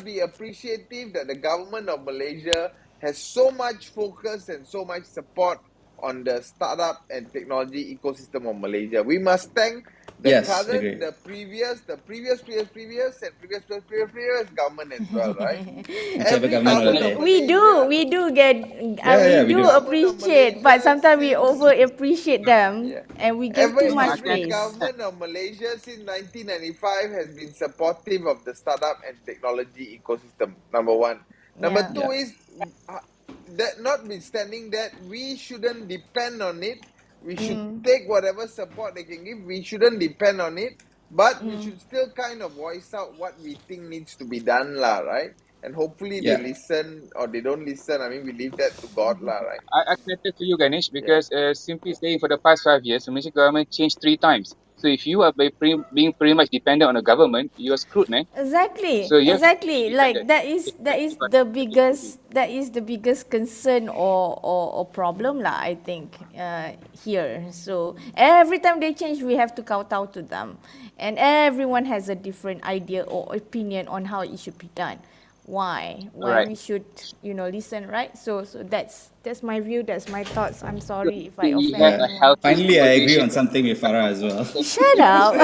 be appreciative that the government of Malaysia has so much focus and so much support on the startup and technology ecosystem of Malaysia. We must thank the Yes. current, Agree. the previous, and previous government as well, right? Whichever Every government government out of there. Malaysia, we do get, Yeah. we Yeah. We every do do. government of appreciate, but Malaysia sometimes we since over appreciate them, yeah. and we give too much Every praise. government of Malaysia since 1995 has been supportive of the startup and technology ecosystem. Number one. Number Yeah. two Yeah. is that notwithstanding that, we shouldn't depend on it. We should take whatever support they can give. We shouldn't depend on it, but we should still kind of voice out what we think needs to be done, lah, right? And hopefully they Yeah. listen, or they don't listen. I mean, we leave that to God, lah, right? I connected to you, Ganesh, Yeah. because simply saying for the past 5 years, the Malaysian government changed 3 times. So if you are being pretty much dependent on the government, you are screwed, man. Exactly, So you have to be exactly. Like independent. that is the biggest concern, or problem lah, I think, here. So every time they change, we have to kowtow to them, and everyone has a different idea or opinion on how it should be done. Why Right. we should listen, right? So that's my view. That's my thoughts. I'm So sorry if I hopefully we offend have Yeah. a anyone. healthy Finally, I agree conversation. on something with Farah as well. Shut up.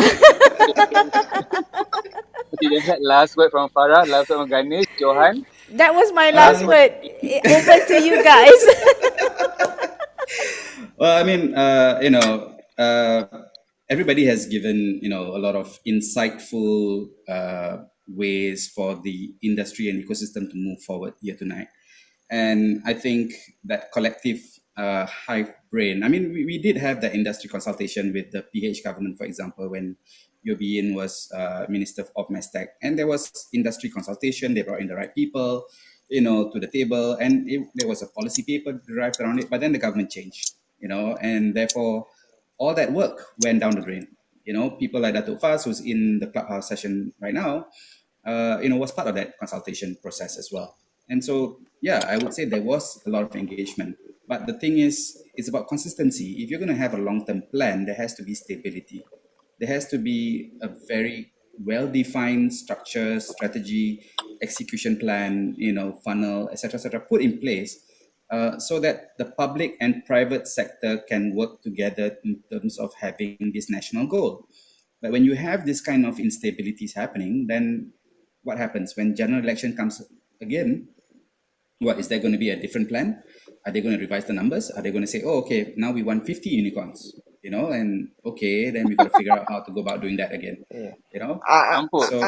Okay, we had last word from Farah, last word from Ganesh, Johan. That was my last Um. word. Over to you guys. Well, I mean, everybody has given a lot of insightful ways for the industry and ecosystem to move forward here tonight, and I think that collective hive brain. I mean, we did have the industry consultation with the PH government, for example, when Yobiin was Minister of Mestec, and there was industry consultation. They brought in the right people, to the table, and there was a policy paper derived around it. But then the government changed, and therefore all that work went down the drain. People like Datuk Faz, who's in the Clubhouse session right now, was part of that consultation process as well. And so, yeah, I would say there was a lot of engagement. But the thing is, it's about consistency. If you're going to have a long-term plan, there has to be stability. There has to be a very well-defined structure, strategy, execution plan, funnel, etc., put in place so that the public and private sector can work together in terms of having this national goal. But when you have this kind of instabilities happening, then what happens when general election comes again? What is there going to be a different plan? Are they going to revise the numbers? Are they going to say, oh, okay, now we want 50 unicorns, and okay, then we got to figure out how to go about doing that again, Yeah. Ampun. So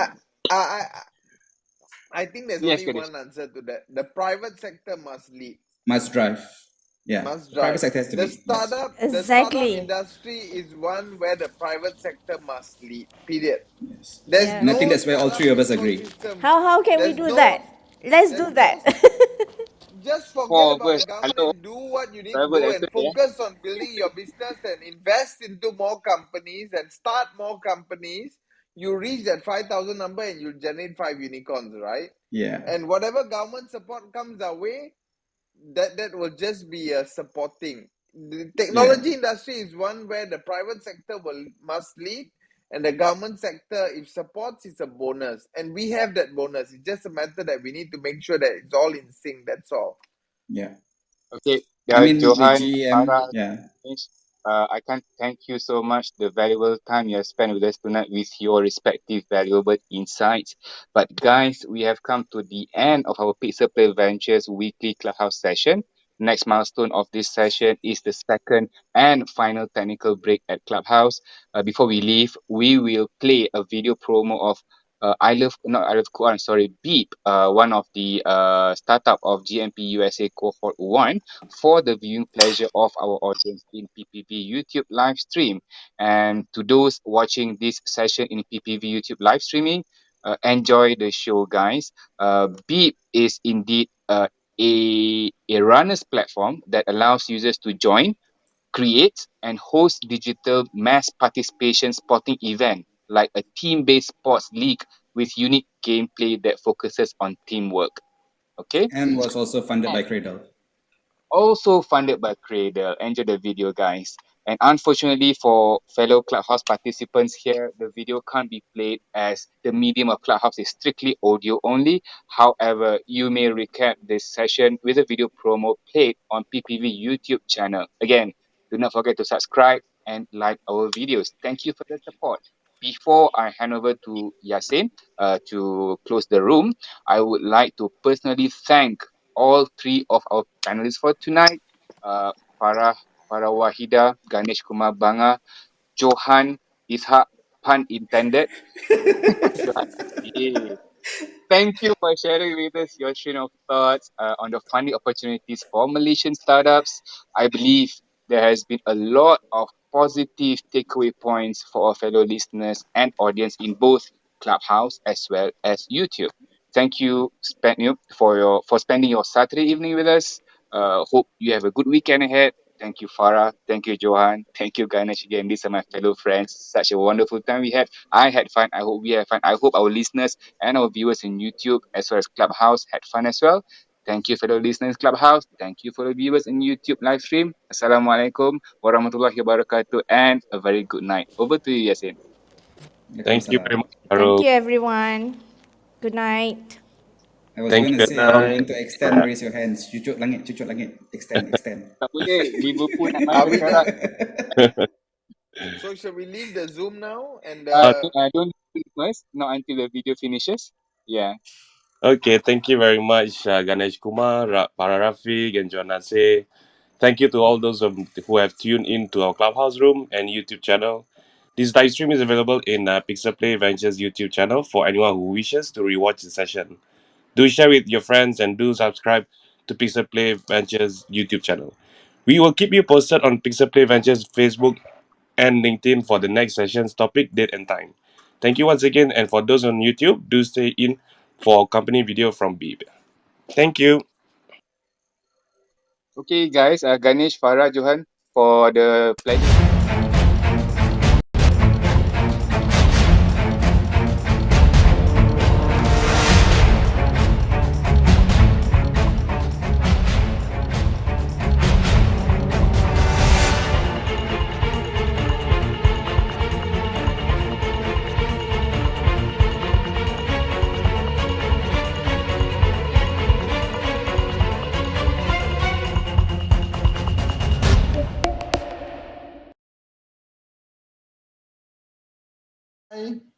I think there's Yes, only Ganesh. one answer to that. The private sector must lead. must drive. Yeah, Must the private drive. sector has to The be. Yes. startup Exactly. industry is one where the private sector must lead. Period. Yes. There's Yeah. And I no think that's where all startup three of us agree. ecosystem. How can we There's do no- that? Let's there's do that. Just forget Four of about us. government Hello. and do what you need to Private do and sector, yeah. focus on building your business and invest into more companies and start more companies. You reach that 5,000 number and you generate 5 unicorns, right? Yeah. And whatever government support comes our way, that will just be a supporting. The technology industry is one where the private sector must lead, and the government sector, if supports, is a bonus. And we have that bonus. It's just a matter that we need to make sure that it's all in sync. That's all. Yeah. Okay. I mean, the Johan, GM, Farah, yeah. Ganesh, I can't thank you so much the valuable time you have spent with us tonight with your respective valuable insights. But guys, we have come to the end of our Pixel Play Ventures weekly Clubhouse session. Next milestone of this session is the second and final technical break at Clubhouse. Before we leave, we will play a video promo of Beep, one of the startup of GMP USA Cohort 1 for the viewing pleasure of our audience in PPV YouTube live stream. And to those watching this session in PPV YouTube live streaming, enjoy the show, guys. Beep is indeed a runners platform that allows users to join, create, and host digital mass participation sporting event like a team-based sports league with unique gameplay that focuses on teamwork. Okay. And was also funded by Cradle. Also funded by Cradle. Enjoy the video, guys. And unfortunately for fellow Clubhouse participants here, the video can't be played as the medium of Clubhouse is strictly audio only. However, you may recap this session with a video promo played on PPV YouTube channel. Again, do not forget to subscribe and like our videos. Thank you for the support. Before I hand over to Yasin to close the room, I would like to personally thank all three of our panelists for tonight. Farah Wahida, Ganesh Kumar Bangah, Johan Ishak, pun intended. Yeah. Thank you for sharing with us your train of thoughts on the funding opportunities for Malaysian startups. I believe there has been a lot of positive takeaway points for our fellow listeners and audience in both Clubhouse as well as YouTube. Thank you, for spending your Saturday evening with us. Hope you have a good weekend ahead. Thank you, Farah. Thank you, Johan. Thank you, Ganesh. Again, these are my fellow friends. Such a wonderful time we had. I had fun. I hope we had fun. I hope our listeners and our viewers in YouTube as well as Clubhouse had fun as well. Thank you, fellow listeners Clubhouse. Thank you, fellow viewers in YouTube live stream. Assalamualaikum warahmatullahi wabarakatuh and a very good night. Over to you, Yasin. Thank you very Waalaikumsalam. much, Thank Syahrul. you, everyone. Good night. I was Thank going to you, say, if you Anam. want to extend, raise your hands. Cucuk langit. Extend. Tak boleh. Liverpool nak main Are ke we Perak. done? So shall we leave the Zoom now? And Don't do it first. Not until the video finishes. Yeah. Okay, thank you very much, Ganesh Kumar, Farah Rafik, and Johan Nasir. Thank you to all those who have tuned in to our Clubhouse room and YouTube channel. This live stream is available in Pixel Play Ventures YouTube channel for anyone who wishes to rewatch the session. Do share with your friends and do subscribe to Pixel Play Ventures YouTube channel. We will keep you posted on Pixel Play Ventures Facebook and LinkedIn for the next session's topic, date, and time. Thank you once again, and for those on YouTube, do stay in for company video from Beep. Thank you. Okay, guys. Ganesh, Farah, Johan, for the pleasure. Bye.